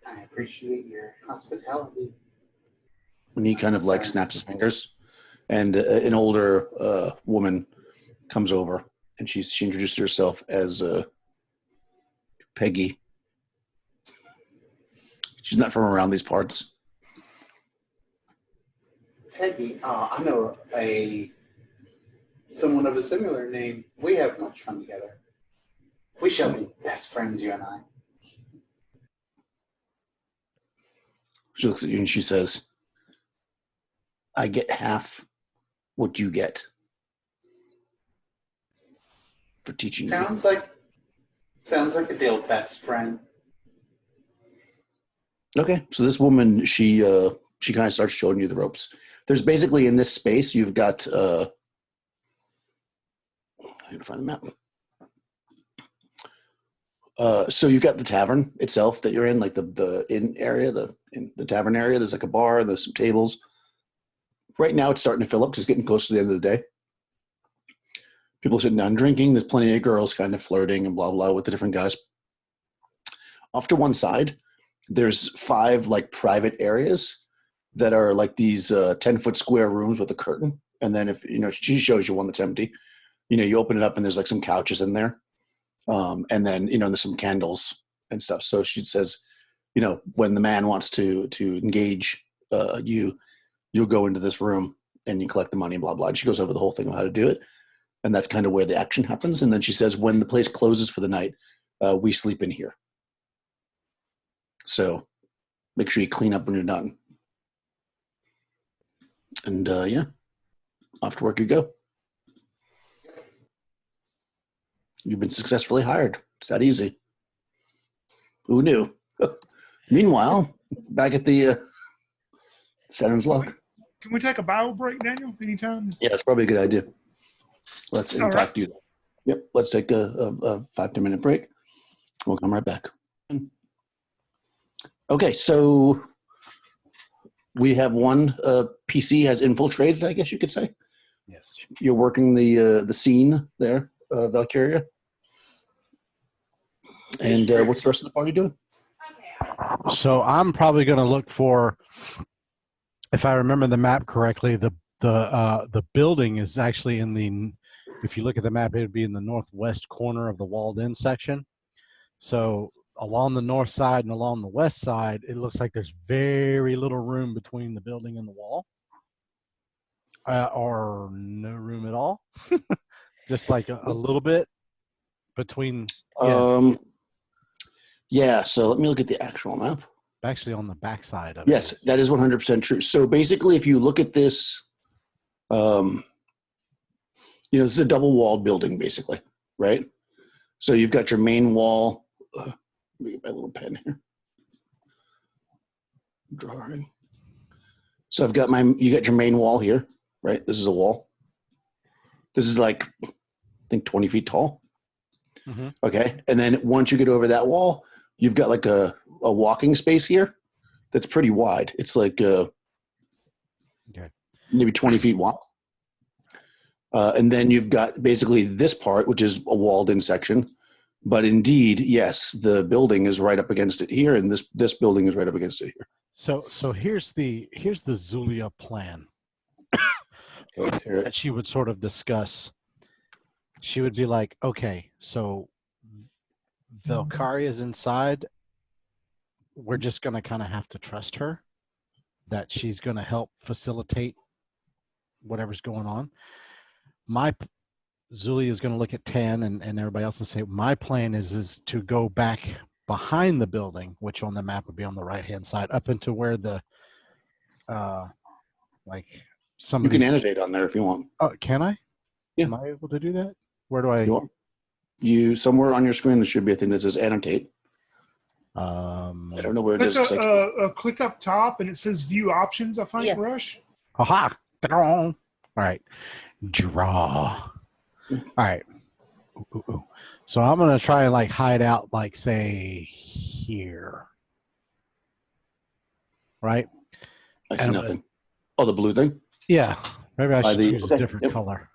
I appreciate your hospitality. And he kind of like snaps his fingers, and an older woman comes over, and she introduced herself as Peggy. She's not from around these parts. Peggy, I know someone of a similar name. We have much fun together. We shall be best friends, you and I. She looks at you and she says, I get half what you get for teaching me. Sounds like a deal, best friend. Okay, so this woman, she kind of starts showing you the ropes. There's basically, in this space, you've got, I need to find the map. So you've got the tavern itself that you're in, like the inn area, the tavern area. There's like a bar, and there's some tables. Right now, it's starting to fill up because it's getting close to the end of the day. People sitting down drinking. There's plenty of girls kind of flirting and blah, blah with the different guys. Off to one side, there's 5 like private areas that are like these 10-foot square rooms with a curtain. And then if, she shows you one that's empty, you open it up and there's like some couches in there. And then, there's some candles and stuff. So she says, when the man wants to engage you'll go into this room and you collect the money, blah, blah. And she goes over the whole thing of how to do it. And that's kind of where the action happens. And then she says, when the place closes for the night, we sleep in here. So make sure you clean up when you're done. And yeah, off to work you go. You've been successfully hired. It's that easy. Who knew? Meanwhile, back at the Saturn's Lock. Can we take a bio break, Daniel, anytime? Yeah, it's probably a good idea. Let's in All fact do that. Yep, let's take a 5-10 minute break. We'll come right back. Okay, so we have one PC has infiltrated, I guess you could say. Yes. You're working the scene there, Valkyria. And what's the rest of the party doing? So I'm probably going to look for, if I remember the map correctly, the building is actually in the, if you look at the map, it would be in the northwest corner of the walled-in section. So along the north side and along the west side, it looks like there's very little room between the building and the wall, or no room at all. Just like a little bit between. Yeah. Yeah, so let me look at the actual map. Actually on the back side of it. Yes, that is 100% true. So basically, if you look at this, this is a double-walled building, basically, right? So you've got your main wall. Let me get my little pen here. Drawing. So you got your main wall here, right? This is a wall. This is like, I think 20 feet tall. Mm-hmm. Okay. And then once you get over that wall, you've got like a walking space here that's pretty wide. It's like maybe 20 feet wide. And then you've got basically this part, which is a walled-in section. But indeed, yes, the building is right up against it here, and this building is right up against it here. So here's the Zulia plan Okay, that she would sort of discuss. She would be like, okay, so Valkyria is inside. We're just going to kind of have to trust her that she's going to help facilitate whatever's going on. Zulia is going to look at 10 and everybody else and say, my plan is to go back behind the building, which on the map would be on the right-hand side, up into where the, like somebody. You can annotate on there if you want. Oh, can I? Yeah. Am I able to do that? Where do I? You somewhere on your screen, there should be a thing that says annotate. I don't know where it is. Click up top and it says view options, I think, Yeah. Rush. Aha. All right. Draw. All right. Ooh. So I'm going to try and like hide out, like say here. Right? I see nothing. Oh, the blue thing? Yeah. Maybe I should choose a different color.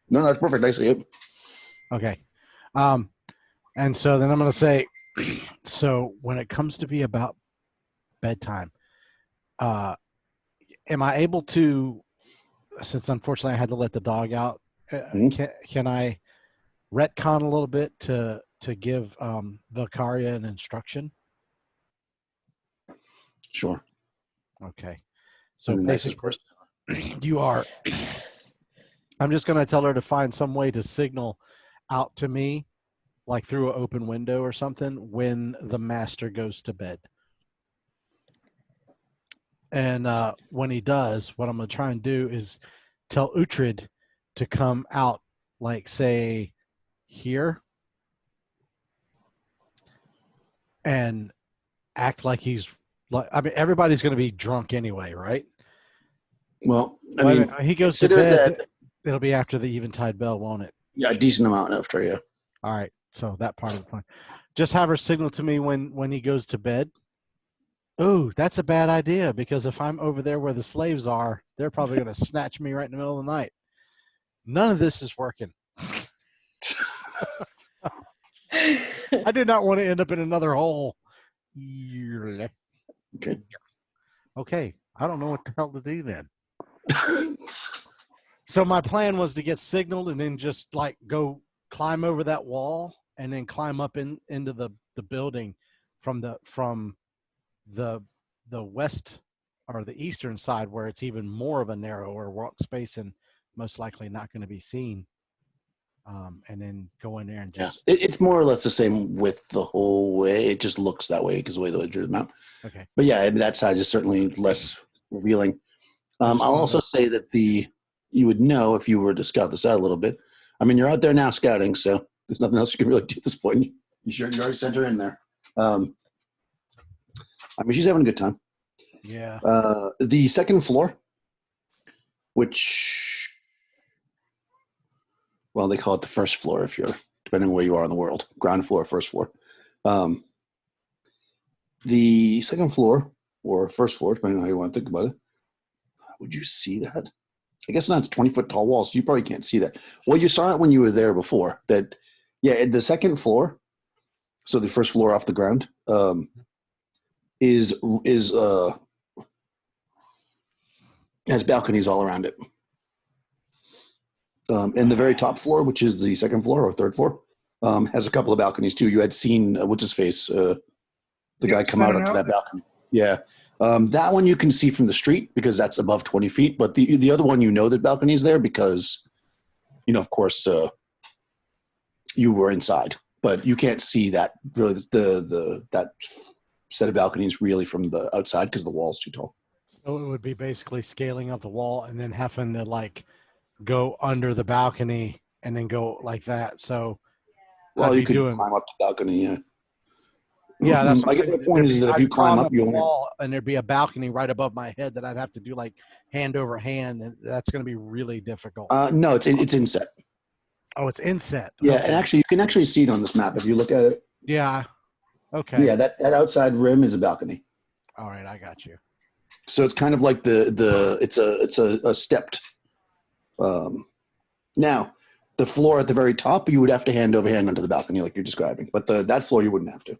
No, that's perfect. I see it. Okay. And so then I'm going to say, so when it comes to be about bedtime, am I able to, since unfortunately I had to let the dog out, can I retcon a little bit to give Valkyria an instruction? Sure. Okay. So basically, you are, I'm just going to tell her to find some way to signal out to me, like through an open window or something, when the master goes to bed. And when he does, what I'm going to try and do is tell Uhtred to come out, like say here, and act like he's like, I mean, everybody's going to be drunk anyway, right? Well, I mean, he goes to bed. It'll be after the eventide bell, won't it? Yeah, a decent amount after, yeah. All right. So that part of the plan. Just have her signal to me when he goes to bed. Oh, that's a bad idea, because if I'm over there where the slaves are, they're probably going to snatch me right in the middle of the night. None of this is working. I do not want to end up in another hole. Okay. Okay. I don't know what the hell to do then. So my plan was to get signaled and then just like go climb over that wall and then climb up into the building from the west or the eastern side, where it's even more of a narrower walk space and most likely not going to be seen. and then go in there and Yeah, just. it's more or less the same width the whole way. It just looks that way because the way they drew them out. Okay. But yeah, I mean, that side is certainly less revealing. I'll also say that you would know if you were to scout this out a little bit. I mean, you're out there now scouting, so there's nothing else you can really do at this point. You already sent her in there. I mean, she's having a good time. Yeah. The second floor, which, well, they call it the first floor if you're, depending on where you are in the world. Ground floor, first floor. The second floor, or first floor, depending on how you want to think about it. Would you see that? I guess not. It's 20-foot tall walls, so you probably can't see that. Well, you saw it when you were there before. That, yeah, the second floor, so the first floor off the ground, has balconies all around it. And the very top floor, which is the second floor or third floor, has a couple of balconies too. You had seen what's his face, the guy come out onto that balcony. Yeah. That one you can see from the street because that's above 20 feet. But the other one, the balcony's there because, of course, you were inside. But you can't see that really that set of balconies really from the outside because the wall's too tall. So it would be basically scaling up the wall and then having to go under the balcony and then go like that. So well, you could climb up the balcony. Yeah. Yeah, that's what I guess the point is that if you climb up, the wall and there'd be a balcony right above my head that I'd have to do hand over hand, and that's going to be really difficult. No, it's inset. Oh, it's inset. Yeah, okay. And actually, you can actually see it on this map if you look at it. Yeah. Okay. Yeah, that outside rim is a balcony. All right, I got you. So it's kind of like it's a stepped. Now, the floor at the very top, you would have to hand over hand onto the balcony like you're describing, but that floor you wouldn't have to.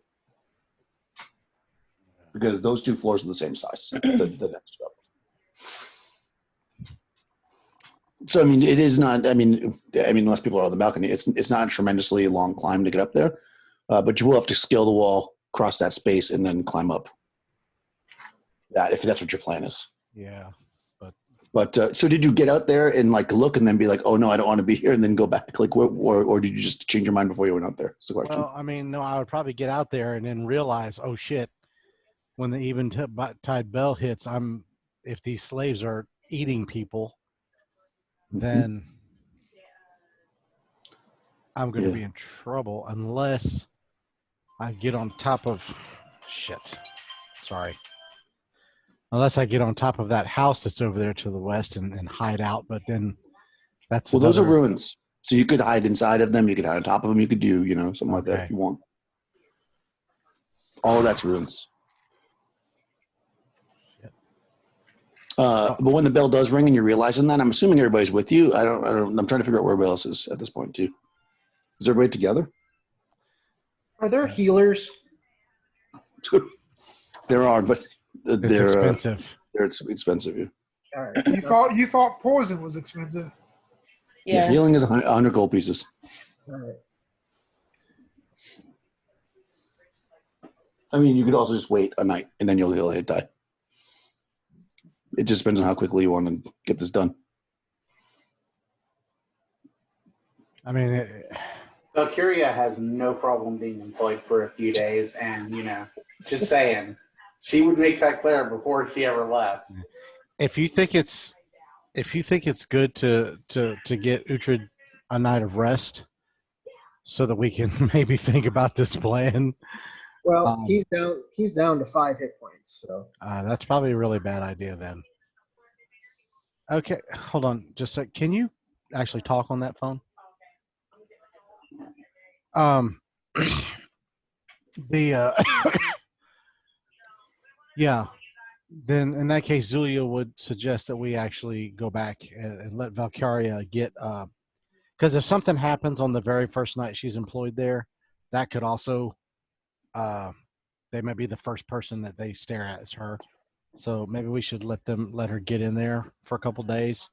Because those two floors are the same size. The next up. So I mean, it is not. I mean, unless people are on the balcony, it's not a tremendously long climb to get up there, but you will have to scale the wall, cross that space, and then climb up. That if that's what your plan is. Yeah, but so did you get out there and look and then be like, oh no, I don't want to be here, and then go back? Or did you just change your mind before you went out there? That's the question. Well, I mean, no, I would probably get out there and then realize, oh shit. When the eventide bell hits, if these slaves are eating people, then I'm going to be in trouble unless I get on top of unless I get on top of that house that's over there to the west and hide out. But then those are ruins, so you could hide inside of them. You could hide on top of them. You could do something like that if you want. All of that's ruins. But when the bell does ring and you're realizing that, I'm assuming everybody's with you. I'm trying to figure out where everybody else is at this point too. Is everybody together? Are there healers? There are, but they're expensive. They're expensive. Yeah. All right. You thought poison was expensive. Yeah. Healing is 100 gold pieces. All right. I mean, you could also just wait a night and then you'll hit die. It just depends on how quickly you want to get this done. I mean, Valkyria has no problem being employed for a few days, and just saying, she would make that clear before she ever left. if you think it's good to get Uhtred a night of rest, so that we can maybe think about this plan. Well, he's down to 5 hit points, so that's probably a really bad idea then. Okay, hold on just a sec. Can you actually talk on that phone? Yeah. Then in that case, Zulia would suggest that we actually go back and let Valkyria get because if something happens on the very first night she's employed there, that could also they might be the first person that they stare at is her. So maybe we should let her get in there for a couple days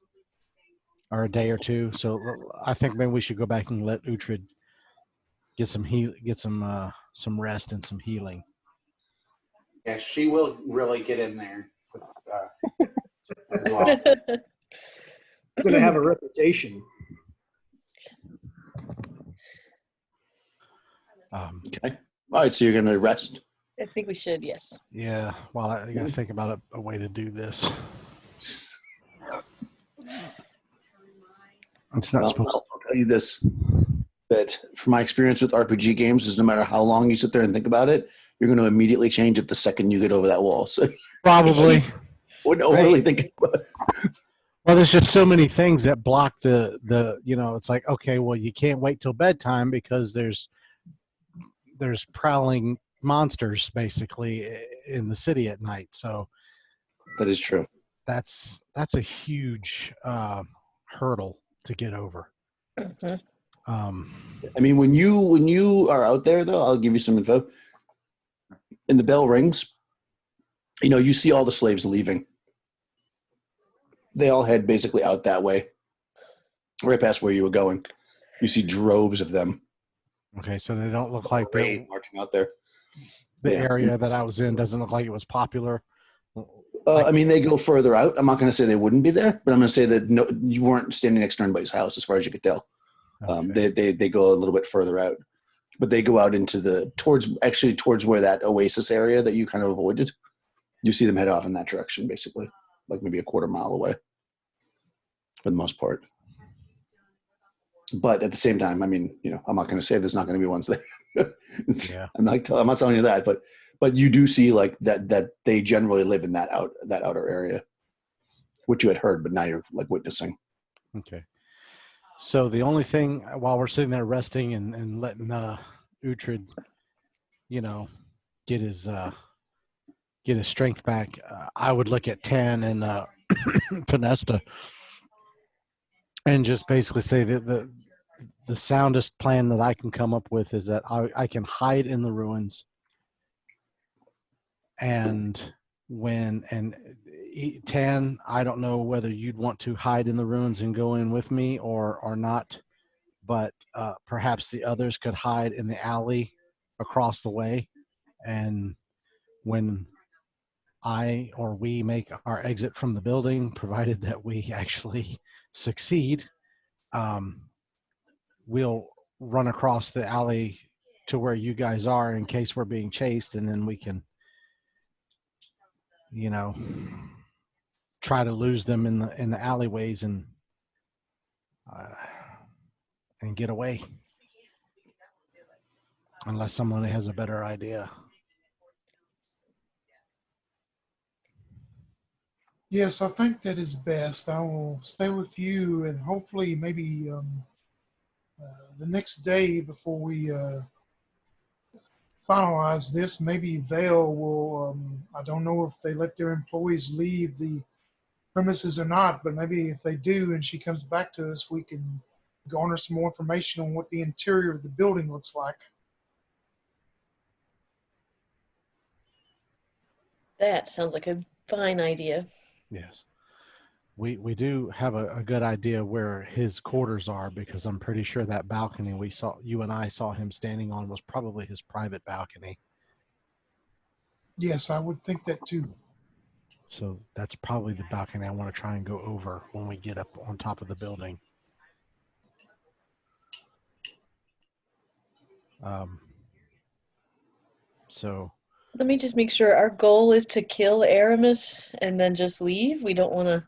or a day or two. So I think maybe we should go back and let Uhtred get some rest and some healing. Yeah, she will really get in there. As well. he's going to have a reputation. Okay. All right. So you're gonna rest. I think we should, yes. Yeah. Well, I got to think about a way to do this. It's not Well, supposed. I'll tell you this: that from my experience with RPG games, is no matter how long you sit there and think about it, you're going to immediately change it the second you get over that wall. So Probably. wouldn't overly think about it. Well, there's just so many things that block the it's like, okay, well, you can't wait till bedtime because there's prowling monsters basically in the city at night. So That is true. that's a huge hurdle to get over. Mhm. I mean, when you are out there, though, I'll give you some info. And the bell rings, you see all the slaves leaving. They all head basically out that way, right past where you were going. You see droves of them. Okay, so they don't look like the marching out there. area that I was in doesn't look like it was popular. I mean, they go further out. I'm not going to say they wouldn't be there, but I'm going to say that no, you weren't standing next to anybody's house as far as you could tell. Okay. They go a little bit further out, but they go out into towards where that oasis area that you kind of avoided. You see them head off in that direction, basically, like maybe a quarter mile away, for the most part. But at the same time, I mean, I'm not going to say there's not going to be ones there. Yeah. I'm not telling you that, but you do see like that they generally live in that outer area, which you had heard, but now you're like witnessing. Okay. So the only thing while we're sitting there resting and letting Uhtred, get his strength back, I would look at Tan and Panesta and just basically say that the soundest plan that I can come up with is that I can hide in the ruins, and Tan, I don't know whether you'd want to hide in the ruins and go in with me or not, but perhaps the others could hide in the alley across the way, and when I or we make our exit from the building, provided that we actually succeed, we'll run across the alley to where you guys are in case we're being chased, and then we can, try to lose them in the alleyways and get away. Unless someone has a better idea. Yes, I think that is best. I will stay with you, and hopefully, maybe the next day before we finalize this, maybe Vale will. I don't know if they let their employees leave the premises or not, but maybe if they do, and she comes back to us, we can garner some more information on what the interior of the building looks like. That sounds like a fine idea. Yes. We do have a good idea where his quarters are, because I'm pretty sure that balcony you and I saw him standing on was probably his private balcony. Yes, I would think that too. So that's probably the balcony I want to try and go over when we get up on top of the building. So Let me just make sure our goal is to kill Aramis and then just leave. We don't want to.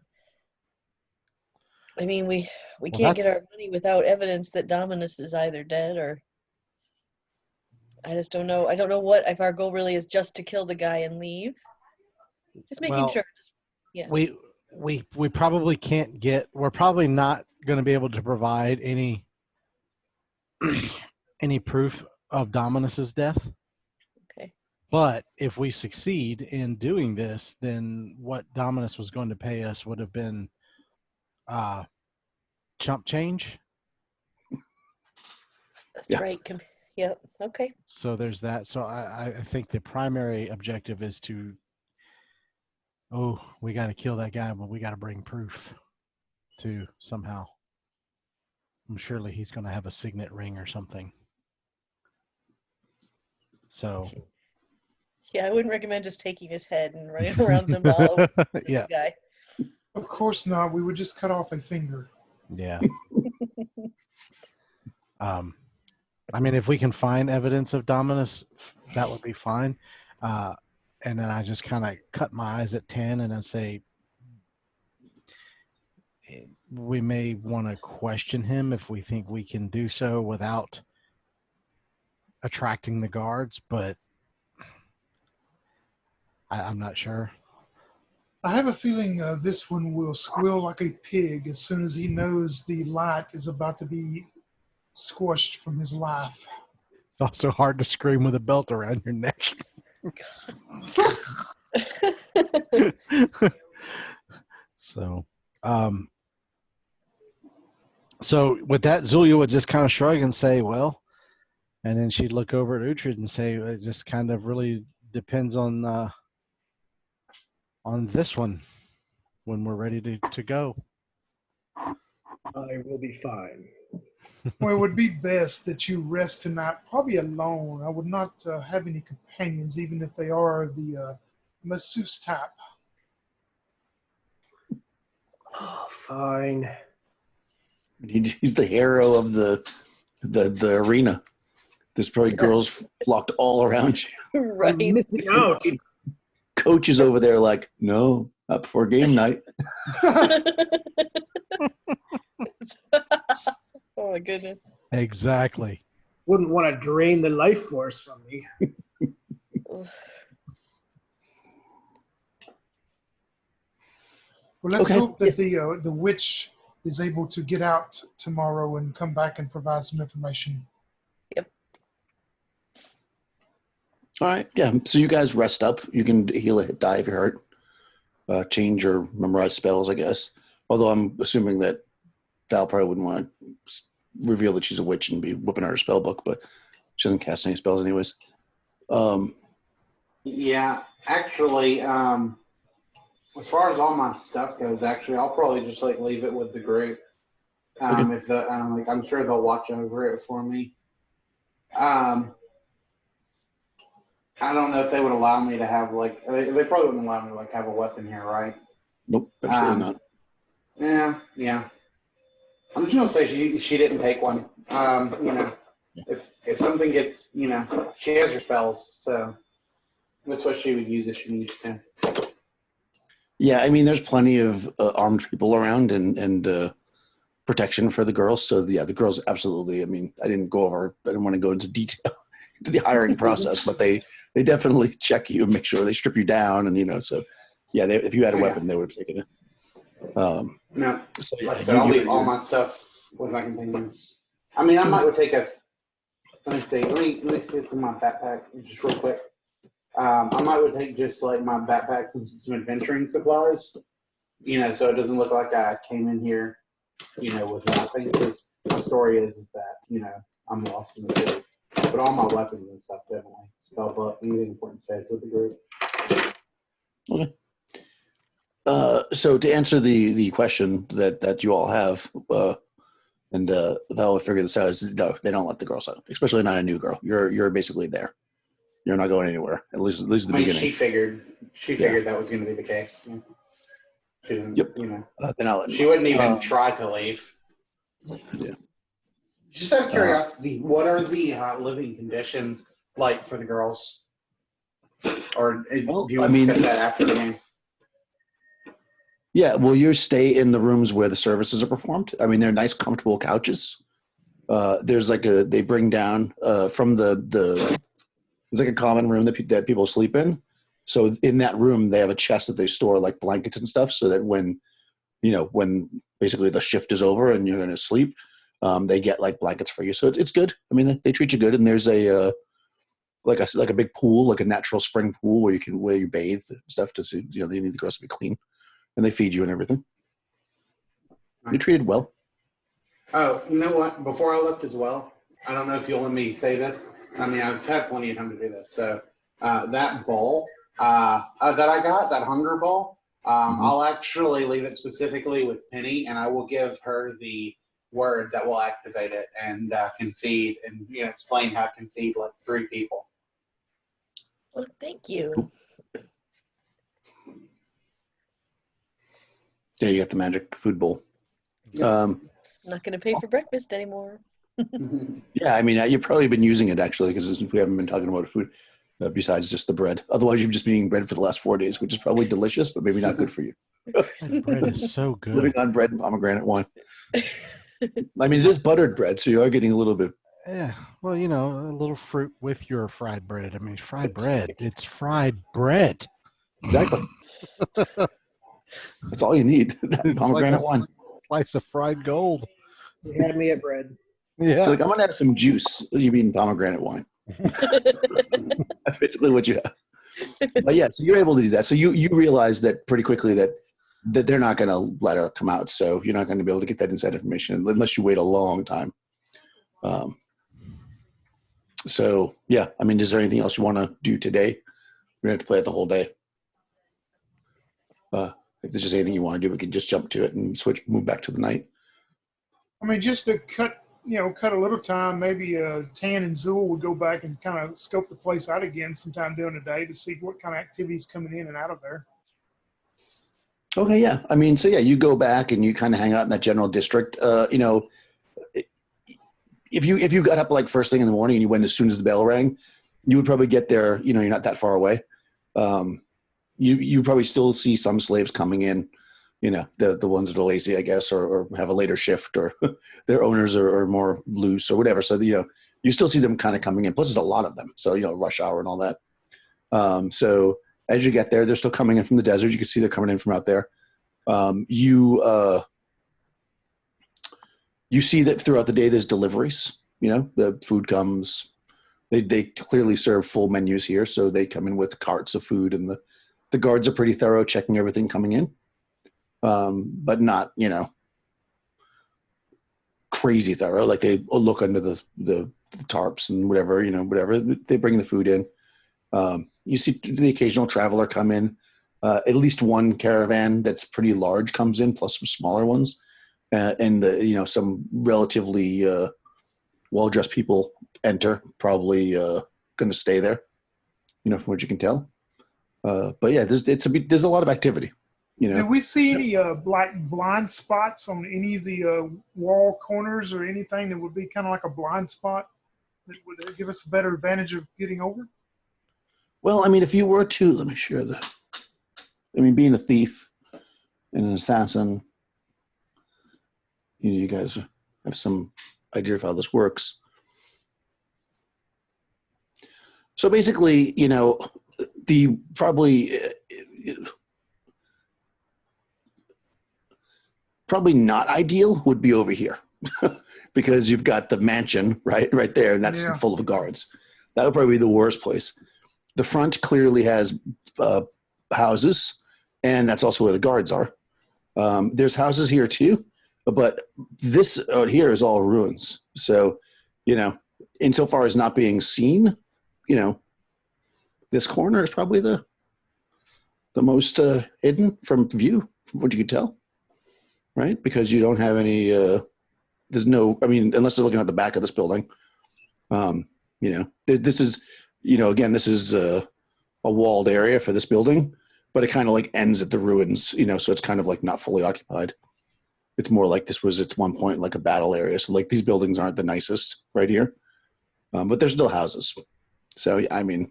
I mean, we can't get our money without evidence that Dominus is either dead or. I just don't know. I don't know what if our goal really is just to kill the guy and leave. Just making sure. Yeah. We probably can't get. We're probably not going to be able to provide any proof of Dominus's death. Okay. But if we succeed in doing this, then what Dominus was going to pay us would have been chump change. That's right. Yep. Okay. So there's that. So I think the primary objective is to, we got to kill that guy, but we got to bring proof to somehow. Surely he's going to have a signet ring or something. So. Yeah, I wouldn't recommend just taking his head and running around Zimbabwe with yeah. the guy. Of course not. We would just cut off a finger. Yeah. I mean, if we can find evidence of dominance, that would be fine. And then I just kind of cut my eyes at 10 and then say, we may want to question him if we think we can do so without attracting the guards, but I'm not sure. I have a feeling this one will squeal like a pig as soon as he knows the light is about to be squashed from his life. It's also hard to scream with a belt around your neck. So, so with that, Zulia would just kind of shrug and say, well, and then she'd look over at Uhtred and say, it just kind of really depends on this one when we're ready to go. I will be fine. Well, it would be best that you rest tonight, probably alone. I would not have any companions, even if they are the masseuse type. Oh, fine. He's the hero of the arena. There's probably girls flocked all around you. I'm Right. missing out. Coach is over there like, no, not before game night. Oh my goodness. Exactly. Wouldn't want to drain the life force from me. Well, let's Okay. hope that the witch is able to get out tomorrow and come back and provide some information. All right, yeah. So you guys rest up. You can heal a hit die if you're hurt. Change or memorize spells, I guess. Although I'm assuming that Val probably wouldn't want to reveal that she's a witch and be whipping out her spell book, but she doesn't cast any spells anyways. Yeah, actually, as far as all my stuff goes, actually, I'll probably just like leave it with the group. Okay. If the like, I'm sure they'll watch over it for me. I don't know if they would allow me to have like they probably wouldn't allow me to like have a weapon here, right? Nope, absolutely not. Yeah. I'm just gonna say she didn't take one. If something gets, she has her spells, so that's what she would use if she needs to. Yeah, I mean, there's plenty of armed people around and protection for the girls. So yeah, the girls absolutely. I mean, I didn't want to go into detail to the hiring process, but they definitely check you and make sure they strip you down, and so yeah, if you had a weapon, they would have taken it. No, So yeah, like I said, I'll leave all my stuff with my companions. I mean, I might take a. Let me see. Let me see what's in my backpack just real quick. I might take just like my backpack and some adventuring supplies, so it doesn't look like I came in here, with nothing. Because my story is that I'm lost in the city, but all my weapons and stuff definitely. Spell book, anything important stays with the group. Okay. So to answer the question that you all have, and Val will figure this out, is no, they don't let the girls out, especially not a new girl. You're basically there. You're not going anywhere. At least at the beginning. She figured that was going to be the case. She didn't. Yep. They're not letting She wouldn't even try to leave. Yeah. Just out of curiosity, what are the living conditions like for the girls? Or do you want to discuss that after the game? Yeah, well, you stay in the rooms where the services are performed. I mean, they're nice, comfortable couches. There's they bring down from the it's like a common room that people sleep in. So in that room, they have a chest that they store like blankets and stuff, so that when basically the shift is over and you're going to sleep, they get like blankets for you. So it's good. I mean, they treat you good, and there's a big pool, like a natural spring pool where you bathe and stuff to see, they need the girls to be clean, and they feed you and everything. You're treated well. Oh, you know what? Before I left as well, I don't know if you'll let me say this. I mean, I've had plenty of time to do this. So that ball that I got, that hunger ball, I'll actually leave it specifically with Penny, and I will give her the word that will activate it and can feed, and explain how it can feed like 3 people. Well, thank you. Yeah, you got the magic food bowl. Yeah. I'm not going to pay for breakfast anymore. Yeah, I mean, you've probably been using it actually because we haven't been talking about food besides just the bread. Otherwise, you've just been eating bread for the last 4 days, which is probably delicious, but maybe not good for you. That bread is so Living good. on bread and pomegranate wine. I mean, it is buttered bread, so you are getting a little bit. Yeah. Well, you know, a little fruit with your fried bread. I mean, fried bread. It's fried bread. Exactly. That's all you need. That It's like a pomegranate wine. slice of fried gold. You had me at bread. So Yeah. like, I'm gonna have some juice. You mean pomegranate wine? That's basically what you have. But yeah, so you're able to do that. So you realize that pretty quickly that they're not going to let her come out. So you're not going to be able to get that inside information unless you wait a long time. So yeah, I mean, is there anything else you want to do today? We're going to have to play it the whole day. If there's just anything you want to do, we can just jump to it and move back to the night. I mean, just to cut a little time, maybe Tan and Zool would go back and kind of scope the place out again sometime during the day to see what kind of activities coming in and out of there. Okay, yeah. I mean, so yeah, you go back and you kind of hang out in that general district. You know, if you got up like first thing in the morning and you went as soon as the bell rang, you would probably get there. You know, you're not that far away. You probably still see some slaves coming in. You know, the ones that are lazy, I guess, or have a later shift, or their owners are more loose or whatever. So you know, you still see them kind of coming in. Plus, there's a lot of them. So you know, rush hour and all that. So as you get there, they're still coming in from the desert. You can see they're coming in from out there. You see that throughout the day there's deliveries. You know, the food comes. They clearly serve full menus here, so they come in with carts of food, and the guards are pretty thorough checking everything coming in. But not, you know, crazy thorough. Like they look under the tarps and whatever, you know, whatever. They bring the food in. You see the occasional traveler come in. At least one caravan that's pretty large comes in, plus some smaller ones. And some relatively well-dressed people enter, probably going to stay there, you know, from what you can tell. But yeah, there's a lot of activity. You know, Did we see any like blind spots on any of the wall corners or anything that would be kind of like a blind spot that would give us a better advantage of getting over? well, I mean, if you were to, let me share that. I mean, being a thief and an assassin, you guys have some idea of how this works. So basically, you know, the probably not ideal would be over here because you've got the mansion right there, and that's full of guards. That would probably be the worst place. The front clearly has houses, and that's also where the guards are. There's houses here too, but this out here is all ruins. So, you know, insofar as not being seen, you know, this corner is probably the most hidden from view, from what you can tell, right? Because you don't have any. There's no. I mean, unless they're looking at the back of this building. You know, this is. You know, again, this is a walled area for this building, but it kind of like ends at the ruins. You know, so it's kind of like not fully occupied. It's more like this was at one point like a battle area. So like these buildings aren't the nicest right here, but there's still houses. So I mean,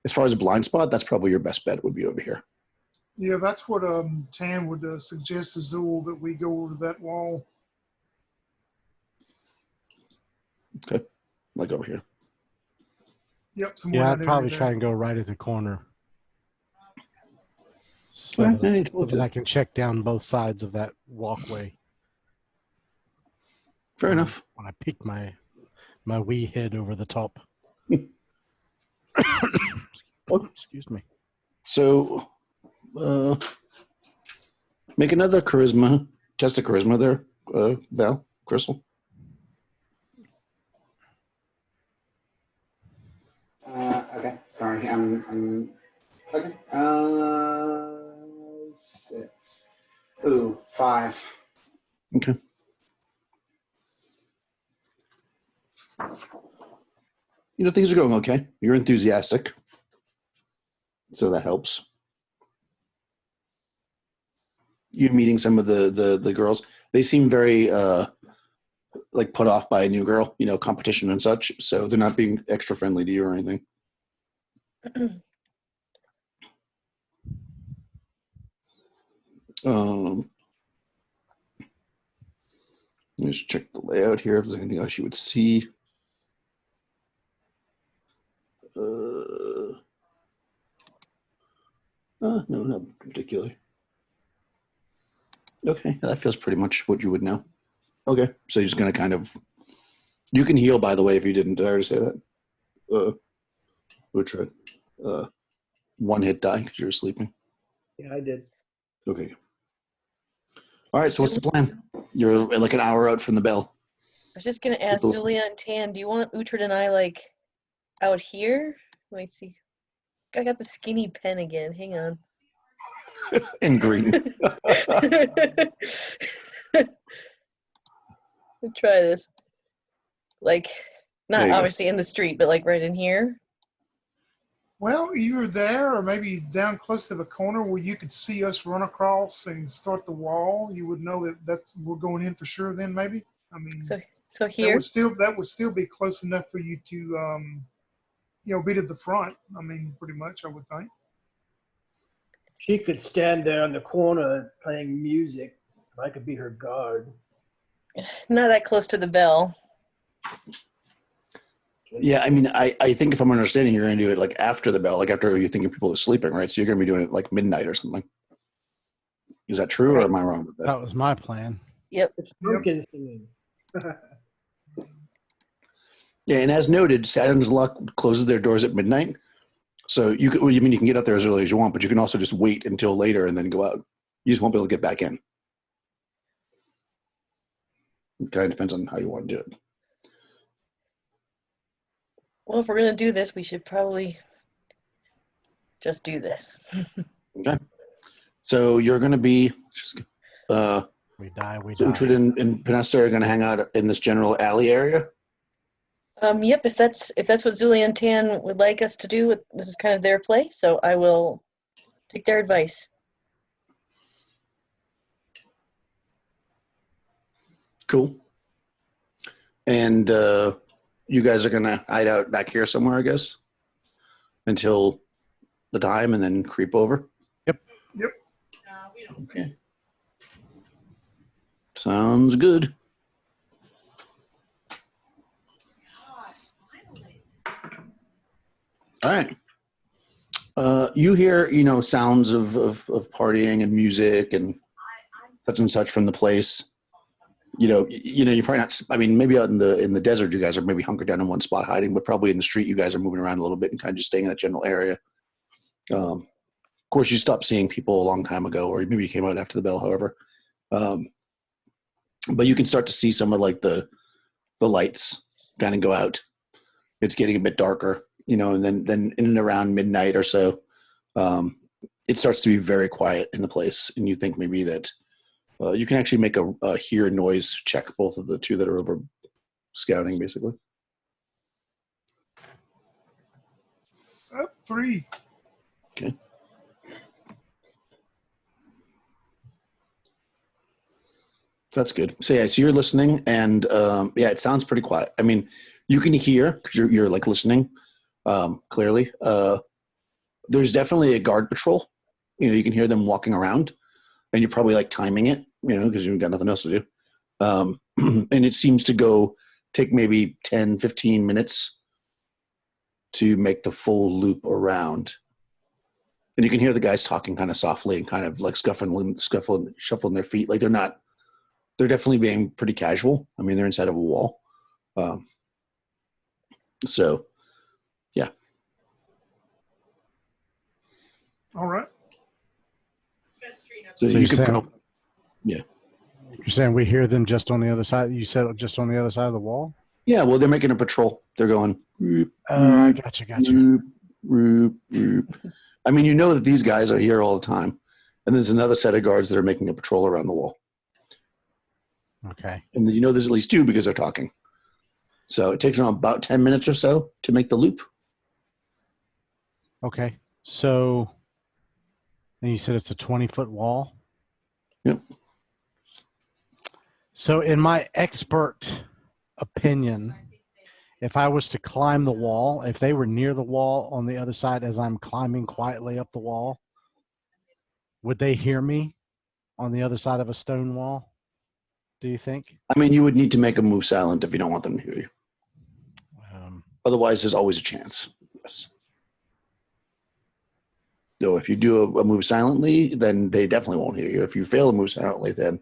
as far as a blind spot, that's probably your best bet would be over here. Yeah, that's what Tan would suggest to Zool, that we go over that wall. Okay, like over here. Yep, somewhere Yeah, in I'd that probably area try there. and go right at the corner. So Okay, that I can check down both sides of that walkway. Fair enough. When I peek my wee head over the top. Excuse me. So, make another charisma, test of charisma there, Val, Crystal. Okay, sorry, I'm okay. 6. Ooh, 5. Okay. You know, things are going okay. You're enthusiastic, so that helps. You're meeting some of the girls. They seem very like put off by a new girl, you know, competition and such. So they're not being extra friendly to you or anything. Let me just check the layout here. If there's anything else you would see. No, not particularly. Okay, that feels pretty much what you would know. Okay, so you're just gonna kind of. You can heal, by the way, if you didn't. Did I already say that? We'll try. One hit die because you're sleeping. Yeah, I did. Okay. All right. So what's the plan? You're like an hour out from the bell. I was just gonna ask People- Julian Tan, do you want Uhtred and I like out here? Let me see. I got the skinny pen again. Hang on. In green. Let's try this. Like, There not you go. obviously in the street, but like right in here. Well, either there or maybe down close to the corner where you could see us run across and start the wall. You would know that we're going in for sure. Then maybe. I mean, So that here. would still be close enough for you to be to the front. I mean, pretty much, I would think. She could stand there on the corner playing music. I could be her guard. Not that close to the bell. Yeah, I mean, I think if I'm understanding, you're going to do it like after the bell, like after you think people are sleeping, right? So you're going to be doing it like midnight or something. Is that true, or am I wrong with that? That was my plan. Yep. It's pumpkin singing. Yeah, and as noted, Saturn's Luck closes their doors at midnight. So you could, well, you mean you can get out there as early as you want, but you can also just wait until later and then go out. You just won't be able to get back in. It kind of depends on how you want to do it. Well, if we're gonna do this, we should probably just do this. Okay. So you're going to be, We die. so Uhtred and Pinesta are going to hang out in this general alley area. Yep. If that's what Julian Tan would like us to do, this is kind of their play. So I will take their advice. Cool. And you guys are going to hide out back here somewhere, I guess, until the time and then creep over? Yep. Okay. Sounds good. All right. You hear, sounds of partying and music and such from the place. You're probably not. I mean, maybe out in the desert, you guys are maybe hunkered down in one spot hiding, but probably in the street, you guys are moving around a little bit and kind of just staying in that general area. Of course, you stopped seeing people a long time ago, or maybe you came out after the bell. However, but you can start to see some of like the lights kind of go out. It's getting a bit darker, and then in and around midnight or so, it starts to be very quiet in the place, and you think maybe that you can actually make a hear noise check, both of the two that are over scouting, basically. 3. Okay. That's good. So yeah, so you're listening, and it sounds pretty quiet. I mean, you can hear because you're like listening clearly. There's definitely a guard patrol. You can hear them walking around, and you're probably like timing it, because you've got nothing else to do. And it seems to take maybe 10, 15 minutes to make the full loop around. And you can hear the guys talking kind of softly and kind of like shuffling their feet. Like they're definitely being pretty casual. I mean, they're inside of a wall. So, yeah. All right. So So you you're can saying, yeah. you're saying we hear them just on the other side? You said just on the other side of the wall? Yeah, well, they're making a patrol. They're going. I gotcha. Roop. I mean, you know that these guys are here all the time. And there's another set of guards that are making a patrol around the wall. Okay. And there's at least 2 because they're talking. So it takes them about 10 minutes or so to make the loop. Okay. So, and you said it's a 20-foot wall? Yep. So, in my expert opinion, if I was to climb the wall, if they were near the wall on the other side as I'm climbing quietly up the wall, would they hear me on the other side of a stone wall? Do you think? I mean, you would need to make them move silent if you don't want them to hear you. Otherwise, there's always a chance. Yes. So if you do a move silently, then they definitely won't hear you. If you fail to move silently, then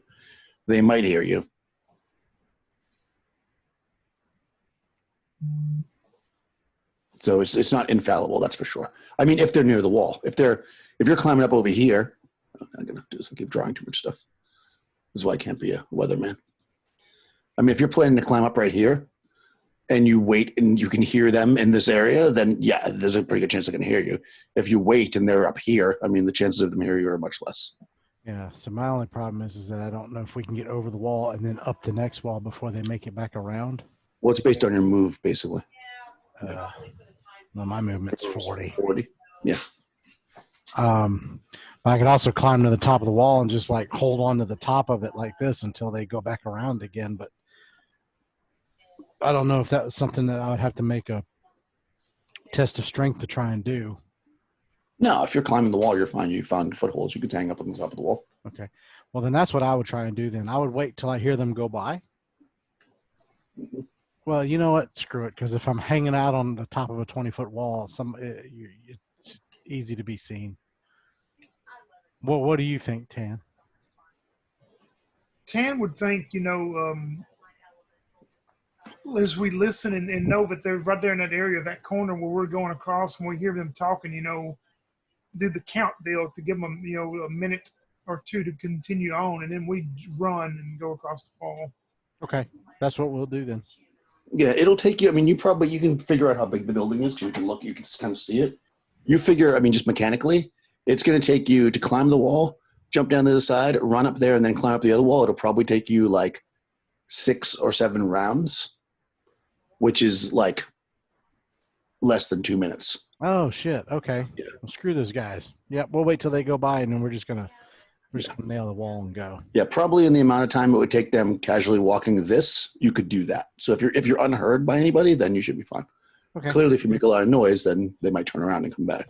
they might hear you. So it's not infallible, that's for sure. I mean, if they're near the wall, if you're climbing up over here, I'm gonna do this. I keep drawing too much stuff. This is why I can't be a weatherman. I mean, if you're planning to climb up right here, and you wait and you can hear them in this area, then yeah, there's a pretty good chance they can hear you. If you wait and they're up here, I mean, the chances of them hearing you are much less. Yeah. So my only problem is that I don't know if we can get over the wall and then up the next wall before they make it back around. Well, it's based on your move, basically. Well, my movement's 40. 40. Yeah. I could also climb to the top of the wall and just like hold on to the top of it like this until they go back around again. But I don't know if that was something that I would have to make a test of strength to try and do. No, if you're climbing the wall, you're fine. You found footholds. You can hang up on the top of the wall. Okay. Well, then that's what I would try and do then. I would wait till I hear them go by. Mm-hmm. Well, you know what? Screw it. Because if I'm hanging out on the top of a 20-foot wall, it's easy to be seen. Well, what do you think, Tan? Tan would think, as we listen and know that they're right there in that area, that corner where we're going across, and we hear them talking, do the count deal to give them, a minute or two to continue on, and then we run and go across the wall. Okay, that's what we'll do then. Yeah, it'll take you. I mean, you can figure out how big the building is. You can look. You can kind of see it. You figure. I mean, just mechanically, it's going to take you to climb the wall, jump down to the side, run up there, and then climb up the other wall. It'll probably take you like 6 or 7 rounds, which is like less than 2 minutes. Oh shit! Okay, Yeah. Well, screw those guys. Yep, we'll wait till they go by, and then we're just gonna nail the wall and go. Yeah, probably in the amount of time it would take them casually walking this, you could do that. So if you're unheard by anybody, then you should be fine. Okay. Clearly, if you make a lot of noise, then they might turn around and come back.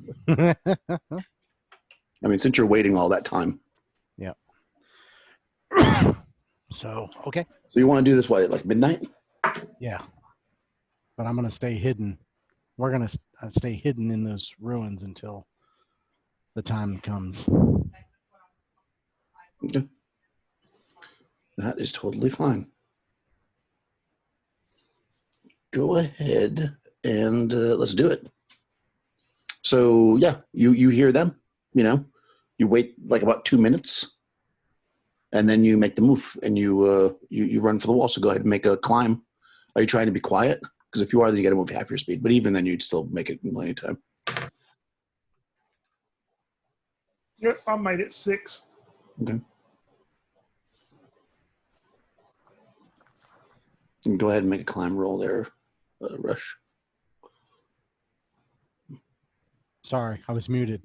I mean, since you're waiting all that time. Yep. So okay. So you want to do this what, at like midnight? Yeah. But I'm gonna stay hidden. We're gonna stay hidden in those ruins until the time comes. Okay. That is totally fine. Go ahead and let's do it. So yeah, you hear them, you wait like about 2 minutes and then you make the move and you run for the wall. So go ahead and make a climb. Are you trying to be quiet? Because if you are, then you got to move half your speed, but even then you'd still make it in plenty of time. Yep, I made it 6. Okay. You can go ahead and make a climb roll there, Rush. Sorry, I was muted.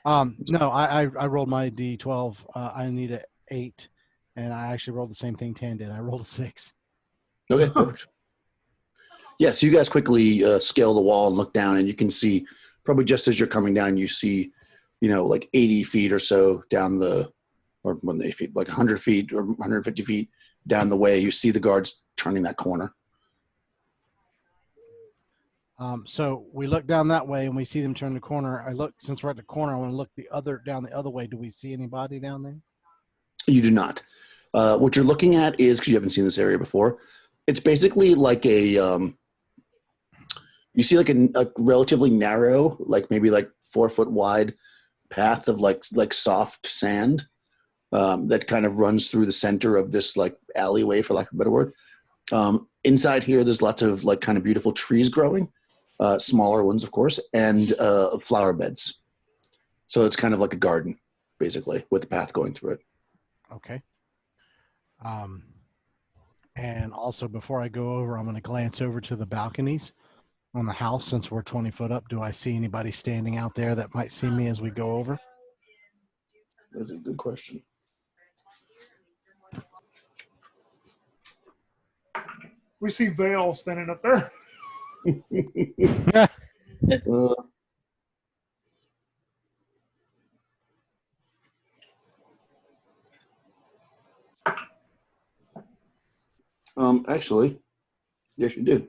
No, I rolled my D12. I need an 8, and I actually rolled the same thing Tan did. I rolled a 6. Okay, perfect. Yeah, so you guys quickly scale the wall and look down, and you can see probably just as you're coming down, you see, like 80 feet or so down or 80 feet, like 100 feet or 150 feet down the way, you see the guards turning that corner. So we look down that way and we see them turn the corner. Since we're at the corner, I want to look down the other way. Do we see anybody down there? You do not. What you're looking at is, because you haven't seen this area before, it's basically like you see like a relatively narrow, like maybe like 4 foot wide path of like soft sand that kind of runs through the center of this like alleyway, for lack of a better word. Inside here, there's lots of like kind of beautiful trees growing, smaller ones, of course, and flower beds. So it's kind of like a garden, basically, with the path going through it. Okay. And also, before I go over, I'm going to glance over to the balconies on the house. Since we're 20 foot up, do I see anybody standing out there that might see me as we go over? That's a good question. We see Vale standing up there. Uh, actually, yes, you did.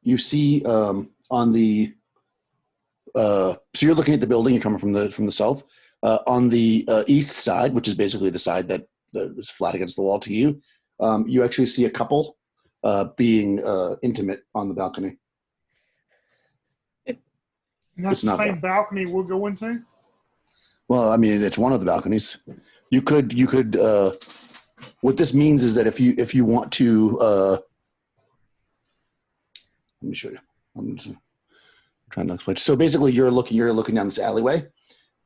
You see on the so you're looking at the building. You're coming from the south. On the east side, which is basically the side that is flat against the wall to you, you actually see a couple being intimate on the balcony. And that's It's the not same Vale. balcony we'll go into. Well, I mean, it's one of the balconies. You could. What this means is that if you want to, let me show you. I'm just trying to explain. So basically, you're looking down this alleyway.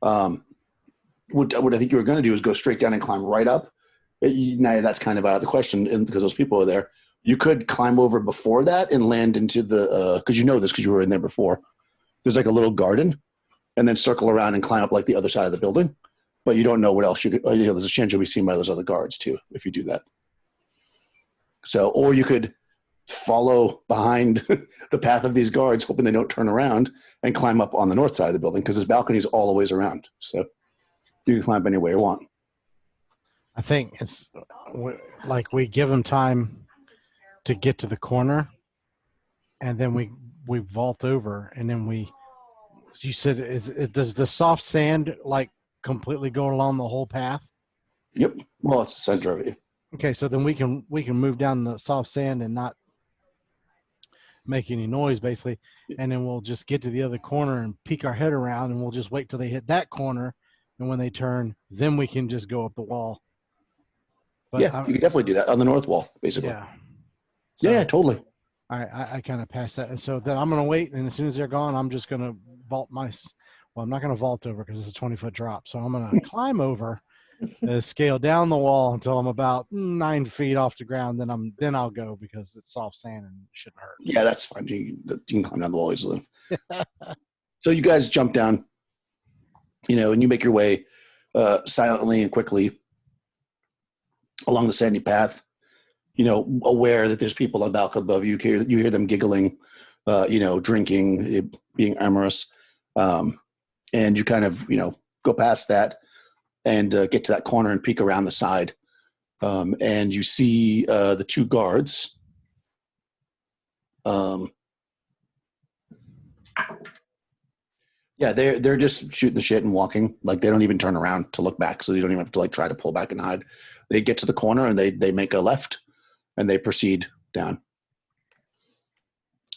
What I think you were going to do is go straight down and climb right up. Now that's kind of out of the question, and because those people are there. You could climb over before that and land into the because you know this because you were in there before. There's like a little garden, and then circle around and climb up like the other side of the building. But you don't know what else you could. There's a chance you'll be seen by those other guards too if you do that. So, or you could follow behind the path of these guards, hoping they don't turn around and climb up on the north side of the building because this balcony is all the ways around. So you can climb any way you want. I think it's like we give them time to get to the corner, and then we vault over, and then you said does the soft sand like completely go along the whole path? Yep. Well, it's the center of it. Okay, so then we can move down the soft sand and not make any noise, basically, and then we'll just get to the other corner and peek our head around, and we'll just wait till they hit that corner, and when they turn, then we can just go up the wall. But Yeah, you can definitely do that on the north wall, basically. Yeah. So, Yeah, totally. I kind of passed that, and so then I'm gonna wait, and as soon as they're gone, I'm just gonna vault well, I'm not gonna vault over because it's a 20-foot drop, so I'm gonna climb over, scale down the wall until I'm about 9 feet off the ground. Then I'll go because it's soft sand and it shouldn't hurt. Yeah, that's fine. You can climb down the wall easily. So you guys jump down, and you make your way silently and quickly along the sandy path, aware that there's people on the balcony above you. You hear them giggling, drinking, being amorous. And you kind of, go past that and get to that corner and peek around the side. And you see the two guards. Yeah, they're just shooting the shit and walking. Like they don't even turn around to look back, so you don't even have to try to pull back and hide. They get to the corner and they make a left, and they proceed down.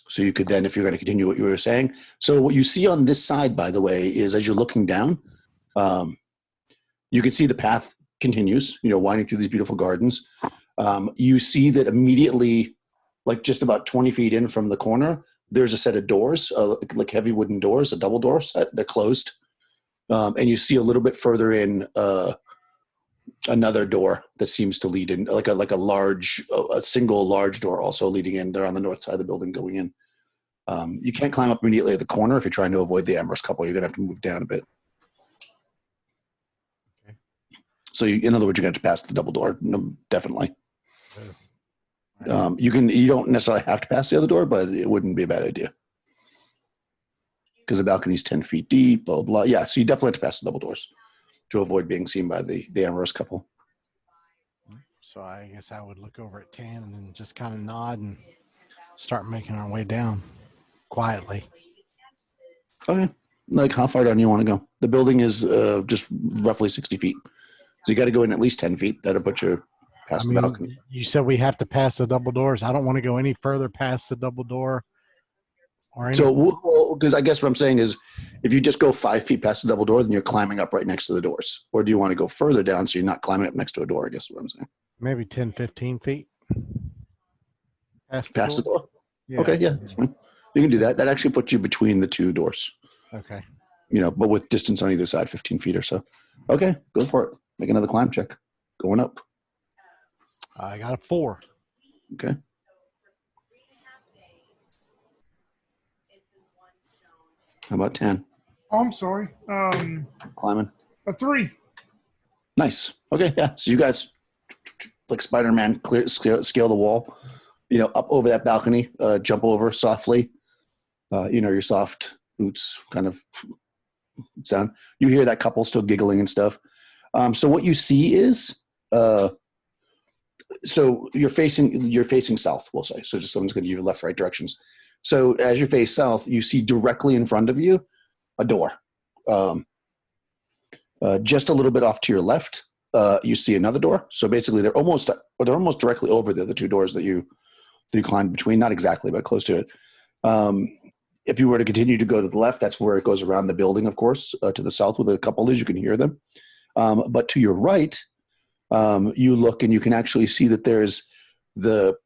So you could then, if you're going to continue what you were saying. So what you see on this side, by the way, is as you're looking down, you can see the path continues, winding through these beautiful gardens. You see that immediately, like just about 20 feet in from the corner, there's a set of doors, like heavy wooden doors, a double door set. They're closed. And you see a little bit further in another door that seems to lead in, like a single large door also leading in. They're on the north side of the building going in. You can't climb up immediately at the corner if you're trying to avoid the amorous couple. You're going to have to move down a bit. Okay. So in other words, you're going to have to pass the double door. No, definitely. Right. You don't necessarily have to pass the other door, but it wouldn't be a bad idea because the balcony's 10 feet deep, blah, blah. Yeah, so you definitely have to pass the double doors to avoid being seen by the amorous couple. So I guess I would look over at Tan and then just kind of nod and start making our way down quietly. Okay. Like how far down you want to go? The building is just roughly 60 feet. So you got to go in at least 10 feet. That'll put you past the balcony. You said we have to pass the double doors. I don't want to go any further past the double door. So, because I guess what I'm saying is if you just go 5 feet past the double door, then you're climbing up right next to the doors. Or do you want to go further down so you're not climbing up next to a door, I guess is what I'm saying. Maybe 10, 15 feet. Past the door? Yeah. Okay, yeah, that's fine. You can do that. That actually puts you between the two doors. Okay. But with distance on either side, 15 feet or so. Okay, go for it. Make another climb check. Going up. I got a 4. Okay. How about 10? Oh, I'm sorry. Climbing. A 3. Nice. Okay, yeah. So you guys, like Spider-Man, scale the wall up over that balcony, jump over softly. Your soft boots kind of sound. You hear that couple still giggling and stuff. So what you see is, so you're facing south, we'll say. So just someone's going to give you left, right directions. So as you face south, you see directly in front of you a door. Just a little bit off to your left, you see another door. So basically, they're almost directly over the two doors that you climbed between. Not exactly, but close to it. If you were to continue to go to the left, that's where it goes around the building, of course. To the south, with a couple of these, you can hear them. But to your right, you look and you can actually see that there's the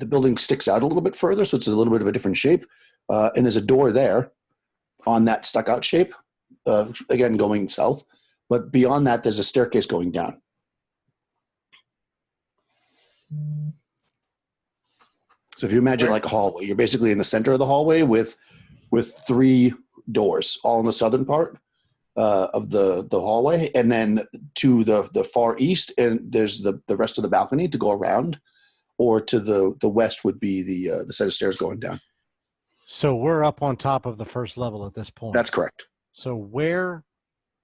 building sticks out a little bit further, so it's a little bit of a different shape. And there's a door there on that stuck out shape, again, going south. But beyond that, there's a staircase going down. So if you imagine like a hallway, you're basically in the center of the hallway with 3 doors, all in the southern part of the hallway. And then to the far east, and there's the rest of the balcony to go around, or to the west would be the set of stairs going down. So we're up on top of the first level at this point. That's correct. So where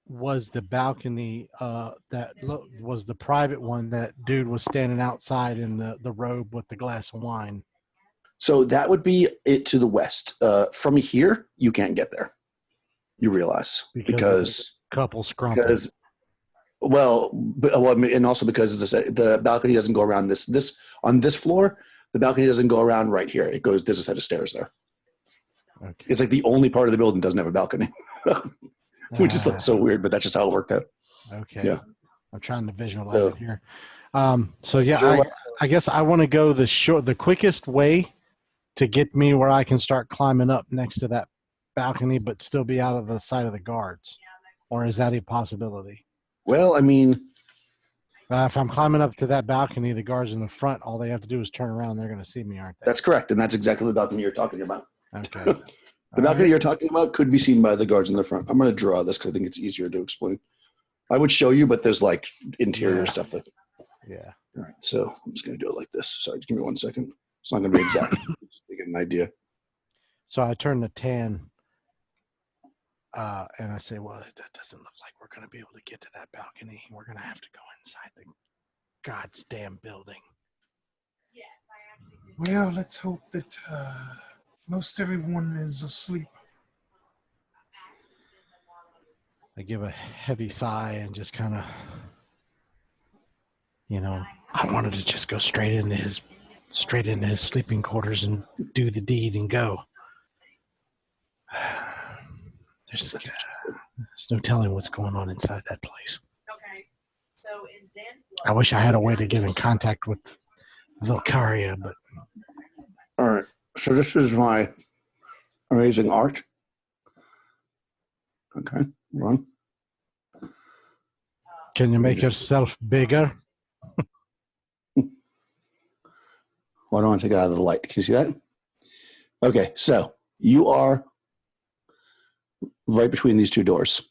was the balcony that was the private one that dude was standing outside in the robe with the glass of wine? So that would be it to the west. From here, you can't get there. You realize because couple scrumpers. And also because the balcony doesn't go around this on this floor. The balcony doesn't go around right here. It goes. There's a set of stairs there. Okay. It's like the only part of the building doesn't have a balcony, which is like so weird, but that's just how it worked out. Okay. Yeah. I'm trying to visualize it here. I guess I want to go the quickest way to get me where I can start climbing up next to that balcony, but still be out of the sight of the guards. Or is that a possibility? Well, I mean, if I'm climbing up to that balcony, the guards in the front, all they have to do is turn around. They're going to see me, aren't they? that's correct, and that's exactly the balcony you're talking about. Okay. The balcony you're talking about could be seen by the guards in the front. I'm going to draw this because I think it's easier to explain. I would show you, but there's like interior stuff. Yeah. All right, so I'm just going to do it like this. Sorry, give me 1 second. It's not going to be exact. Just to get an idea. So I turn the tan, and I say, well, it doesn't look like we're going to be able to get to that balcony. We're going to have to go inside the God's damn building. Well, let's hope that most everyone is asleep. I give a heavy sigh and just kind of, I wanted to just go straight into his sleeping quarters and do the deed and go. There's no telling what's going on inside that place. Okay. So in Zanzibar, I wish I had a way to get in contact with Vilcaria, but All right, so this is my amazing art. Okay, run. can you make yourself bigger? Well, I don't want to take it out of the light. Can you see that? Okay, so you are right between these 2 doors.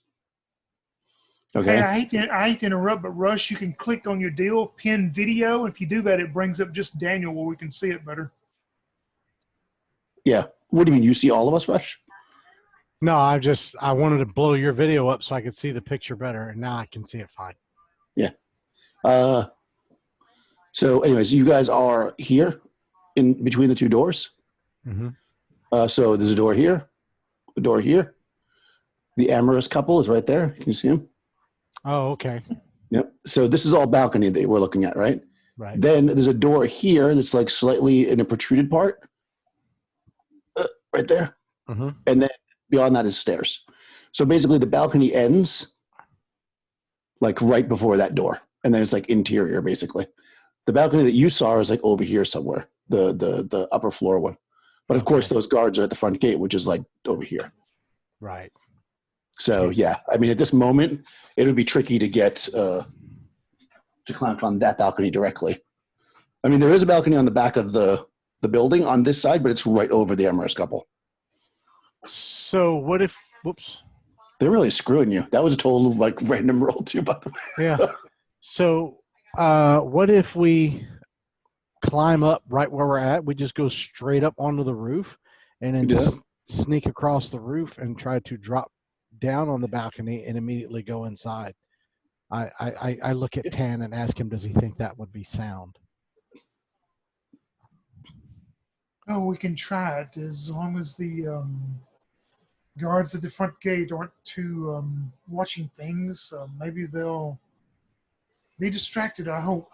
Okay. Hey, I hate to interrupt, but Rush, you can click on your deal, pin video. If you do that, it brings up just Daniel where we can see it better. Yeah. What do you mean? You see all of us, Rush? No, I wanted to blow your video up so I could see the picture better, and now I can see it fine. Yeah. So anyways, you guys are here in between the 2 doors. Mm-hmm. So there's a door here, a door here. The amorous couple is right there. Can you see him? Oh, okay. Yep. So this is all balcony that we're looking at, right? Right. Then there's a door here that's like slightly in a protruded part, right there. Mm-hmm. And then beyond that is stairs. So basically the balcony ends like right before that door. And then it's like interior, basically. The balcony that you saw is like over here somewhere, the upper floor one. But of course, those guards are at the front gate, which is like over here. Right. So yeah, I mean, at this moment, it would be tricky to get to climb on that balcony directly. I mean, there is a balcony on the back of the building on this side, but it's right over the amorous couple. So what if? Whoops. They're really screwing you. That was a total like random roll too, by the way. Yeah. So what if we climb up right where we're at. We just go straight up onto the roof and then do that. sneak across the roof and try to drop down on the balcony and immediately go inside. I look at Tan and ask him, does he think that would be sound? Oh, we can try it as long as the guards at the front gate aren't too watching things. Maybe they'll be distracted, I hope.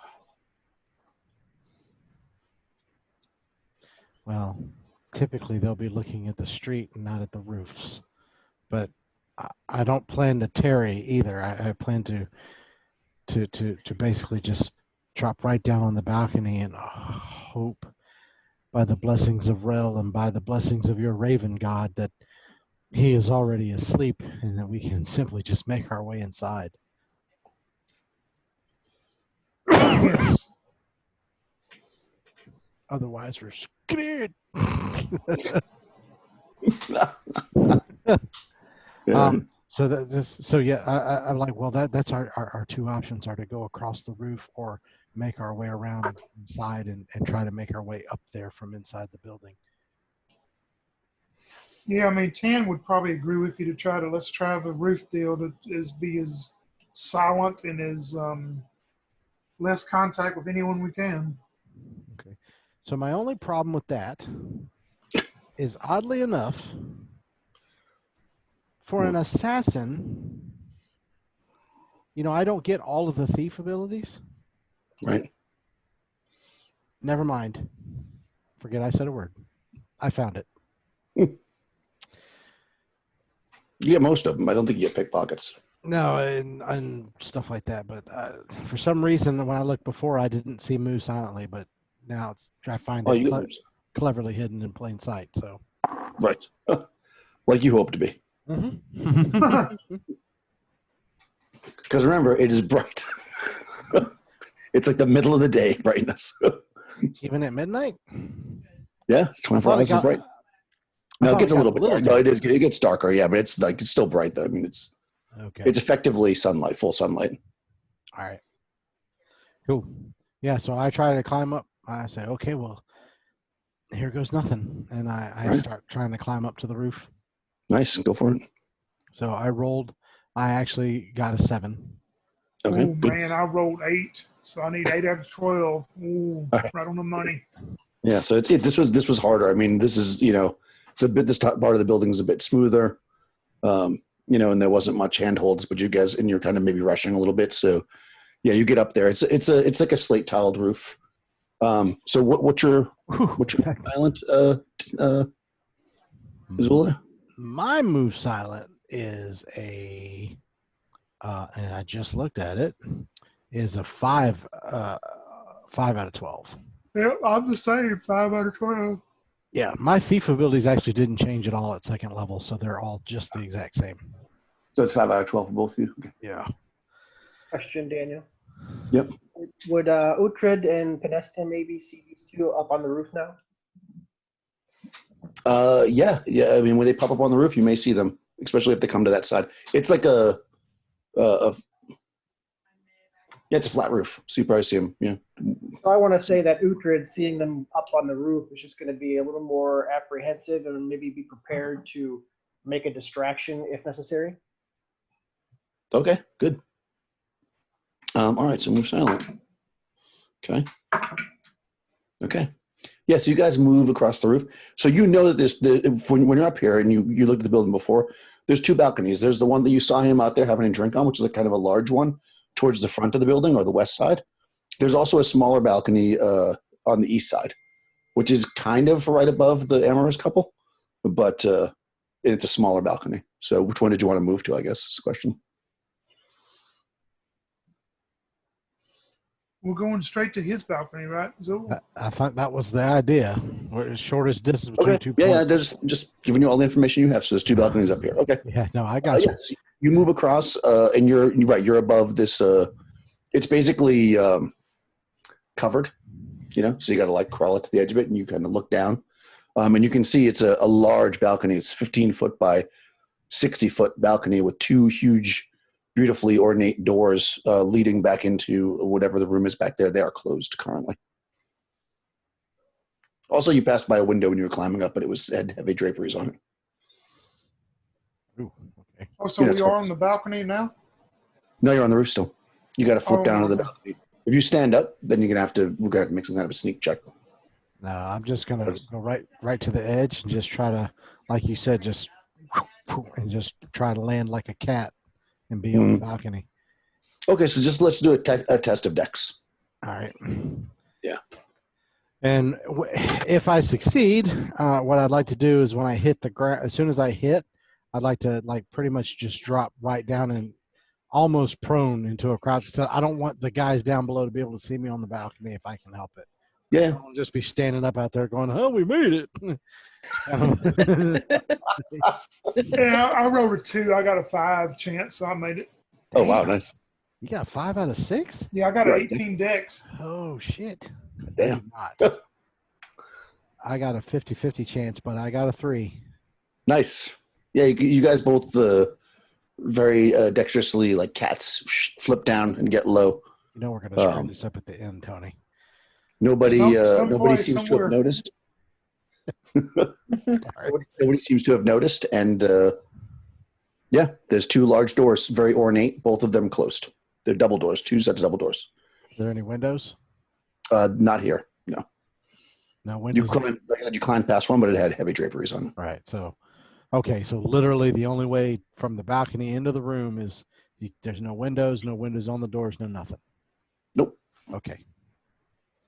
Well, typically they'll be looking at the street and not at the roofs. But I don't plan to tarry either. I plan to basically just drop right down on the balcony and hope by the blessings of Rel and by the blessings of your Raven God that he is already asleep and that we can simply just make our way inside. Yes. Otherwise, we're scared. Yeah. I'm like, well, that's our two options are to go across the roof or make our way around inside and try to make our way up there from inside the building. Yeah, I mean, Tan would probably agree with you to let's try the roof deal to be as silent and as less contact with anyone we can. Okay. So my only problem with that is, oddly enough, for an assassin, I don't get all of the thief abilities. Right. Never mind. Forget I said a word. I found it. You get most of them. I don't think you get pickpockets. No, and stuff like that. But for some reason, when I looked before, I didn't see move silently. But now I find it cleverly hidden in plain sight. So, right, like you hope to be. Mm-hmm. Because remember, it is bright. It's like the middle of the day brightness. Even at midnight. Yeah, it's 24 hours of bright. No, it gets a little bit dark. No, it gets darker. Yeah, but it's still bright though. I mean, it's effectively sunlight, full sunlight. All right. Cool. Yeah. So I try to climb up. I say, okay, well, here goes nothing, and I start trying to climb up to the roof. Nice, go for it. So I rolled. I actually got a 7. Okay. Oh man, I rolled 8, so I need 8 out of 12. Ooh, right on the money. Yeah. So this was harder. I mean, this is this top part of the building is a bit smoother, and there wasn't much handholds, but you're kind of maybe rushing a little bit. So yeah, you get up there. It's like a slate tiled roof. So what's your silent, Zula? My move silent is a, and I just looked at it, is a 5 out of 12. Yep, I'm the same, 5 out of 12. Yeah, my thief abilities actually didn't change at all at second level, so they're all just the exact same. So it's 5 out of 12 for both of you. Okay. Yeah. Question, Daniel. Yep. Would Uhtred and Penesta maybe see these two up on the roof now? Yeah. I mean, when they pop up on the roof, you may see them, especially if they come to that side. It's like it's a flat roof, so you probably see them. Yeah. So I want to say that Uhtred seeing them up on the roof is just going to be a little more apprehensive and maybe be prepared to make a distraction if necessary. Okay, good. All right, so move silent. Okay. Yeah, so you guys move across the roof. So you know that when you're up here and you looked at the building before, there's 2 balconies. There's the one that you saw him out there having a drink on, which is kind of a large one towards the front of the building or the west side. There's also a smaller balcony on the east side, which is kind of right above the amorous couple, but it's a smaller balcony. So which one did you want to move to, I guess, is the question. We're going straight to his balcony, right? I thought that was the idea. We're shortest distance between 2 points. Yeah, there's just giving you all the information you have. So there's 2 balconies up here. Okay. Yeah, no, I got you. Yeah, so you move across, and you're right. You're above this. It's basically covered, so you got to crawl up to the edge of it, and you kind of look down, and you can see it's a large balcony. It's 15-foot by 60-foot balcony with 2 huge, beautifully ornate doors leading back into whatever the room is back there. They are closed currently. Also, you passed by a window when you were climbing up, but it had heavy draperies on it. Ooh, okay. Oh, so Yeah, we it's are hard. on the balcony now? No, you're on the roof still. You got to flip Oh, down to the okay. balcony. If you stand up, then we're gonna have to make some kind of a sneak check. No, I'm just gonna go right to the edge and just try to, like you said, just and just try to land like a cat and be on the balcony. Okay, so just let's do a test of dex. All right. Yeah. And if I succeed, what I'd like to do is when I hit the ground, as soon as I hit, I'd like to pretty much just drop right down and almost prone into a crouch. So I don't want the guys down below to be able to see me on the balcony if I can help it. Yeah. I'll just be standing up out there going, "Oh, we made it." Yeah, I rolled a 2. I got a 5 chance, so I made it. Oh wow, Damn. nice. You got 5 out of 6? Yeah, I got an Right. 18 dex. Oh, shit. Damn. Not. I got a 50-50 chance, but I got a 3. Nice. Yeah, you guys both very dexterously, like cats, flip down and get low. You know we're going to screw this up at the end, Tony. Nobody Someplace, seems to somewhere. have noticed. Nobody seems to have noticed, and yeah, there's 2 large doors, very ornate, both of them closed. They're double doors, 2 sets of double doors. Are there any windows? Not here, no. No You windows. climbed, like I said, you climbed past one, but it had heavy draperies on it. Right. So, okay. So literally the only way from the balcony into the room is there's no windows on the doors, no nothing. Nope. Okay.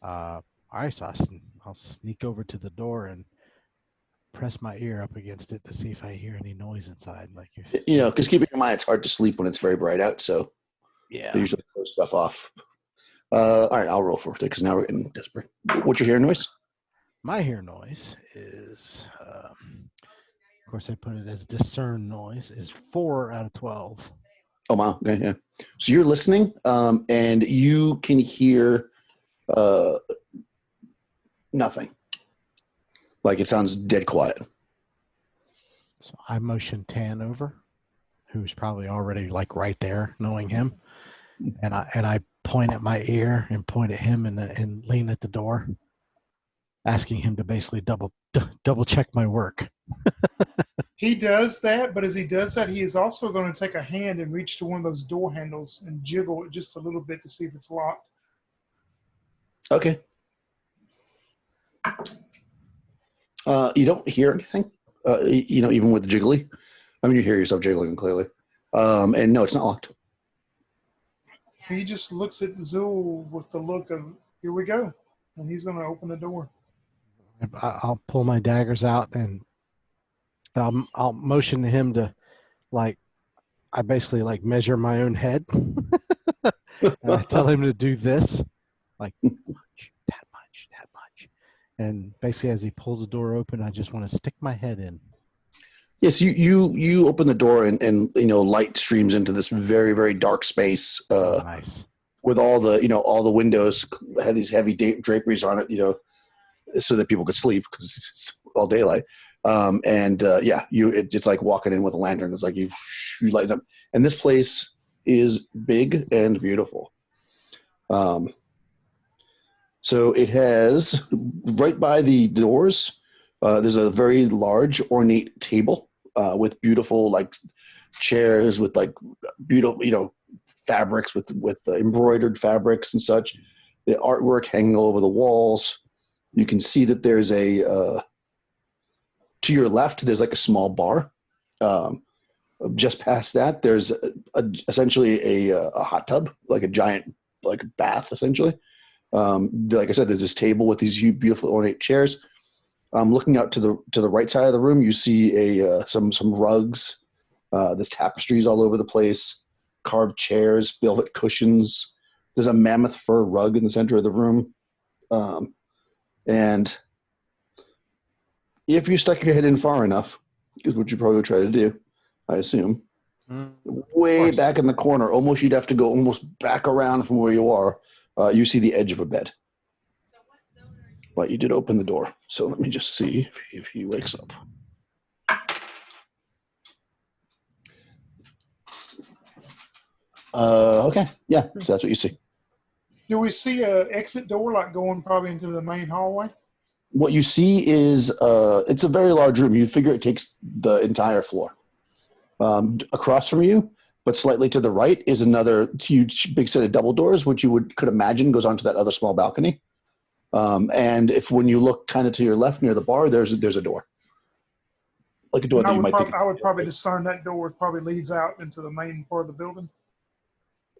All right. So I'll sneak over to the door and press my ear up against it to see if I hear any noise inside. Like because keeping in mind, it's hard to sleep when it's very bright out, so yeah. they usually close stuff off. All right, I'll roll for it because now we're getting desperate. What's your hearing noise? My hear noise is, of course, I put it as discern noise, is 4 out of 12. Oh, wow. Okay, yeah. So you're listening, and you can hear nothing. Like it sounds dead quiet. So I motion Tan over, who's probably already like right there, knowing him, and I point at my ear and point at him and lean at the door, asking him to basically double check my work. He does that, but as he does that, he is also going to take a hand and reach to one of those door handles and jiggle it just a little bit to see if it's locked. Okay. You don't hear anything, even with the jiggly. I mean, you hear yourself jiggling clearly. And no, it's not locked. He just looks at Zool with the look of, here we go. And he's going to open the door. I'll pull my daggers out and I'll motion to him to I basically measure my own head. And I tell him to do this, that much. And basically as he pulls the door open, I just want to stick my head in. Yes, you open the door and light streams into this very, very dark space. Nice. With all the windows had these heavy draperies on it, so that people could sleep because it's all daylight. It's like walking in with a lantern. It's like you light it up, and this place is big and beautiful. So it has right by the doors. There's a very large ornate table with beautiful chairs with beautiful fabrics with embroidered fabrics and such. The artwork hanging all over the walls. You can see that there's to your left, there's a small bar. Just past that, there's essentially a hot tub, like a giant bath, essentially. Like I said, there's this table with these beautiful ornate chairs. Looking out to the right side of the room, you see some rugs. There's tapestries all over the place, carved chairs, velvet cushions. There's a mammoth fur rug in the center of the room. And if you stuck your head in far enough, is what you probably would try to do, I assume. Way back in the corner, you'd have to go almost back around from where you are. You see the edge of a bed. But you did open the door, so let me just see if he wakes up. Okay, yeah, so that's what you see. Do we see a exit door going probably into the main hallway? What you see is it's a very large room. You'd figure it takes the entire floor. Across from you, but slightly to the right, is another huge, big set of double doors, which you could imagine goes onto that other small balcony. And when you look kind of to your left near the bar, there's a door, like a door And that you might think. I would probably discern that door probably leads out into the main part of the building.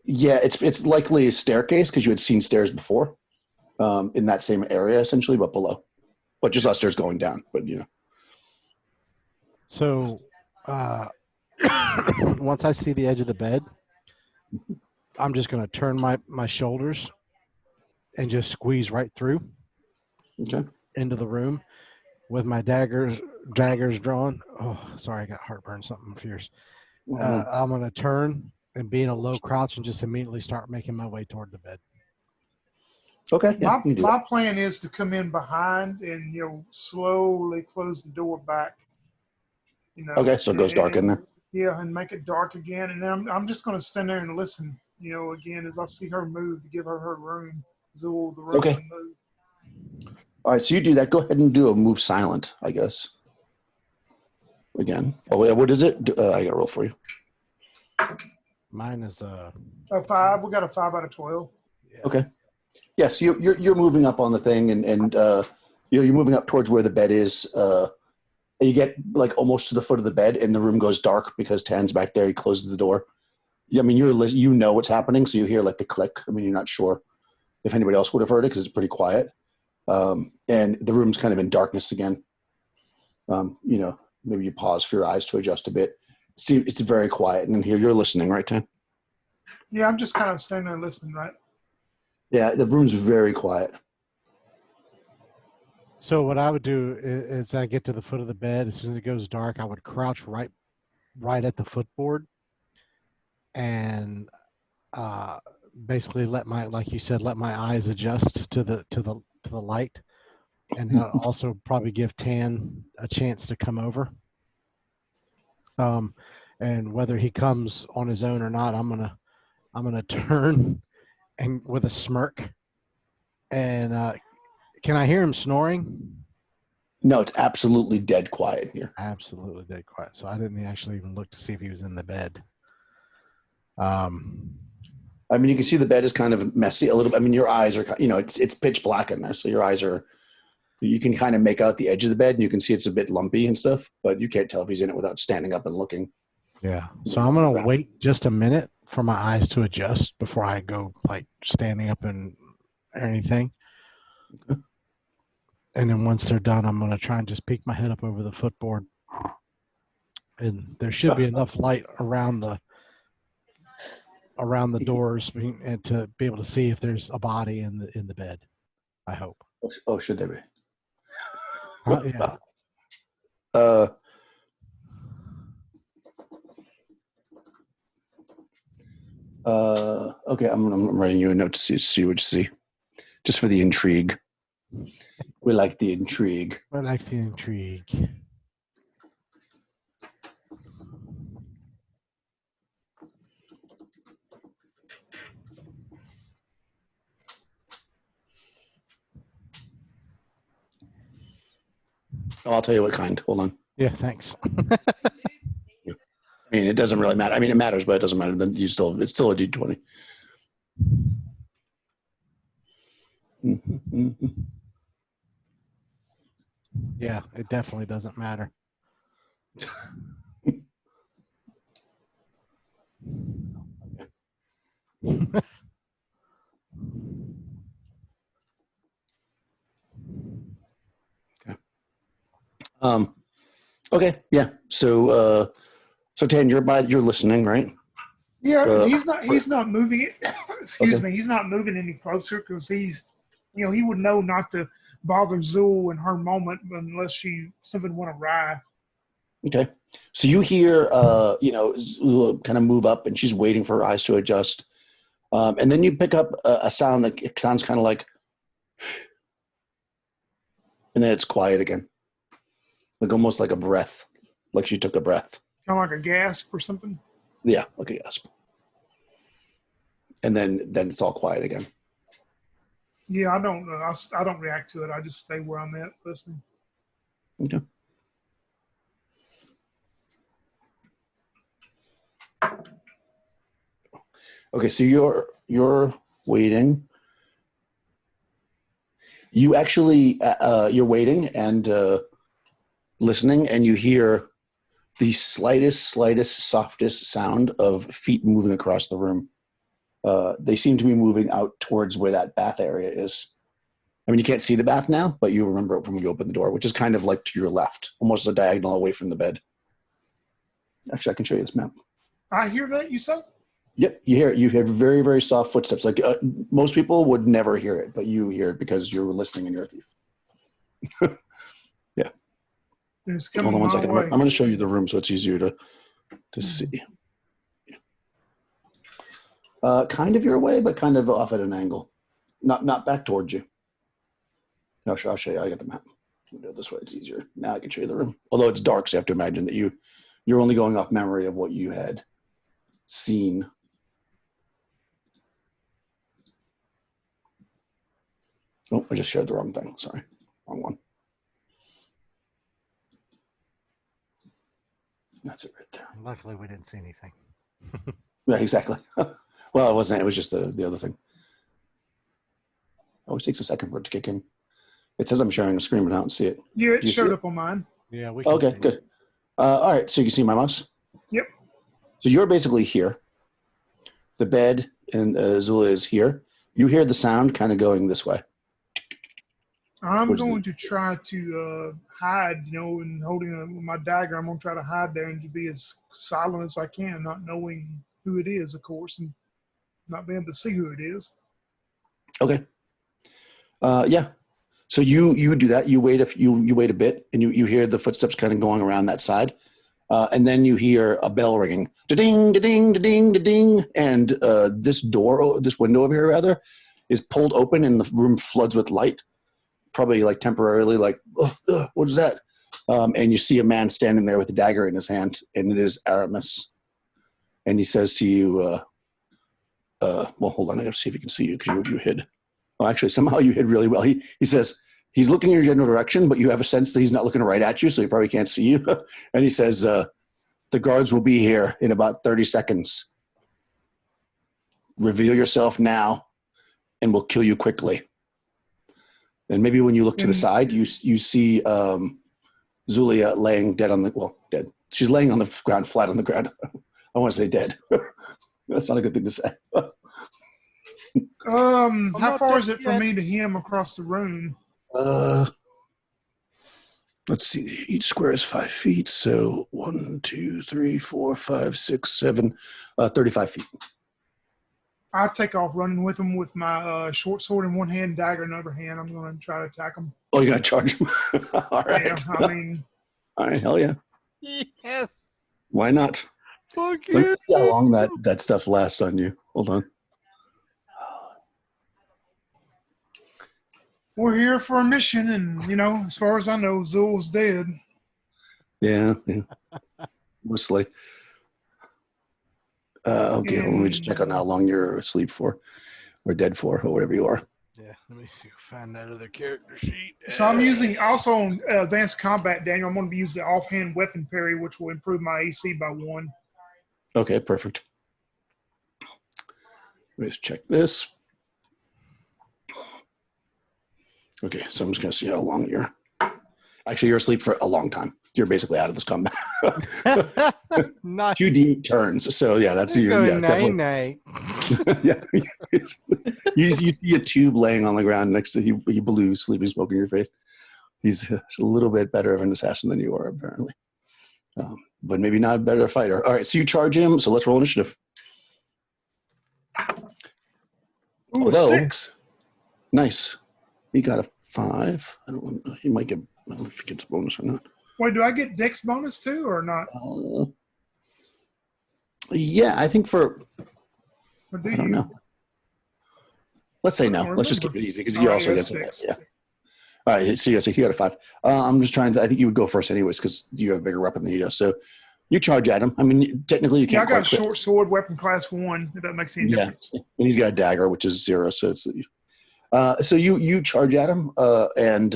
Yeah, it's likely a staircase because you had seen stairs before, in that same area essentially, but below. But just us stairs going down. But So once I see the edge of the bed, I'm just going to turn my shoulders and just squeeze right through Okay. into the room with my daggers drawn. Oh, sorry, I got heartburn, something fierce. I'm going to turn and be in a low crouch and just immediately start making my way toward the bed. Okay. Yeah. My plan is to come in behind and slowly close the door back. Okay, so it goes dark in there. Yeah, and make it dark again. And then I'm just going to stand there and listen. Again as I see her move to give her room. Zool, the room Okay. to move. All right, so you do that. Go ahead and do a move silent, I guess. Again. Oh, what is it? I got to roll for you. Mine is A 5. We got a 5 out of 12. Yeah. Okay. Yes, you're moving up on the thing, and you're moving up towards where the bed is. And you get like almost to the foot of the bed, and the room goes dark because Tan's back there. He closes the door. Yeah, I mean, you know what's happening, so you hear like the click. I mean, you're not sure if anybody else would have heard it because it's pretty quiet. And the room's kind of in darkness again. Maybe you pause for your eyes to adjust a bit. See, it's very quiet, and here you're listening, right, Tan? Yeah, I'm just kind of standing there listening, right? Yeah, the room's very quiet. So what I would do is I get to the foot of the bed. As soon as it goes dark, I would crouch right at the footboard and basically let my eyes adjust to the light, and also probably give Tan a chance to come over. And whether he comes on his own or not, I'm gonna turn and with a smirk. And can I hear him snoring? No, it's absolutely dead quiet here. Absolutely dead quiet. So I didn't actually even look to see if he was in the bed. I mean, you can see the bed is kind of messy a little bit. I mean, your eyes are, it's pitch black in there. So your eyes you can kind of make out the edge of the bed and you can see it's a bit lumpy and stuff, but you can't tell if he's in it without standing up and looking. Yeah. So I'm going to wait just a minute for my eyes to adjust before I go like standing up and or anything. Okay. And then once they're done, I'm going to try and just peek my head up over the footboard. And there should be enough light around the doors and to be able to see if there's a body in the bed. I hope. Oh, should there be? Yeah. Okay, I'm writing you a note to see what you see, just for the intrigue. We like the intrigue. I like the intrigue. Oh, I'll tell you what kind. Hold on. Yeah, thanks. I mean, it doesn't really matter. I mean, it matters, but it doesn't matter. Then it's still a D20. Yeah, it definitely doesn't matter. Okay, yeah. So Tan, you're listening, right? Yeah, he's not moving it. Excuse Okay. me, he's not moving any closer because he would know not to bother Zool in her moment unless something went awry. Okay. So you hear, Zula kind of move up, and she's waiting for her eyes to adjust, and then you pick up a sound that it sounds kind of like, and then it's quiet again, like almost like a breath, like she took a breath. Kind of like a gasp or something. Yeah, like a gasp. And then it's all quiet again. Yeah, I don't. I don't react to it. I just stay where I'm at listening. Okay. Okay, so you're waiting. You actually you're waiting and listening, and you hear the slightest, softest sound of feet moving across the room. They seem to be moving out towards where that bath area is. I mean, you can't see the bath now, but you remember it from when you opened the door, which is kind of like to your left, almost a diagonal away from the bed. Actually, I can show you this map. I hear that, you say? Yep, you hear it. You hear very, very soft footsteps. Like most people would never hear it, but you hear it because you're listening and you're a thief. Yeah. It's coming Hold on one my second. way. I'm going to show you the room so it's easier to see. Kind of your way, but kind of off at an angle. Not back towards you. No, I'll show you. I got the map. We'll do it this way. It's easier. Now I can show you the room. Although it's dark, so you have to imagine that you're only going off memory of what you had seen. Oh, I just shared the wrong thing. Sorry. Wrong one. That's it right there. Luckily, we didn't see anything. Yeah, exactly. Well, it wasn't. It was just the other thing. Always takes a second for it to kick in. It says I'm sharing a screen, but I don't see it. Yeah, it Do you see showed it? up on mine. Yeah, we can Okay, see good. it. All right, so you can see my mouse? Yep. So you're basically here. The bed and Zula is here. You hear the sound kind of going this way. I'm Where's going to try to hide, and holding my dagger. I'm going to try to hide there and to be as silent as I can, not knowing who it is, of course, and not being able to see who it is. Okay. Yeah. So you do that. You wait you wait a bit, and you hear the footsteps kind of going around that side, and then you hear a bell ringing, da-ding, da-ding, da-ding, da-ding, and this window over here rather, is pulled open, and the room floods with light, probably like temporarily, like what is that? And you see a man standing there with a dagger in his hand, and it is Aramis, and he says to you, well, hold on, I got to see if he can see you because you hid. Well, actually, somehow you hid really well. He says he's looking in your general direction, but you have a sense that he's not looking right at you, so he probably can't see you. And he says, the guards will be here in about 30 seconds. Reveal yourself now, and we'll kill you quickly. And maybe when you look to the side, you see Zulia laying dead dead. She's laying on the ground, flat on the ground. I want to say dead. That's not a good thing to say. How far is it from me to him across the room? Let's see. Each square is 5 feet. So 1, 2, 3, 4, 5, 6, 7, 35 feet. I take off running with him with my short sword in one hand, dagger in the other hand. I'm going to try to attack him. Oh, you're going to charge him? All right. Yeah, I mean. All right. Hell yeah. Yes. Why not? Fuck Let me you. see how long that stuff lasts on you. Hold on. We're here for a mission, and, as far as I know, Zul's dead. Yeah. Mostly. Okay, let me just check on how long you're asleep for, or dead for, or whatever you are. Yeah, let me find that other character sheet. So I'm using, also on Advanced Combat, Daniel, I'm going to be using the offhand weapon parry, which will improve my AC by 1. Okay, perfect. Let me just check this. Okay, so I'm just going to see how long you're. Actually, you're asleep for a long time. You're basically out of this combat. Not 2D turns. So yeah, that's your definitely. night. Yeah, you see a tube laying on the ground next to you. He blew sleeping smoke in your face. He's a little bit better of an assassin than you are, apparently, but maybe not a better fighter. All right, so you charge him. So let's roll initiative. Ooh, 6. Nice. He got a 5. I don't know. He might get. I don't know if he gets a bonus or not. Wait, do I get Dex bonus too, or not? Yeah, I think Or do I don't you? know. Let's say I no. don't Let's just keep remember. it easy because All you right, also that's get some. 6. Yeah. All right. So you got a 5. I'm just trying to. I think you would go first anyways because you have a bigger weapon than he does. So you charge at him. I mean, technically you Yeah, I can't got a quite quit. short sword, weapon class 1. If that makes any Yeah. difference. And he's got a dagger, which is 0. So it's So you charge at him, and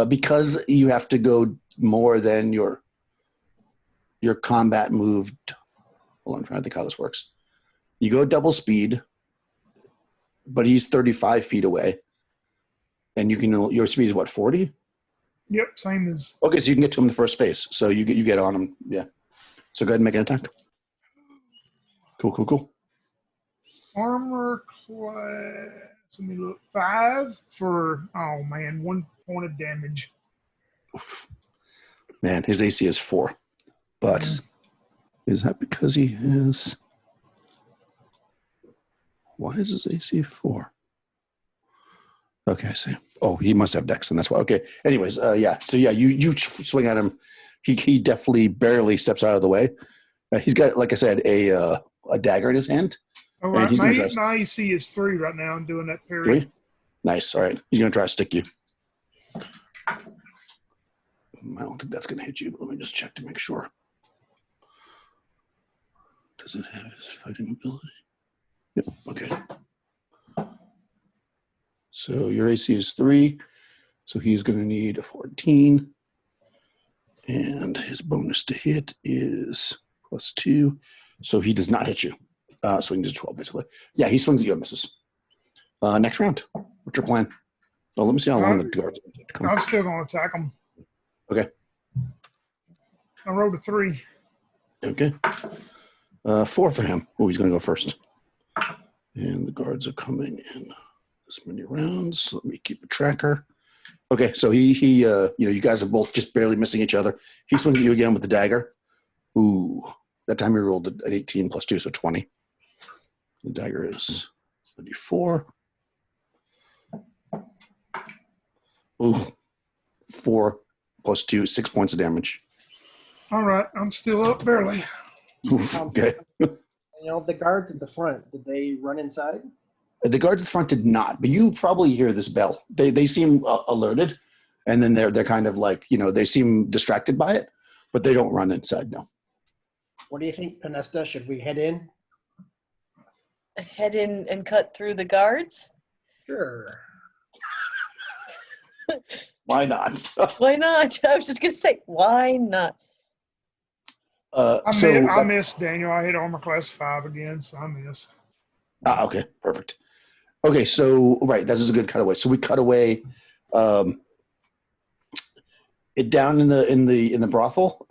because you have to go more than your combat moved. Hold on, I'm trying to think how this works. You go double speed, but he's 35 feet away, and your speed is what, 40? Yep, same as. Okay, so you can get to him in the first phase. So you get on him. Yeah. So go ahead and make an attack. Cool. Armor class. Let me look. 5 for 1 point of damage. Oof. Man, his AC is 4. But is that because he has? Why is his AC 4? Okay, I see. Oh, he must have Dex, and that's why. Okay. Anyways, yeah. So yeah, you swing at him. He definitely barely steps out of the way. He's got, like I said, a dagger in his hand. All right, he's gonna my AC is 3 right now. I'm doing that parry. 3? Nice. All right. He's going to try to stick you. I don't think that's going to hit you, but let me just check to make sure. Does it have his fighting ability? Yep. Okay. So your AC is 3. So he's going to need a 14. And his bonus to hit is +2. So he does not hit you. So he needs 12, basically. Yeah, he swings at you and misses. Next round. What's your plan? Oh, let me see how long the guards come. I'm still going to attack him. Okay. I rolled a 3. Okay. 4 for him. Oh, he's going to go first. And the guards are coming in this many rounds. Let me keep a tracker. Okay, so he you guys are both just barely missing each other. He swings at you again with the dagger. Ooh, that time he rolled an 18 +2, so 20. The dagger is 24. Ooh, 4 +2, 6 points of damage. All right, I'm still up barely. Oof, okay. The guards at the front, did they run inside? The guards at the front did not, but you probably hear this bell. They seem alerted, and then they're kind of like, they seem distracted by it, but they don't run inside, no. What do you think, Panesta? Should we head in? Head in and cut through the guards? Sure. Why not? Why not? I was just going to say, why not? I miss Daniel. I hit armor class 5 again, so I miss. Okay, perfect. Okay, so right, that is a good cutaway. So we cut away it down in the brothel.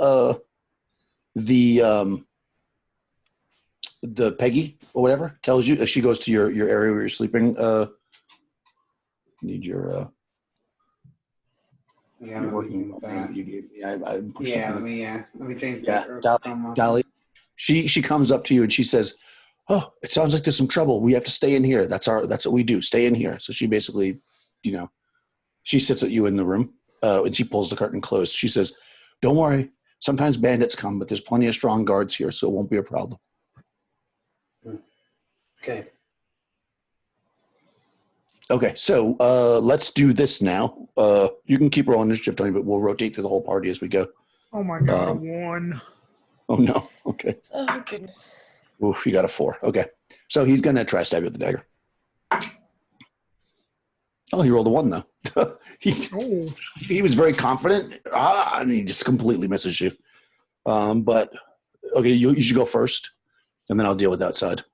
The Peggy or whatever tells you, she goes to your area where you're sleeping. Need your Yeah, you're let me working. do that. You gave me. I pushed Yeah, something. let me change Yeah, that. Dolly. She comes up to you and she says, "Oh, it sounds like there's some trouble. We have to stay in here. That's what we do. Stay in here." So she basically, she sits at you in the room and she pulls the curtain closed. She says, "Don't worry. Sometimes bandits come, but there's plenty of strong guards here, so it won't be a problem." Okay. Okay, so let's do this now. You can keep rolling initiative, Tony, but we'll rotate through the whole party as we go. Oh my god, a 1. Oh no. Okay. Oh, goodness. Oof, you got a 4. Okay. So he's gonna try to stab you with the dagger. Oh, he rolled a 1 though. He was very confident. And he just completely misses you. But okay, you should go first, and then I'll deal with that side.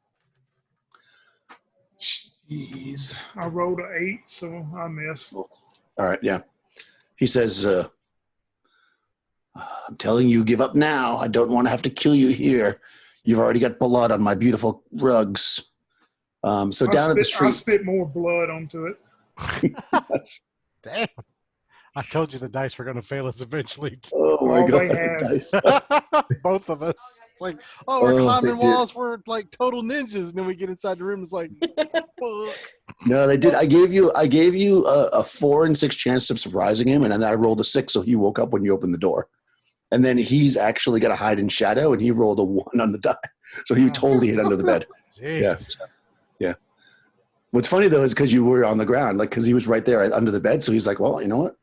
Jeez. I rolled an 8, so I miss. All right, yeah. He says, "I'm telling you, give up now. I don't want to have to kill you here. You've already got blood on my beautiful rugs." So down at the street. I spit more blood onto it. Damn. I told you the dice were going to fail us eventually. Oh my Oh, god, they have. dice. Both of us. It's like, we're Oh, climbing they did. walls. We're like total ninjas. And then we get inside the room. It's like, fuck. No, they did. I gave you a 4 and 6 chance of surprising him, and then I rolled a 6, so he woke up when you opened the door. And then he's actually got to hide in shadow, and he rolled a 1 on the die, so he totally hid under the bed. Jesus. Yeah. What's funny though is because you were on the ground, like because he was right there under the bed, so he's like, "Well, you know what?"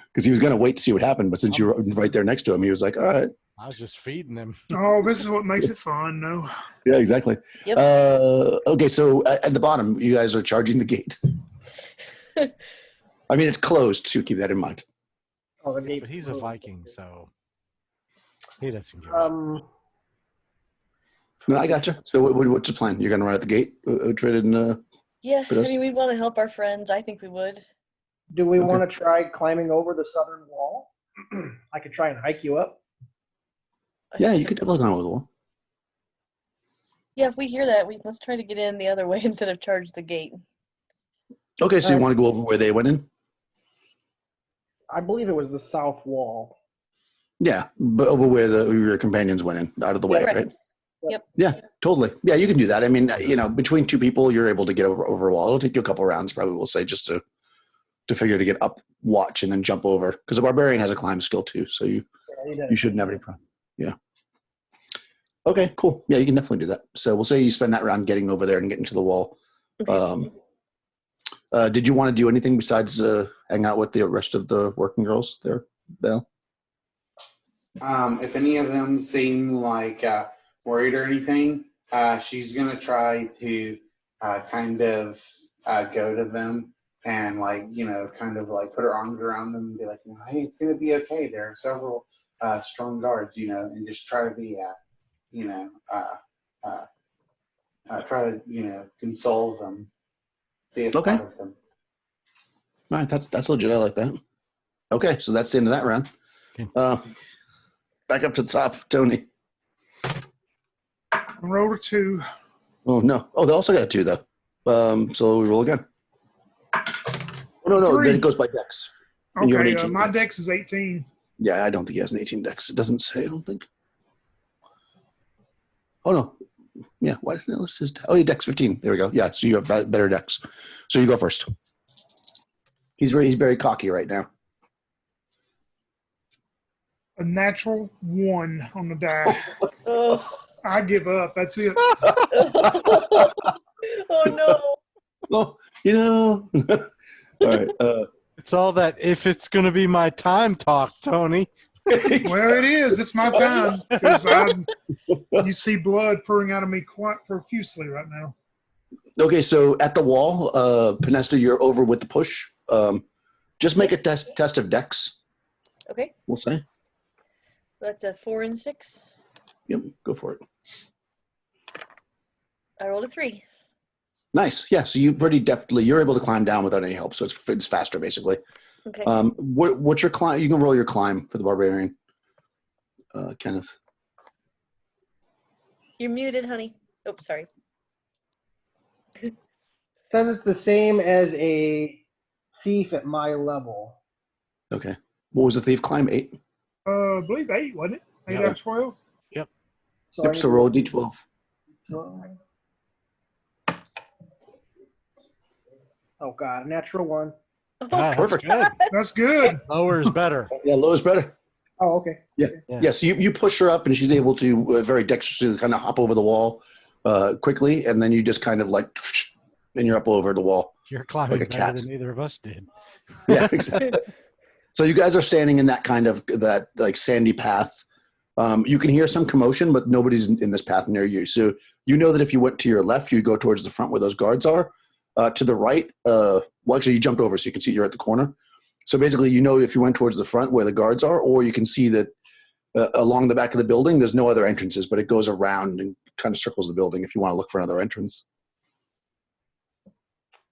Because he was going to wait to see what happened, but since you were right there next to him, he was like, "All right." I was just feeding him. Oh, this is what makes it fun. No. Yeah, exactly. Yep. Okay, so at the bottom, you guys are charging the gate. I mean, it's closed, so keep that in mind. Oh, the But gate's he's a closed. Viking, so he doesn't care. No, I gotcha. So what's the plan? You're going to run at the gate, Trid and Yeah, But I us- mean, we'd want to help our friends. I think we would. Do we Okay. want to try climbing over the southern wall? I could try and hike you up. yeah, you could definitely climb over the wall. Yeah, if we hear that, let's try to get in the other way instead of charge the gate. Okay, so you Alright. want to go over where they went in? I believe it was the south wall. Yeah, but over where your companions went in, out of the way, Right. right? Yep. Yeah, totally. Yeah, you can do that. I mean, between two people, you're able to get over a wall. It'll take you a couple rounds, probably. We'll say just to figure to get up, watch, and then jump over. Because a barbarian has a climb skill too, so you shouldn't have any problem. Yeah. Okay, cool. Yeah, you can definitely do that. So we'll say you spend that round getting over there and getting to the wall. Okay. Did you want to do anything besides hang out with the rest of the working girls there, Val? If any of them seem like worried or anything, she's gonna try to kind of go to them and kind of put her arms around them and be like, hey, it's gonna be okay. There are several strong guards, and just try to be, try to console them, be a Okay. part of them. All right, that's legit. I like that. Okay, so that's the end of that round. Okay. Back up to the top, Tony. Roll a 2. Oh no! Oh, they also got a 2 though. So we roll again. Oh, no, 3. then it goes by dex. And you have an Okay, 18 my dex. dex is 18. Yeah, I don't think he has an 18 dex. It doesn't say. I don't think. Oh no. Yeah. Why doesn't it list his? Oh, he dex 15. There we go. Yeah. So you have better dex. So you go first. He's very cocky right now. A natural 1 on the die. Oh. I give up. That's it. Oh no. Oh, all right. It's all that if it's going to be my time talk, Tony. Well, it is. It's my time. Because you see blood pouring out of me quite profusely right now. Okay, so at the wall, Pinesta, you're over with the push. Just make a test of dex, Okay, we'll say. so that's a 4 and 6. Yep, go for it. I rolled a 3. Nice. Yeah, so you're able to climb down without any help, so it's faster basically. Okay. What's your climb? You can roll your climb for the barbarian. Kenneth. You're muted, honey. Oh, sorry. Says it's the same as a thief at my level. Okay. What was the thief climb? 8? I believe 8, wasn't it? 8 Yeah. out of 12? So, Yep, so roll a d12. Oh god, natural 1. Oh, Ah, that's Perfect. good. That's good. Lower is better. Yeah, low is better. Oh, okay. Yeah. Yeah, so you push her up and she's able to very dexterously kind of hop over the wall quickly, and then you just kind of and you're up over the wall. You're climbing Like a better cat. than either of us did. Yeah, exactly. So you guys are standing in that kind of sandy path. You can hear some commotion, but nobody's in this path near you. So you know that if you went to your left, you'd go towards the front where those guards are. To the right, actually you jumped over so you can see you're at the corner. So basically, if you went towards the front where the guards are, or you can see that along the back of the building, there's no other entrances, but it goes around and kind of circles the building if you want to look for another entrance.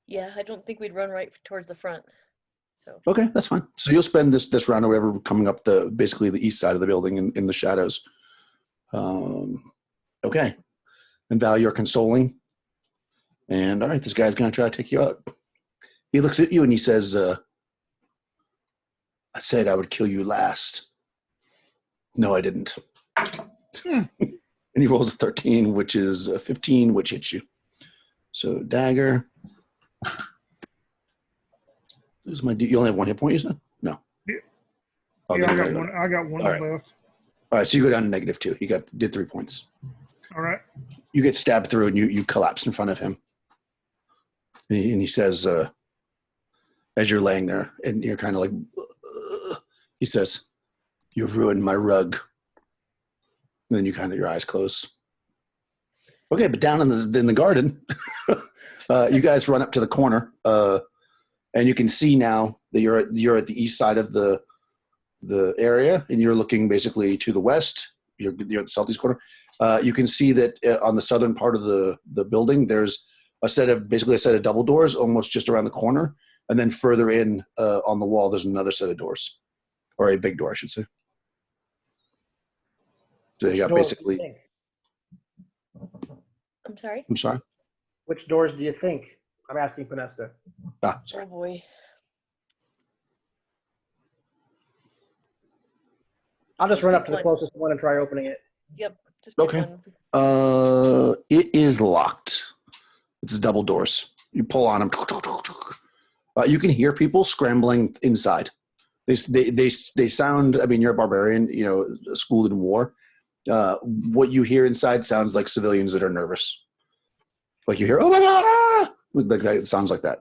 yeah, I don't think we'd run right towards the front. So Okay, that's fine. So you'll spend this round or whatever coming up basically the east side of the building in the shadows. Okay. And Val, you're consoling. And all right, this guy's going to try to take you out. He looks at you and he says, I said I would kill you last. No, I didn't. And he rolls a 13, which is a 15, which hits you. So dagger. This is you only have 1 hit point, you said? No. Yeah. Oh, Yeah, then I you got gotta go one. I got one All right. left. All right, so you go down to -2. He did 3 points. All right. You get stabbed through and you collapse in front of him. And he says, as you're laying there, and you're kind of he says, "You've ruined my rug. And then you kind of your eyes close. Okay, but down in the garden, you guys run up to the corner, and you can see now that you're at the east side of the area, and you're looking basically to the west. You're at the southeast corner. You can see that on the southern part of the building, there's a set of double doors almost just around the corner, and then further in on the wall, there's another set of doors, or a big door, I should say. So you got Doors do basically. you think? I'm sorry. I'm sorry. Which doors do you think? I'm asking Pinesta. Ah, Oh sorry. boy. I'll just Just run pick up to the one. closest one and try opening it. Yep. Just pick Okay. one. It is locked. It's double doors. You pull on them. You can hear people scrambling inside. They sound. I mean, you're a barbarian. You know, schooled in war. What you hear inside sounds like civilians that are nervous. Like you hear, oh my god, ah! Like that, it sounds like that.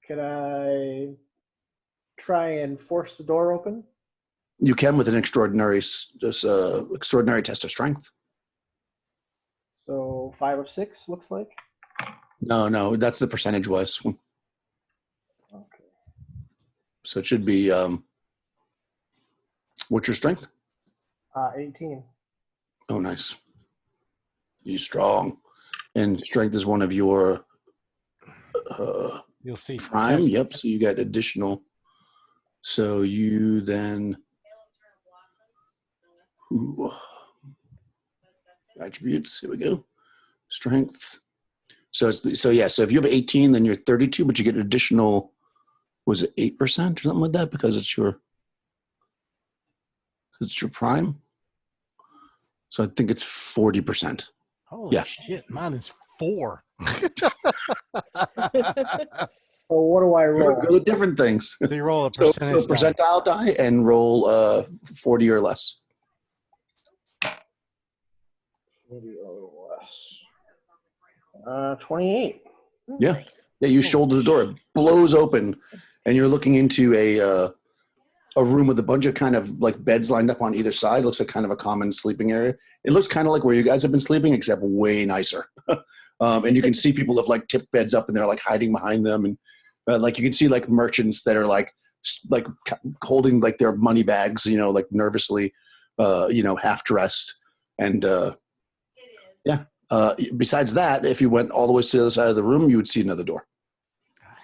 Could I try and force the door open? You can with an extraordinary test of strength. So 5 of 6 looks like. No, that's the percentage wise. Okay. So it should be. What's your strength? 18. Oh, nice. You strong, and strength is one of your You'll see. prime. Test- Yep. So you get additional. So you then. Ooh. Attributes. Here we go. Strength. So so if you have 18, then you're 32, but you get additional. Was it 8% or something like that because it's your prime? So I think it's 40%. Holy Yeah. shit! Mine is 4. So what do I roll? Go with different things. So you roll a So percentage. die. percentile die and roll 40 or less. Maybe a little less. 28. Ooh, Yeah. nice. Yeah, you shoulder the door, it blows open, and you're looking into a room with a bunch of kind of like beds lined up on either side. It looks like kind of a common sleeping area. It looks kind of like where you guys have been sleeping, except way nicer. And you can see people have like tipped beds up, and they're like hiding behind them, and like you can see like merchants that are like holding like their money bags, you know, like nervously, half dressed, and yeah. Besides that, if you went all the way to the other side of the room, you would see another door,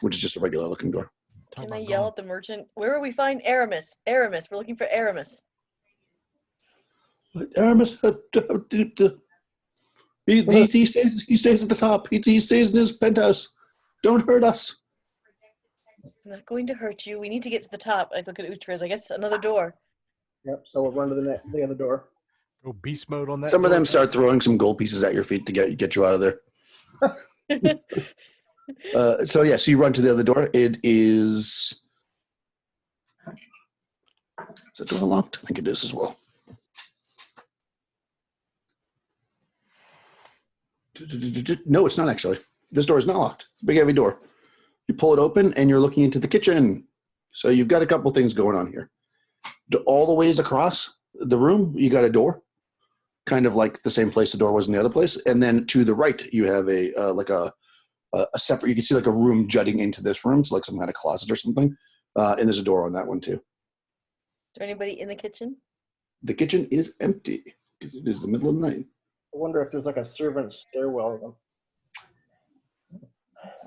which is just a regular looking door. Talk Can I about yell going- at the merchant? Where will we find Aramis? Aramis. We're looking for Aramis. Aramis, he stays at the top. He stays in his penthouse. Don't hurt us. I'm not going to hurt you. We need to get to the top. I look at Uhtred. I guess another door. Yep. So we'll run to the other door. Go beast mode on that. Some of door. them start throwing some gold pieces at your feet to get you out of there. So you run to the other door. It is. Is that door locked? I think it is as well. No, it's not actually. This door is not locked. It's a big heavy door. You pull it open and you're looking into the kitchen. So you've got a couple things going on here. All the ways across the room, you got a door, kind of like the same place the door was in the other place. And then to the right, you have a separate. You can see like a room jutting into this room, so like some kind of closet or something. And there's a door on that one too. Is there anybody in the kitchen? The kitchen is empty because it is the middle of the night. I wonder if there's like a servant stairwell.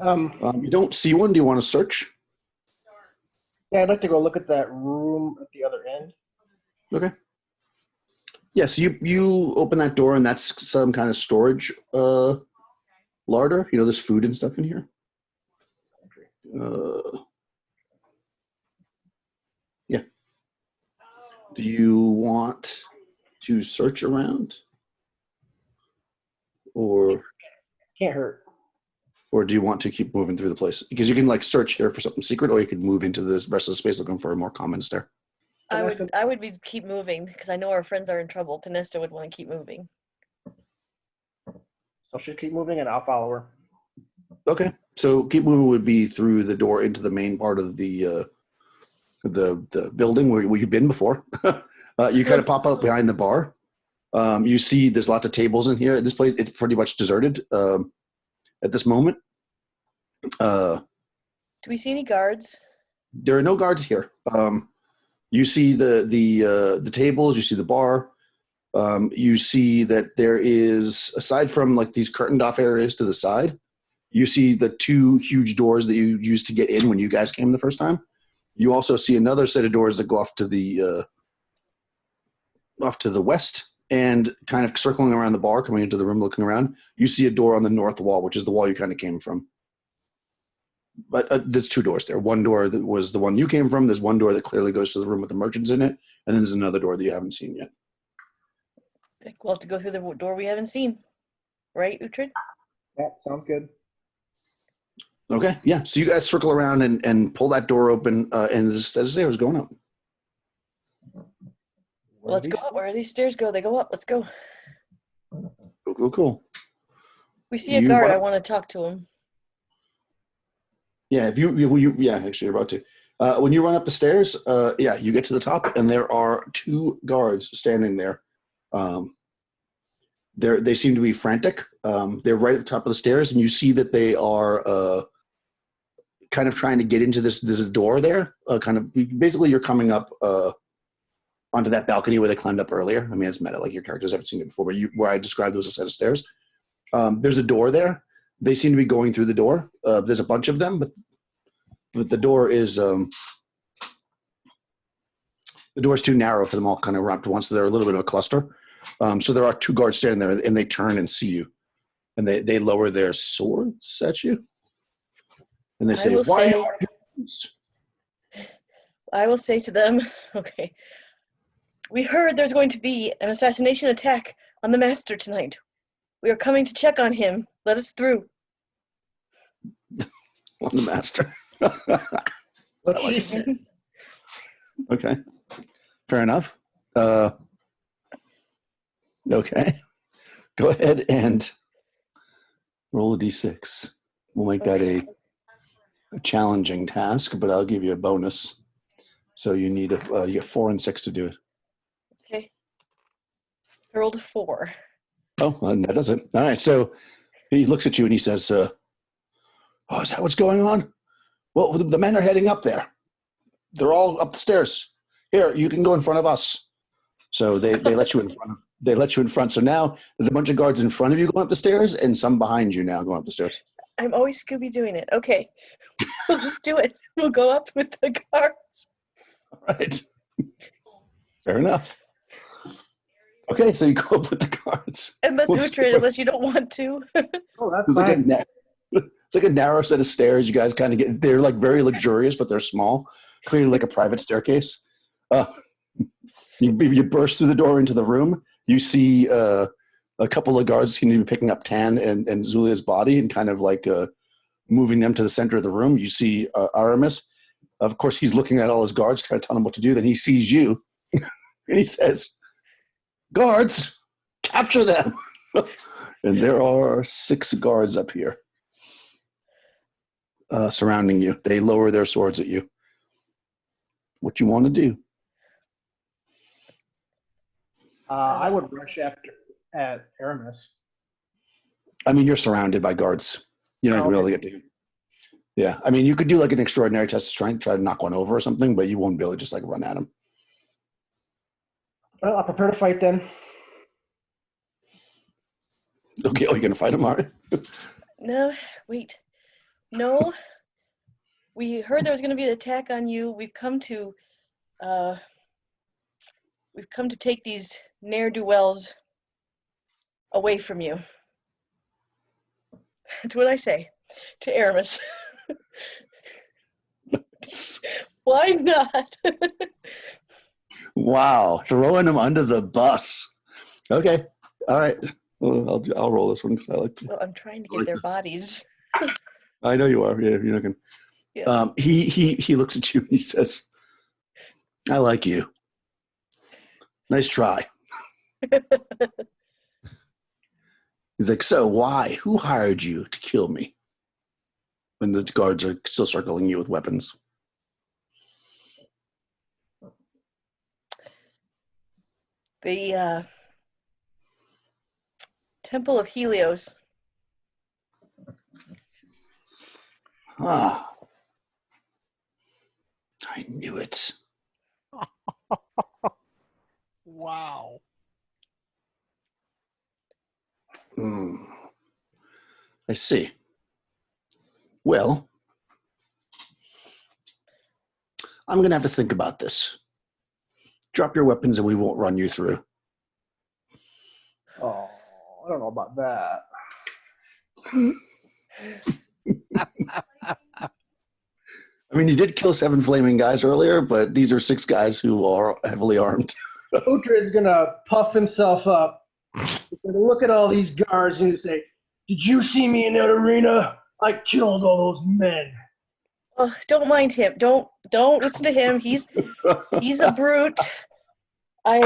You don't see one. Do you want to search? Yeah, I'd like to go look at that room at the other end. Okay. Yes, you open that door and that's some kind of storage larder. You know, there's food and stuff in here. Yeah. Do you want to search around? Or Can't hurt. do you want to keep moving through the place? Because you can like search here for something secret, or you could move into this rest of the space looking for a more common stair. I would keep moving because I know our friends are in trouble. Pinesta would want to keep moving. So she'll keep moving and I'll follow her. Okay, so keep moving would be through the door into the main part of the building where you've been before. You kind of pop up behind the bar. You see there's lots of tables in here. This place, it's pretty much deserted at this moment. Do we see any guards? There are no guards here. You see the tables. You see the bar. You see that there is, aside from like these curtained off areas to the side, you see the two huge doors that you used to get in when you guys came the first time. You also see another set of doors that go off to the west, and kind of circling around the bar, coming into the room, looking around. You see a door on the north wall, which is the wall you kind of came from. But there's two doors there. One door that was the one you came from. There's one door that clearly goes to the room with the merchants in it, and then there's another door that you haven't seen yet. I think we'll have to go through the door we haven't seen. Right, Uhtred? Yeah, sounds good. Okay, yeah. So you guys circle around and pull that door open, and as I say, what's going up? Well, let's go up. Where do these stairs go? They go up. Let's go. Cool. We see a You guard. run I up- want to talk to him. Yeah, if you yeah, actually you're about to. When you run up the stairs, yeah, you get to the top, and there are two guards standing there. They seem to be frantic. They're right at the top of the stairs, and you see that they are kind of trying to get into this door there. Basically, you're coming up onto that balcony where they climbed up earlier. I mean, it's meta, like your characters haven't seen it before, but where I described those as a set of stairs. There's a door there. They seem to be going through the door. There's a bunch of them, but the door is the door's too narrow for them all kind of wrapped once. So they're a little bit of a cluster. So there are two guards standing there, and they turn and see you, and they lower their swords at you, and they say, "Why are you?" I will say to them, okay, we heard there's going to be an assassination attack on the master tonight. We are coming to check on him. Let us through. On the master. What I like she it. said. Okay, fair enough. Okay, go ahead and roll a d6. We'll make that a challenging task, but I'll give you a bonus. So you need you get 4 and 6 to do it. Okay. I rolled a 4. Oh, well, that does it. All right. So he looks at you and he says, "Oh, is that what's going on? Well, the men are heading up there. They're all up the stairs. Here, you can go in front of us." So they let you in front. They let you in front. So now there's a bunch of guards in front of you going up the stairs, and some behind you now going up the stairs. I'm always Scooby doing it. Okay. We'll just do it. We'll go up with the guards. All right. Fair enough. Okay, so you go up with the guards. Unless Let's do Uhtred, it. unless you don't want to. Oh, that's It's like, fine. it's like a narrow set of stairs. You guys kind of get, they're like very luxurious, but they're small, clearly like a private staircase. You burst through the door into the room. You see a couple of guards seem to be picking up Tan and Zulia's body and kind of like moving them to the center of the room. You see Aramis. Of course, he's looking at all his guards, trying to tell them what to do. Then he sees you, and he says, "Guards, capture them!" And there are 6 guards up here surrounding you. They lower their swords at you. What you want to do? I would rush at Aramis. I mean, you're surrounded by guards. You're not going to be able to get to him. Yeah, I mean, you could do like an extraordinary test of strength, try to knock one over or something, but you won't be able to just like run at him. Well, I'll prepare to fight then. Okay, oh, you're going to fight him, all right? No, wait. No. We heard there was going to be an attack on you. We've come to take these ne'er-do-wells away from you. That's what I say to Aramis. Why not? Wow, throwing him under the bus. Okay, all right. Well, I'll roll this one because I like to. Well, I'm trying to I get like their this. bodies. I know you are. Yeah, you're not going Yeah. He looks at you and he says, "I like you. Nice try." He's like, "So why? Who hired you to kill me?" And the guards are still circling you with weapons. The Temple of Helios. Ah, I knew it. Wow. I see. Well, I'm going to have to think about this. Drop your weapons and we won't run you through. Oh, I don't know about that. I mean, you did kill 7 flaming guys earlier, but these are 6 guys who are heavily armed. Uhtred's gonna puff himself up. He's gonna look at all these guards and he's say, "Did you see me in that arena? I killed all those men." Oh, don't mind him. Don't listen to him. He's a brute. I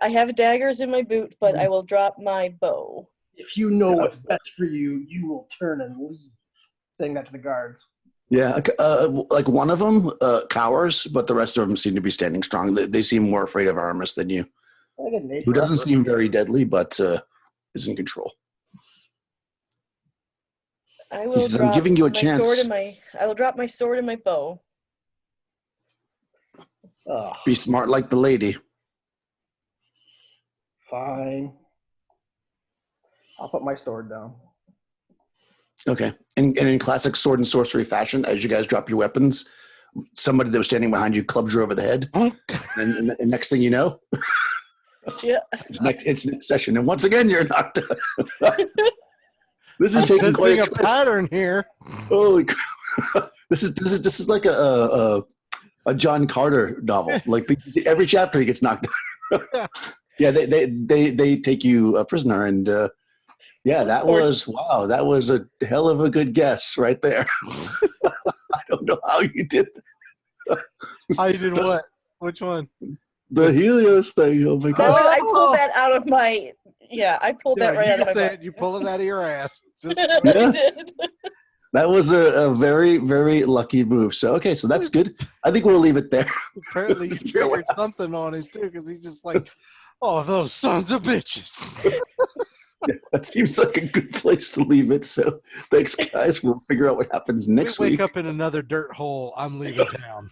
have daggers in my boot, but I will drop my bow. If you know what's best for you, you will turn and leave. Saying that to the guards. Yeah, like one of them cowers, but the rest of them seem to be standing strong. They seem more afraid of Aramis than you, I get an 8 who for doesn't effort. seem very deadly, but is in control. I will says, "I'm drop giving you a my chance." sword and I will drop my sword and my bow. Oh, Be smart like the lady. fine. I'll put my sword down. Okay. And in classic sword and sorcery fashion, as you guys drop your weapons, somebody that was standing behind you clubs you over the head. And next thing you know, Yeah. it's next session. And once again, you're knocked out. This is taking quite Sensing a a twist. pattern here. Holy crap. This is like a John Carter novel. Like every chapter he gets knocked out. Yeah, they take you a prisoner, and that was a hell of a good guess right there. I don't know how you did that. How you did what? Which one? The Helios thing. Oh my god. I pulled that out of my I pulled that right you out of can my say butt. it. You pull it out of your ass. Just I Yeah. did. That was a very, very lucky move. So okay, so that's good. I think we'll leave it there. apparently you triggered something on him too, because he's just like, "Oh, those sons of bitches." That seems like a good place to leave it. So thanks, guys. We'll figure out what happens next we wake week. up in another dirt hole. I'm leaving town.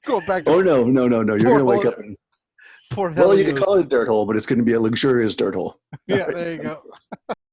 Going back to Oh no. You're Poor gonna wake hole. up and Port well, you Helios. could call it a dirt hole, but it's gonna be a luxurious dirt hole. Yeah, there you go.